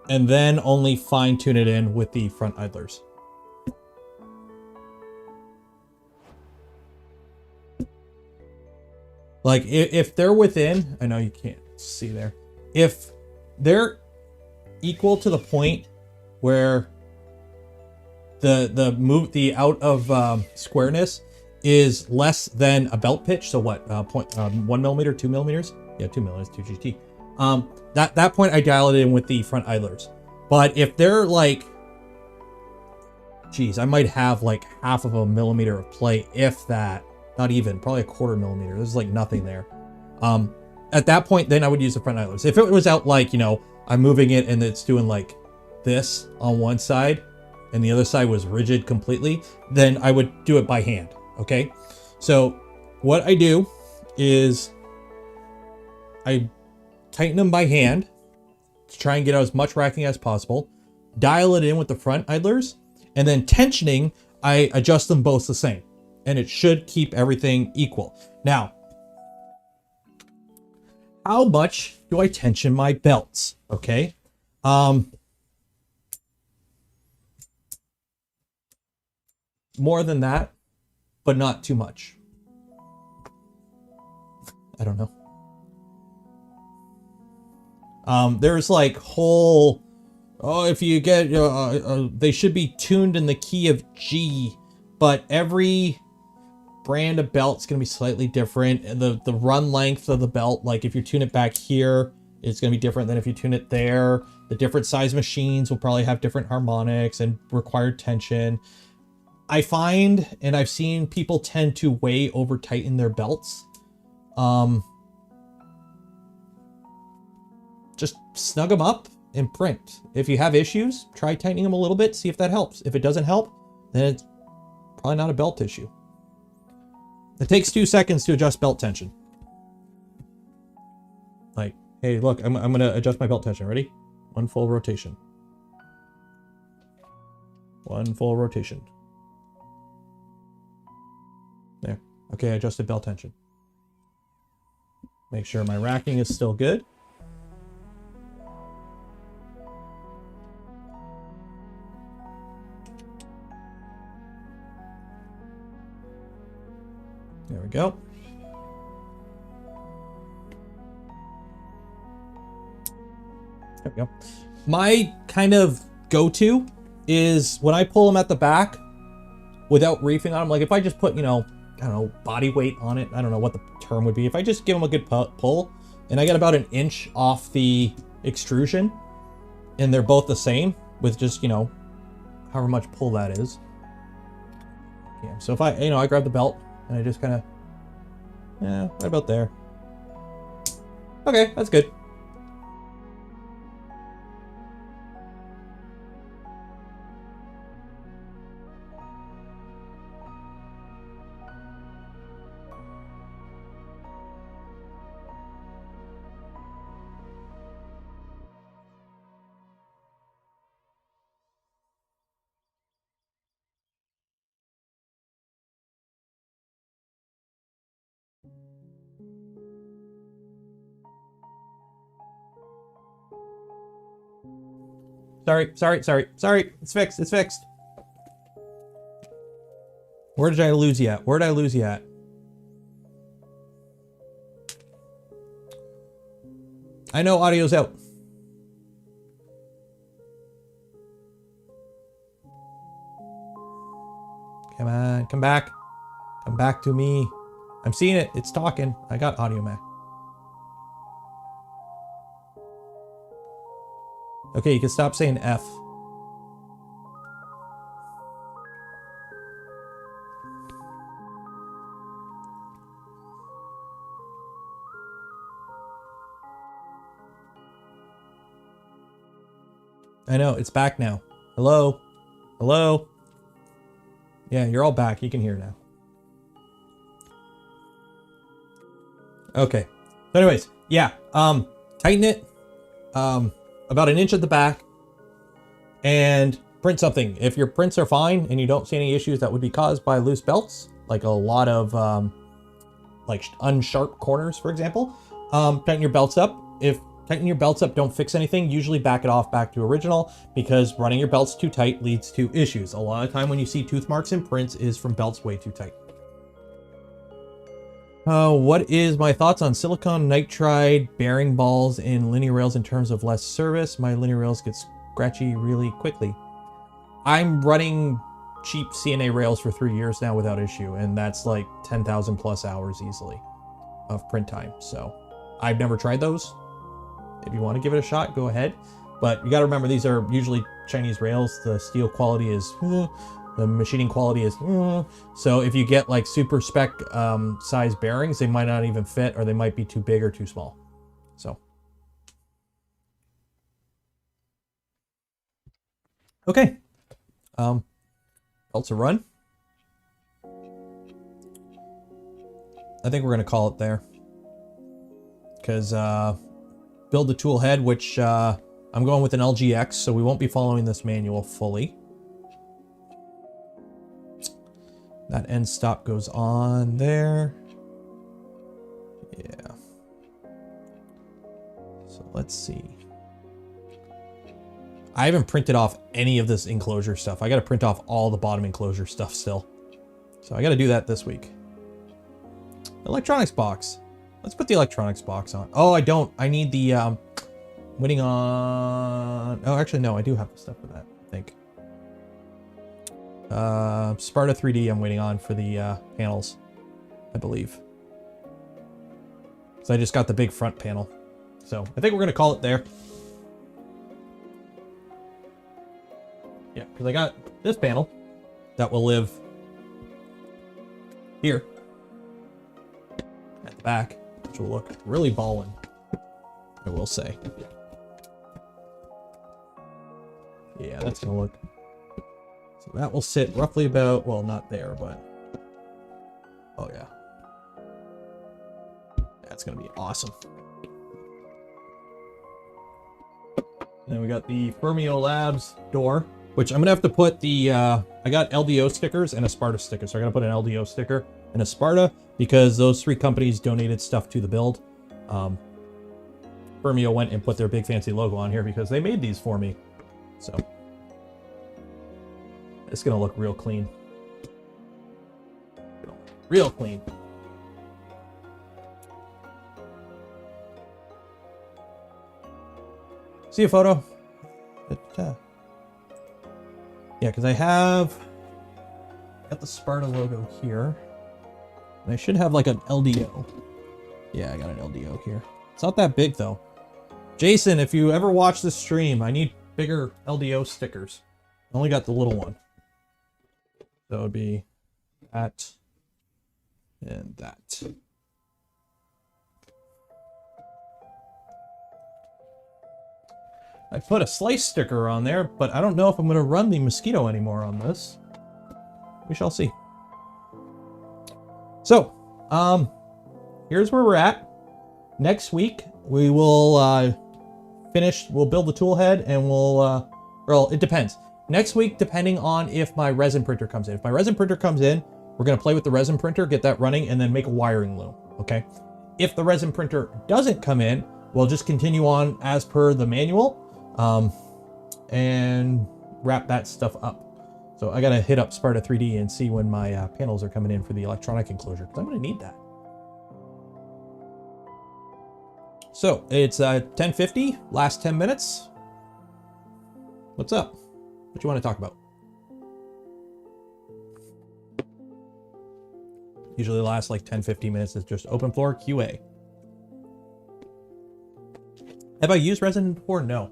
and then only fine tune it in with the front idlers. Like if they're within, I know you can't see there. If they're equal to the point where the out of squareness is less than a belt pitch, so what, 1 millimeter, 2 millimeters? Yeah, 2 millimeters, 2 GT. That point I dial it in with the front idlers. But if they're like, geez, I might have like half of a millimeter of play, if that, not even, probably a 1/4 millimeter. There's like nothing there. At that point, then I would use the front idlers. If it was out like, you know, I'm moving it and it's doing like this on one side and the other side was rigid completely, then I would do it by hand. Okay, so what I do is I tighten them by hand to try and get out as much racking as possible, dial it in with the front idlers, and then tensioning, I adjust them both the same, and it should keep everything equal. Now, how much do I tension my belts? Okay, more than that, but not too much. I don't know. There's like whole, oh, if you get, they should be tuned in the key of G, but every brand of belt's going to be slightly different. And the run length of the belt, like if you tune it back here, it's going to be different than if you tune it there. The different size machines will probably have different harmonics and required tension. I find, and I've seen people tend to way over tighten their belts. Just snug them up and print. If you have issues, try tightening them a little bit, see if that helps. If it doesn't help, then it's probably not a belt issue. It takes 2 seconds to adjust belt tension. Like, hey, look, I'm going to adjust my belt tension. Ready? 1 full rotation. 1 full rotation. There. Okay, I adjusted belt tension. Make sure my racking is still good. There we go. There we go. My kind of go-to is when I pull them at the back without reefing on them. Like if I just put, you know, I don't know, body weight on it. I don't know what the term would be. If I just give them a good pull and I get about 1 inch off the extrusion and they're both the same with just, you know, however much pull that is. Yeah. So if I, you know, I grab the belt and I just kind of, yeah, right about there. Okay, that's good. Sorry. It's fixed. It's fixed. Where did I lose you at? Where did I lose you at? I know audio's out. Come on, come back. Come back to me. I'm seeing it. It's talking. I got audio, man. Okay, you can stop saying F. I know, it's back now. Hello? Hello? Yeah, you're all back. You can hear now. Okay. So anyways, yeah, tighten it. About 1 inch at the back and print something. If your prints are fine and you don't see any issues that would be caused by loose belts, like a lot of like unsharp corners, for example, tighten your belts up. If tightening your belts up don't fix anything, usually back it off back to original, because running your belts too tight leads to issues. A lot of time when you see tooth marks in prints is from belts way too tight. What is my thoughts on silicone nitride bearing balls in linear rails in terms of less service? My linear rails get scratchy really quickly. I'm running cheap CNA rails for 3 years now without issue, and that's like 10,000 plus hours easily of print time. So I've never tried those. If you want to give it a shot, go ahead. But you got to remember, these are usually Chinese rails. The steel quality is... the machining quality is, so if you get like super spec size bearings, they might not even fit, or they might be too big or too small. So, okay, belts are run. I think we're gonna call it there, because build the tool head, which I'm going with an LGX, so we won't be following this manual fully. That end stop goes on there. Yeah. So let's see. I haven't printed off any of this enclosure stuff. I got to print off all the bottom enclosure stuff still. So I got to do that this week. Electronics box. Let's put the electronics box on. Oh, I don't. I need the Waiting on... Oh, actually, no, I do have the stuff for that, I think. Sparta 3D I'm waiting on for the panels, I believe. So I just got the big front panel. So I think we're going to call it there. Yeah, because I got this panel that will live here at the back, which will look really ballin', I will say. Yeah, that's going to look... So that will sit roughly about, well, not there, but... Oh, yeah. That's going to be awesome. And then we got the Fermio Labs door, which I'm going to have to put the... I got LDO stickers and a Sparta sticker, so I'm going to put an LDO sticker and a Sparta, because those 3 companies donated stuff to the build. Fermio went and put their big fancy logo on here because they made these for me. So... it's going to look real clean. Real clean. See a photo? Yeah, because I got the Sparta logo here. And I should have like an LDO. Yeah, I got an LDO here. It's not that big though. Jason, if you ever watch this stream, I need bigger LDO stickers. I only got the little one. So it would be that and that. I put a slice sticker on there, but I don't know if I'm going to run the mosquito anymore on this. We shall see. So, here's where we're at. Next week, we will we'll build the tool head, and well, it depends. Next week, depending on if my resin printer comes in. If my resin printer comes in, we're going to play with the resin printer, get that running, and then make a wiring loom, okay? If the resin printer doesn't come in, we'll just continue on as per the manual, and wrap that stuff up. So I got to hit up Sparta 3D and see when my panels are coming in for the electronic enclosure, because I'm going to need that. So it's 10:50, last 10 minutes. What's up? What you want to talk about? Usually the last like 10-15 minutes is just open floor QA. Have I used resin before? No.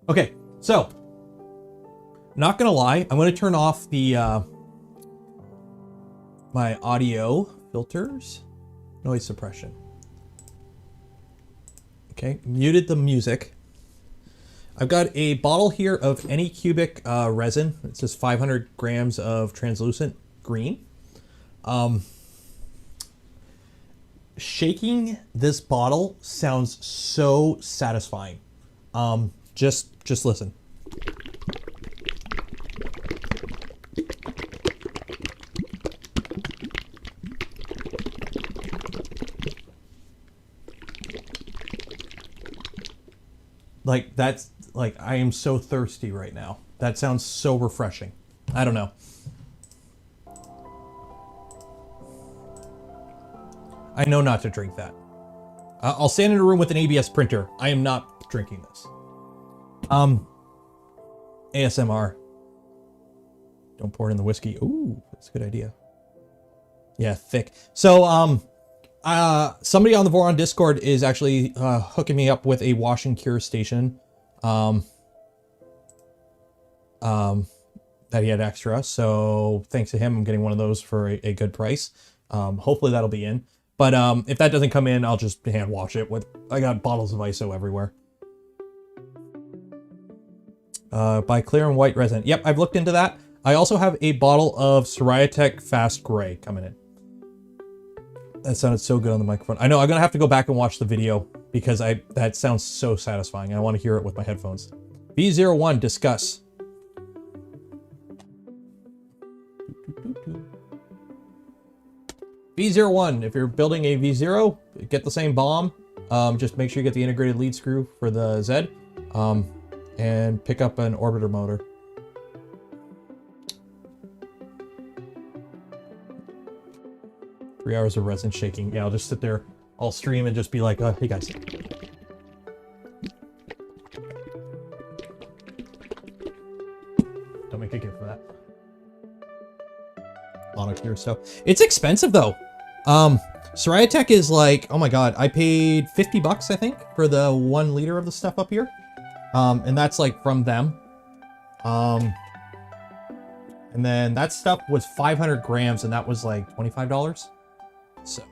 Okay, so not gonna lie, I'm gonna turn off the my audio filters, noise suppression. Okay, muted the music. I've got a bottle here of any cubic resin. It's just 500 grams of translucent green. Shaking this bottle sounds so satisfying. Just listen. Like that's like I am so thirsty right now. That sounds so refreshing. I don't know. I know not to drink that. I'll stand in a room with an ABS printer. I am not drinking this. ASMR. Don't pour it in the whiskey. Ooh, that's a good idea. Yeah, thick. So, somebody on the Voron Discord is actually hooking me up with a wash and cure station. That he had extra. So thanks to him, I'm getting one of those for a good price. Hopefully that'll be in. But if that doesn't come in, I'll just hand wash it with, I got bottles of ISO everywhere. Buy clear and white resin. Yep, I've looked into that. I also have a bottle of Soriatec Fast Gray coming in. That sounded so good on the microphone. I know I'm gonna have to go back and watch the video because that sounds so satisfying. I want to hear it with my headphones. V01, discuss. V01, if you're building a V0, get the same bomb. Just make sure you get the integrated lead screw for the Z, and pick up an orbiter motor. Three hours of resin shaking. Yeah, I'll just sit there, I'll stream and just be like, hey guys. make a gift for that. A lot of clear stuff. It's expensive though. Soraya Tech is like, oh my god, I paid 50 bucks, I think, for the 1 liter of the stuff up here. And that's like from them. And then that stuff was 500 grams and that was like $25. So.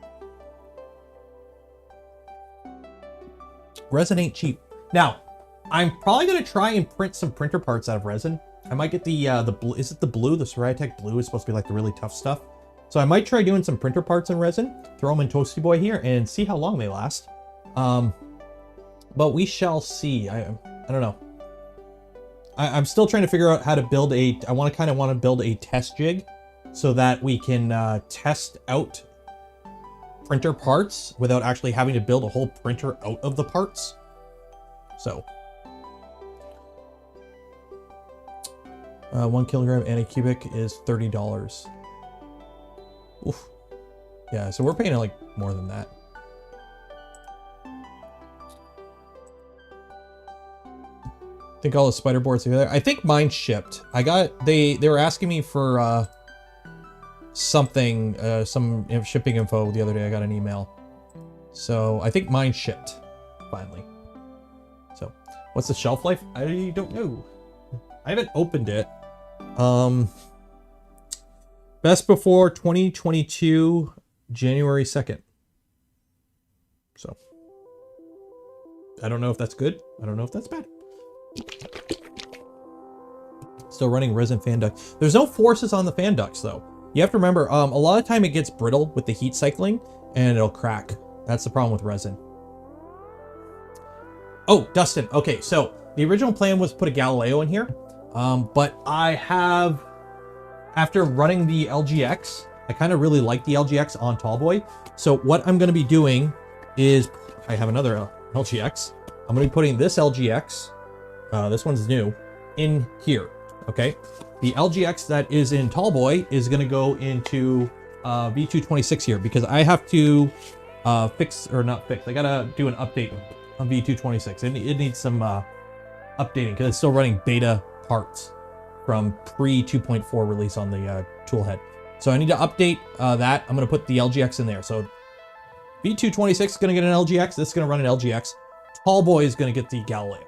Resin ain't cheap. Now, I'm probably going to try and print some printer parts out of resin. I might get the blue, is it the blue? The Soraya Tech blue is supposed to be like the really tough stuff. So I might try doing some printer parts in resin, throw them in Toasty Boy here and see how long they last. But we shall see. I don't know. I'm still trying to figure out how to build I kind of want to build a test jig so that we can test out printer parts without actually having to build a whole printer out of the parts. So 1 kilogram anti-cubic is $30. Oof. Yeah, so we're paying like more than that. I think all the spider boards are there. I think mine shipped. I got, they were asking me for something, some shipping info the other day. I got an email. So I think mine shipped finally. So what's the shelf life? I don't know. I haven't opened it. Best before 2022, January 2nd. So I don't know if that's good. I don't know if that's bad. Still running resin fan duct. There's no forces on the fan ducts though. You have to remember, a lot of time it gets brittle with the heat cycling and it'll crack. That's the problem with resin. Oh, Dustin. Okay, so the original plan was to put a Galileo in here. But I have, after running the LGX, I kind of really like the LGX on Tallboy. So what I'm going to be doing is, I have another LGX. I'm going to be putting this LGX, this one's new, in here. Okay, the LGX that is in Tallboy is going to go into V2.26 here because I have to fix, or not fix, I got to do an update on V2.26. It needs some updating because it's still running beta parts from pre 2.4 release on the toolhead. So I need to update that. I'm going to put the LGX in there. So V2.26 is going to get an LGX. This is going to run an LGX. Tallboy is going to get the Galileo.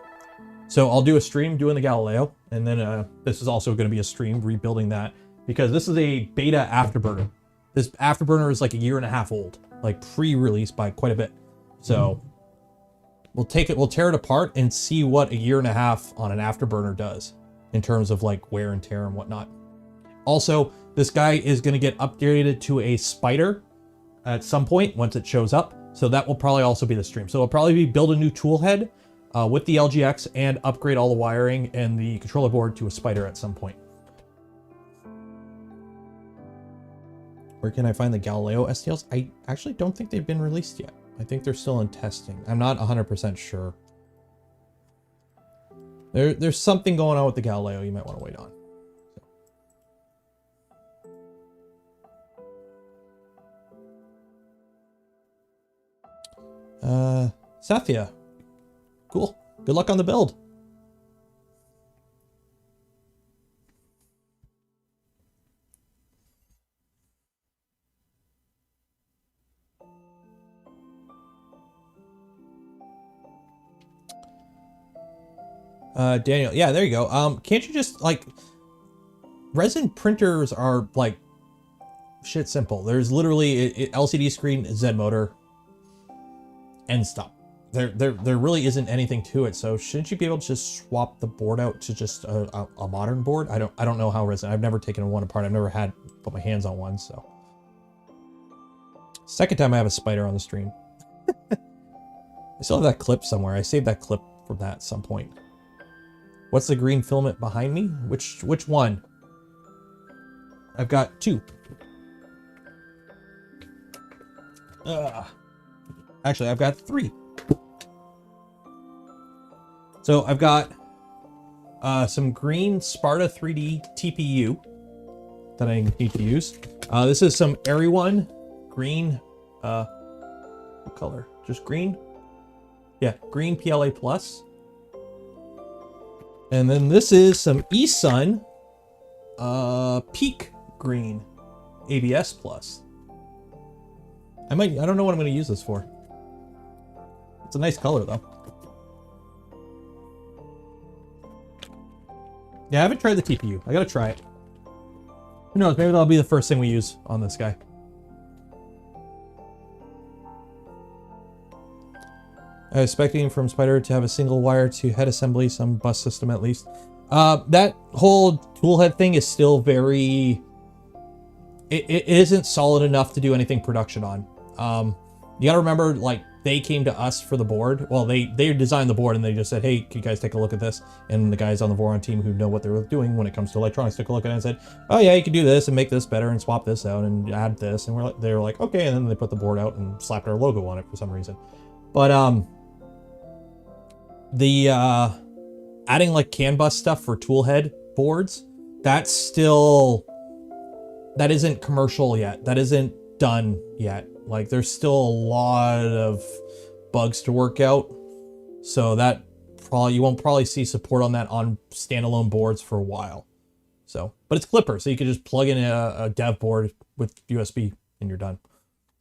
So I'll do a stream doing the Galileo, and then this is also going to be a stream rebuilding that because this is a beta afterburner. This afterburner is like 1.5 years old, like pre-released by quite a bit. So we'll take it, we'll tear it apart and see what 1.5 years on an afterburner does in terms of like wear and tear and whatnot. Also, this guy is going to get upgraded to a spider at some point once it shows up. So that will probably also be the stream. So it'll probably be build a new tool head with the LGX and upgrade all the wiring and the controller board to a spider at some point. Where can I find the Galileo STLs? I actually don't think they've been released yet. I think they're still in testing. I'm not 100% sure. There's something going on with the Galileo you might want to wait on. Sathya. Cool. Good luck on the build. Daniel, yeah, there you go. Can't you just like, resin printers are like shit simple. There's literally LCD screen, Z motor, end stop. There really isn't anything to it. So shouldn't you be able to just swap the board out to just a modern board? I don't know how resin. I've never taken one apart. I've never had put my hands on one. So second time I have a spider on the stream. I still have that clip somewhere. I saved that clip from that at some point. What's the green filament behind me? Which one? I've got two. Actually, I've got three. So I've got some green Sparta 3D TPU that I need to use. This is some Airy One green. What color? Just green? Yeah, green PLA Plus. And then this is some eSun Peak Green ABS Plus. I don't know what I'm going to use this for. It's a nice color though. Yeah, I haven't tried the TPU. I gotta try it. Who knows, maybe that'll be the first thing we use on this guy. I was expecting from Spider to have a single wire to head assembly, some bus system at least. That whole toolhead thing is still very... It isn't solid enough to do anything production on. You gotta remember, like, they came to us for the board. Well, they designed the board and they just said, hey, can you guys take a look at this? And the guys on the Voron team who know what they're doing when it comes to electronics took a look at it and said, oh yeah, you can do this and make this better and swap this out and add this. And they were like, okay. And then they put the board out and slapped our logo on it for some reason. But the adding like CAN bus stuff for toolhead boards, that isn't commercial yet. That isn't done yet. Like, there's still a lot of bugs to work out, so that you won't probably see support on that on standalone boards for a while. So, but it's Clipper, so you can just plug in a dev board with USB and you're done.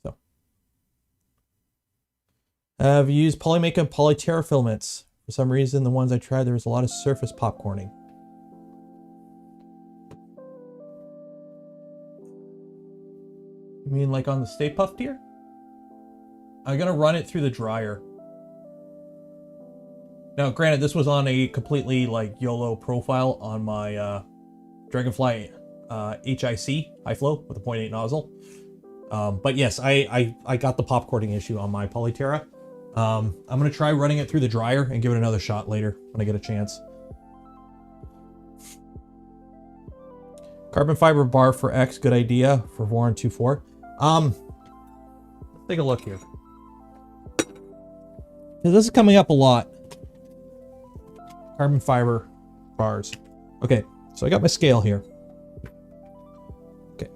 So, I've used Polymake and Polyterra filaments. For some reason, the ones I tried, there was a lot of surface popcorning. You mean like on the Stay Puft here? I'm gonna run it through the dryer. Now, granted, this was on a completely like YOLO profile on my Dragonfly HIC, high flow with a 0.8 nozzle. But yes, I got the popcorning issue on my Polyterra. I'm gonna try running it through the dryer and give it another shot later when I get a chance. Carbon fiber bar for X, good idea for Voron 2.4. Let's take a look here. This is coming up a lot. Carbon fiber bars. Okay, so I got my scale here. Okay.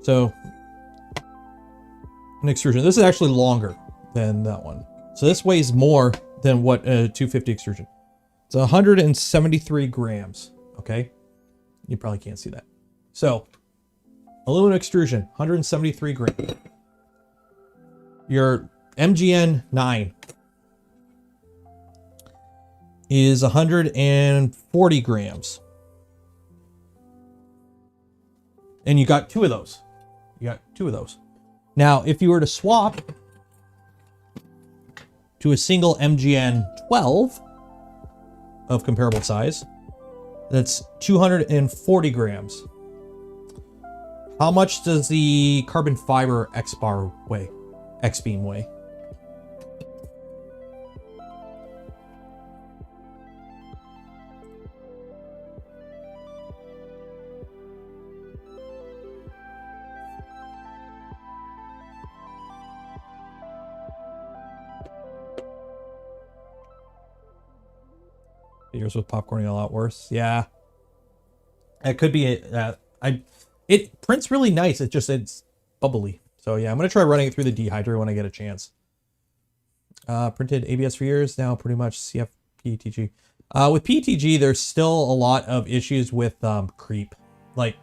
So, an extrusion. This is actually longer than that one. So this weighs more than what a 250 extrusion. It's 173 grams, okay? You probably can't see that. So, aluminum extrusion, 173 grams. Your MGN 9 is 140 grams. And you got two of those. You got two of those. Now, if you were to swap to a single MGN 12 of comparable size, that's 240 grams. How much does the carbon fiber X-bar weigh? X-beam weigh? Yours was popcorning a lot worse. Yeah, it could be. It prints really nice. It's bubbly. So yeah, I'm gonna try running it through the dehydrator when I get a chance. Printed ABS for years now, pretty much CF PETG. With PETG, there's still a lot of issues with creep. Like,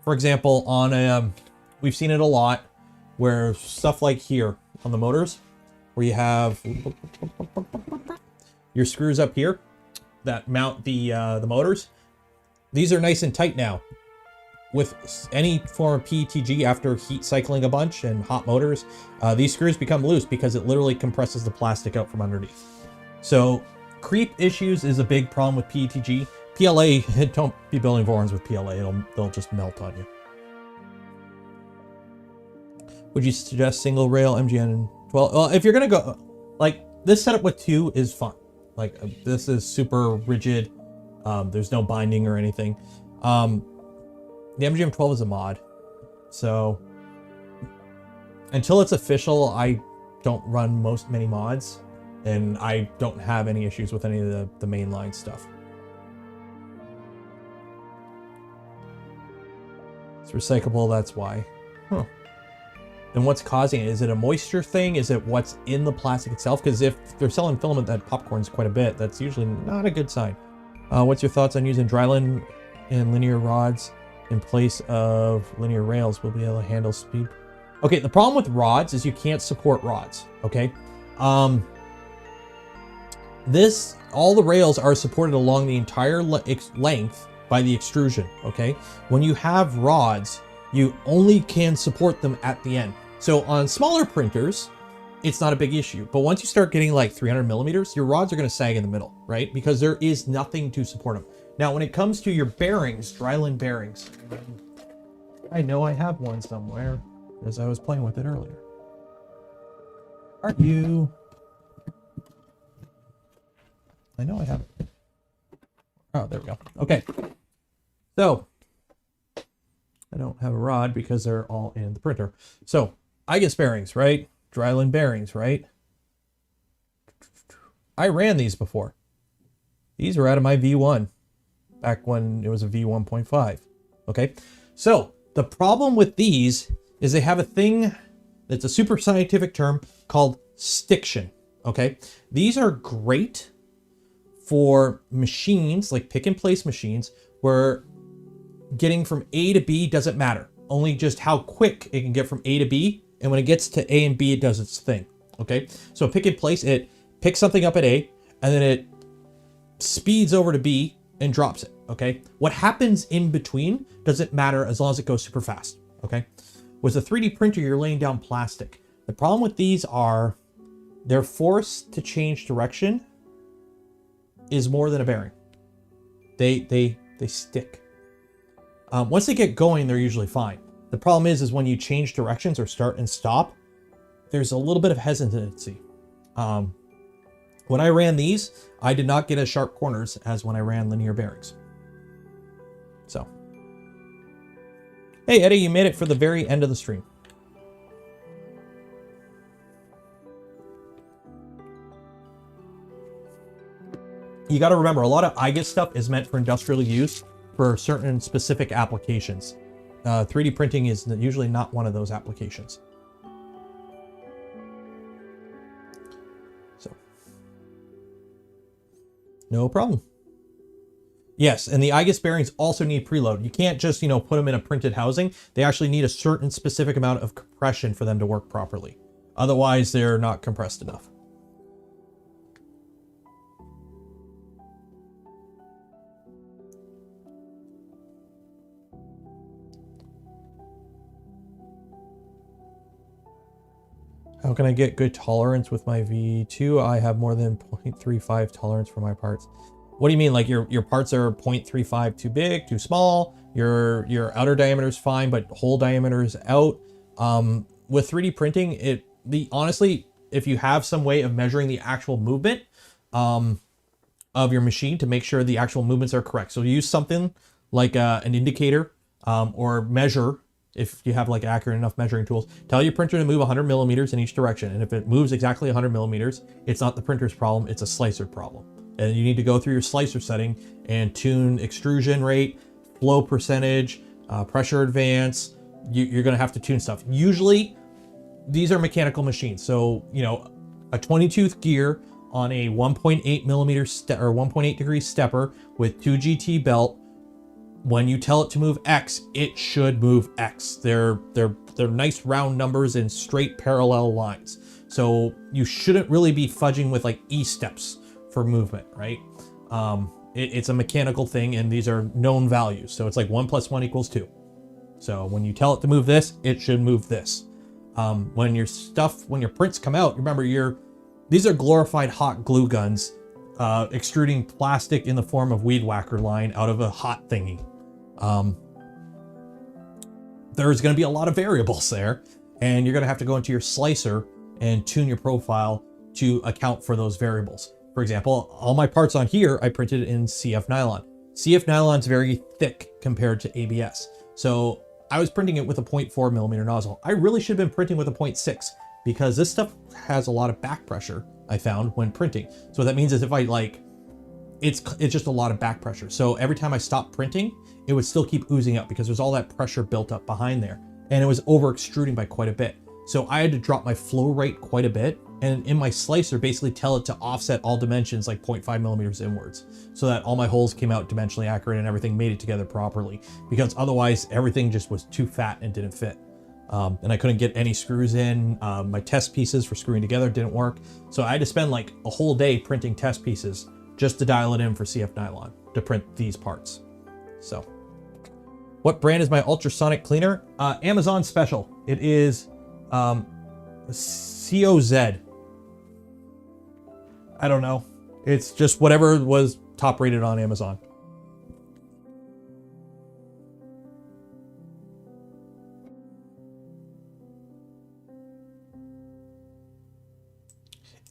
for example, on we've seen it a lot where stuff like here on the motors, where you have your screws up here that mount the motors. These are nice and tight now. With any form of PETG, after heat cycling a bunch and hot motors, these screws become loose because it literally compresses the plastic out from underneath. So creep issues is a big problem with PETG. PLA, don't be building Vorons with PLA, they'll just melt on you. Would you suggest single rail MGN 12? Well, if you're gonna go, like, this setup with two is fun. Like, this is super rigid. There's no binding or anything. The MGM 12 is a mod. So, until it's official, I don't run many mods. And I don't have any issues with any of the mainline stuff. It's recyclable, that's why. Huh. And what's causing it? Is it a moisture thing? Is it what's in the plastic itself? Because if they're selling filament that popcorns quite a bit, that's usually not a good sign. What's your thoughts on using dryland and linear rods in place of linear rails will be able to handle speed. Okay, the problem with rods is you can't support rods, okay? All the rails are supported along the entire length by the extrusion, okay? When you have rods, you only can support them at the end. So on smaller printers, it's not a big issue. But once you start getting like 300 millimeters, your rods are gonna sag in the middle, right? Because there is nothing to support them. Now, when it comes to your bearings, Dryland bearings, I know I have one somewhere as I was playing with it earlier. Aren't you? I know I have it. Oh, there we go. Okay. So, I don't have a rod because they're all in the printer. So, I guess bearings, right? Dryland bearings, right? I ran these before. These were out of my V1 back when it was a V1.5. Okay. So, the problem with these is they have a thing that's a super scientific term called stiction. Okay. These are great for machines like pick and place machines where getting from A to B doesn't matter. Only just how quick it can get from A to B. And when it gets to A and B, it does its thing. Okay. So pick and place, it picks something up at A and then it speeds over to B and drops it. Okay. What happens in between doesn't matter as long as it goes super fast. Okay. With a 3D printer, you're laying down plastic. The problem with these are their force to change direction is more than a bearing. They stick. Once they get going, they're usually fine. The problem is when you change directions or start and stop, there's a little bit of hesitancy. When I ran these, I did not get as sharp corners as when I ran linear bearings. So, hey Eddie, you made it for the very end of the stream. You got to remember, a lot of IGES stuff is meant for industrial use for certain specific applications. 3D printing is usually not one of those applications. So, no problem. Yes, and the IGES bearings also need preload. You can't just, put them in a printed housing. They actually need a certain specific amount of compression for them to work properly. Otherwise, they're not compressed enough. How can I get good tolerance with my V2? I have more than 0.35 tolerance for my parts. What do you mean? Like your parts are 0.35 too big, too small? Your outer diameter is fine, but hole diameter is out. With 3D printing, honestly, if you have some way of measuring the actual movement of your machine to make sure the actual movements are correct. So use something like an indicator or measure. If you have like accurate enough measuring tools, tell your printer to move 100 millimeters in each direction. And if it moves exactly 100 millimeters, it's not the printer's problem, it's a slicer problem. And you need to go through your slicer setting and tune extrusion rate, flow percentage, pressure advance. You're gonna have to tune stuff. Usually these are mechanical machines. So, a 20-tooth gear on a 1.8 millimeter or 1.8 degree stepper with 2 GT belt. When you tell it to move X, it should move X. They're nice round numbers in straight parallel lines. So you shouldn't really be fudging with like E steps for movement, right? It's a mechanical thing and these are known values. So it's like 1 + 1 = 2. So when you tell it to move this, it should move this. When your prints come out, remember these are glorified hot glue guns extruding plastic in the form of weed whacker line out of a hot thingy. There's going to be a lot of variables there, and you're going to have to go into your slicer and tune your profile to account for those variables. For example, all my parts on here, I printed in CF nylon. CF nylon is very thick compared to ABS. So I was printing it with a 0.4 millimeter nozzle. I really should have been printing with a 0.6 because this stuff has a lot of back pressure, I found, when printing. So what that means is if I it's just a lot of back pressure. So every time I stopped printing, it would still keep oozing up because there's all that pressure built up behind there. And it was over extruding by quite a bit. So I had to drop my flow rate quite a bit and in my slicer basically tell it to offset all dimensions like 0.5 millimeters inwards, so that all my holes came out dimensionally accurate and everything made it together properly, because otherwise everything just was too fat and didn't fit. And I couldn't get any screws in. My test pieces for screwing together didn't work. So I had to spend like a whole day printing test pieces just to dial it in for CF nylon to print these parts. So what brand is my ultrasonic cleaner? Amazon special. It is COZ. I don't know. It's just whatever was top rated on Amazon.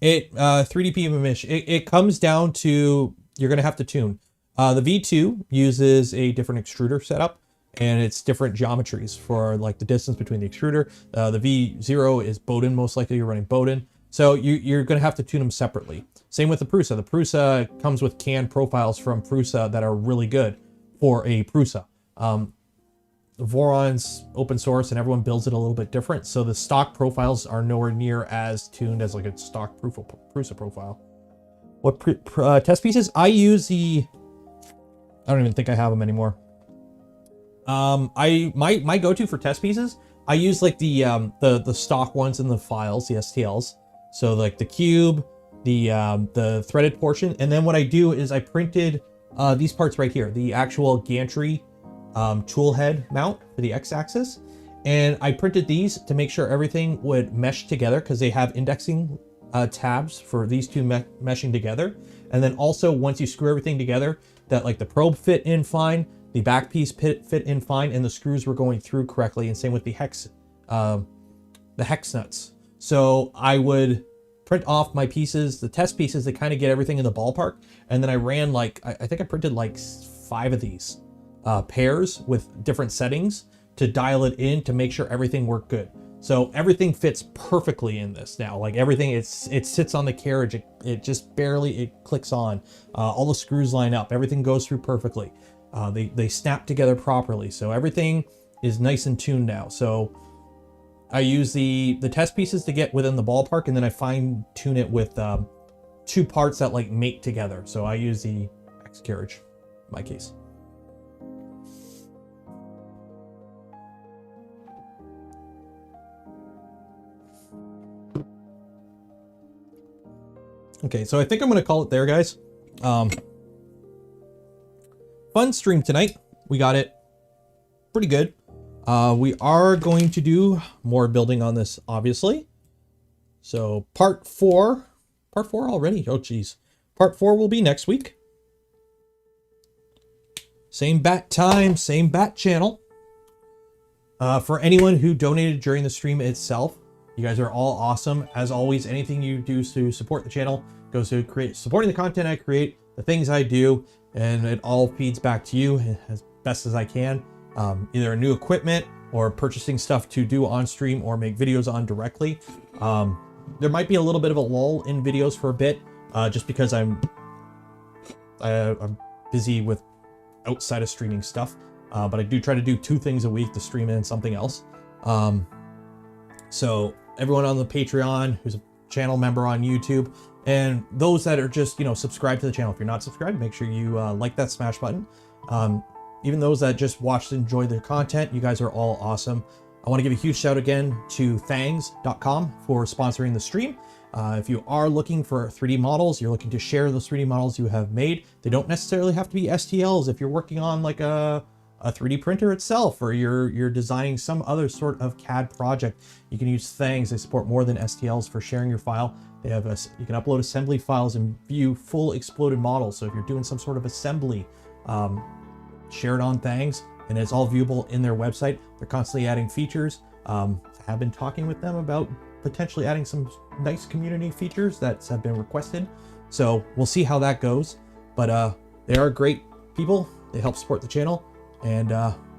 It 3D PMish. It comes down to, you're gonna have to tune. The V2 uses a different extruder setup, and it's different geometries for like the distance between the extruder. The V0 is Bowden, most likely you're running Bowden. So you're gonna have to tune them separately. Same with the Prusa. The Prusa comes with canned profiles from Prusa that are really good for a Prusa. Voron's open source and everyone builds it a little bit different. So the stock profiles are nowhere near as tuned as like a stock Prusa profile. What test pieces? I use the, I don't even think I have them anymore. My go-to for test pieces, I use like the stock ones in the files, the STLs. So like the cube, the threaded portion. And then what I do is I printed these parts right here, the actual gantry tool head mount for the x-axis, and I printed these to make sure everything would mesh together, because they have indexing tabs for these two meshing together. And then also once you screw everything together, that like the probe fit in fine, the back piece fit in fine, and the screws were going through correctly, and same with the hex nuts. So I would print off my pieces, the test pieces, to kind of get everything in the ballpark, and then I ran like, I think I printed like 5 of these pairs with different settings to dial it in to make sure everything worked good. So everything fits perfectly in this now. Like everything, it sits on the carriage. It just barely, it clicks on. All the screws line up. Everything goes through perfectly. They snap together properly. So everything is nice and tuned now. So I use the test pieces to get within the ballpark, and then I fine tune it with 2 parts that like mate together. So I use the X carriage in my case. Okay, so I think I'm going to call it there, guys. Fun stream tonight. We got it pretty good. We are going to do more building on this, obviously. So part 4 already. Oh, geez. Part 4 will be next week. Same bat time, same bat channel. For anyone who donated during the stream itself, you guys are all awesome. As always, anything you do to support the channel goes to supporting the content I create, the things I do, and it all feeds back to you as best as I can. Either new equipment or purchasing stuff to do on stream or make videos on directly. There might be a little bit of a lull in videos for a bit, just because I'm busy with outside of streaming stuff. But I do try to do 2 things a week to stream and something else. So everyone on the Patreon who's a channel member on YouTube, and those that are just, you know, subscribe to the channel. If you're not subscribed, make sure you like that smash button. Even those that just watch and enjoy the content, you guys are all awesome. I want to give a huge shout again to thangs.com for sponsoring the stream. If you are looking for 3D models, you're looking to share those 3D models you have made. They don't necessarily have to be STLs. If you're working on like a 3D printer itself, or you're designing some other sort of CAD project, you can use Thangs. They support more than STLs for sharing your file. They have you can upload assembly files and view full exploded models. So if you're doing some sort of assembly, share it on Thangs, and it's all viewable in their website. They're constantly adding features. I have been talking with them about potentially adding some nice community features that have been requested. So we'll see how that goes. But they are great people. They help support the channel, and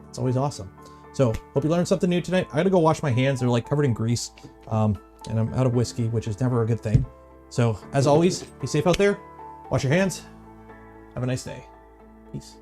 it's always awesome. So hope you learned something new tonight. I gotta go wash my hands. They're like covered in grease, and I'm out of whiskey, which is never a good thing. So as always, be safe out there. Wash your hands. Have a nice day. Peace.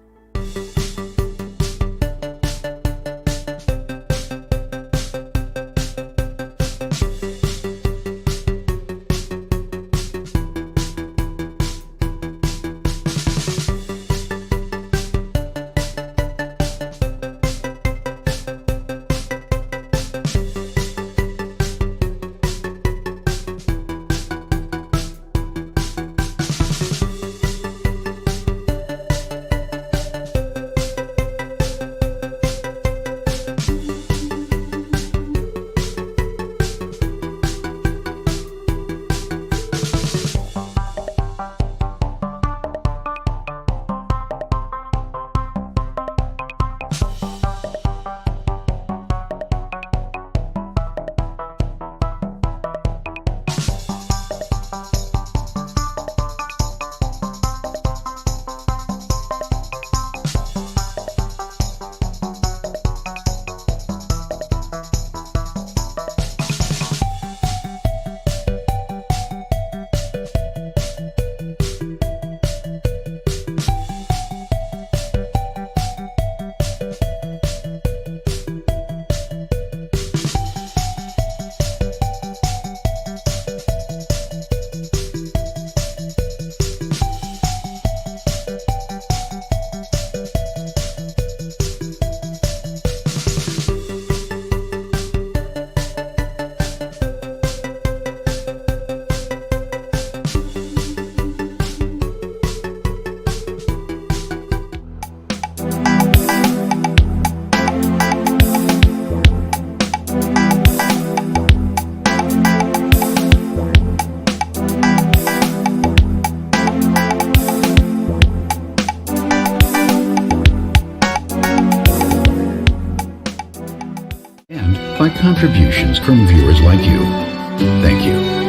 and by contributions from viewers like you. Thank you.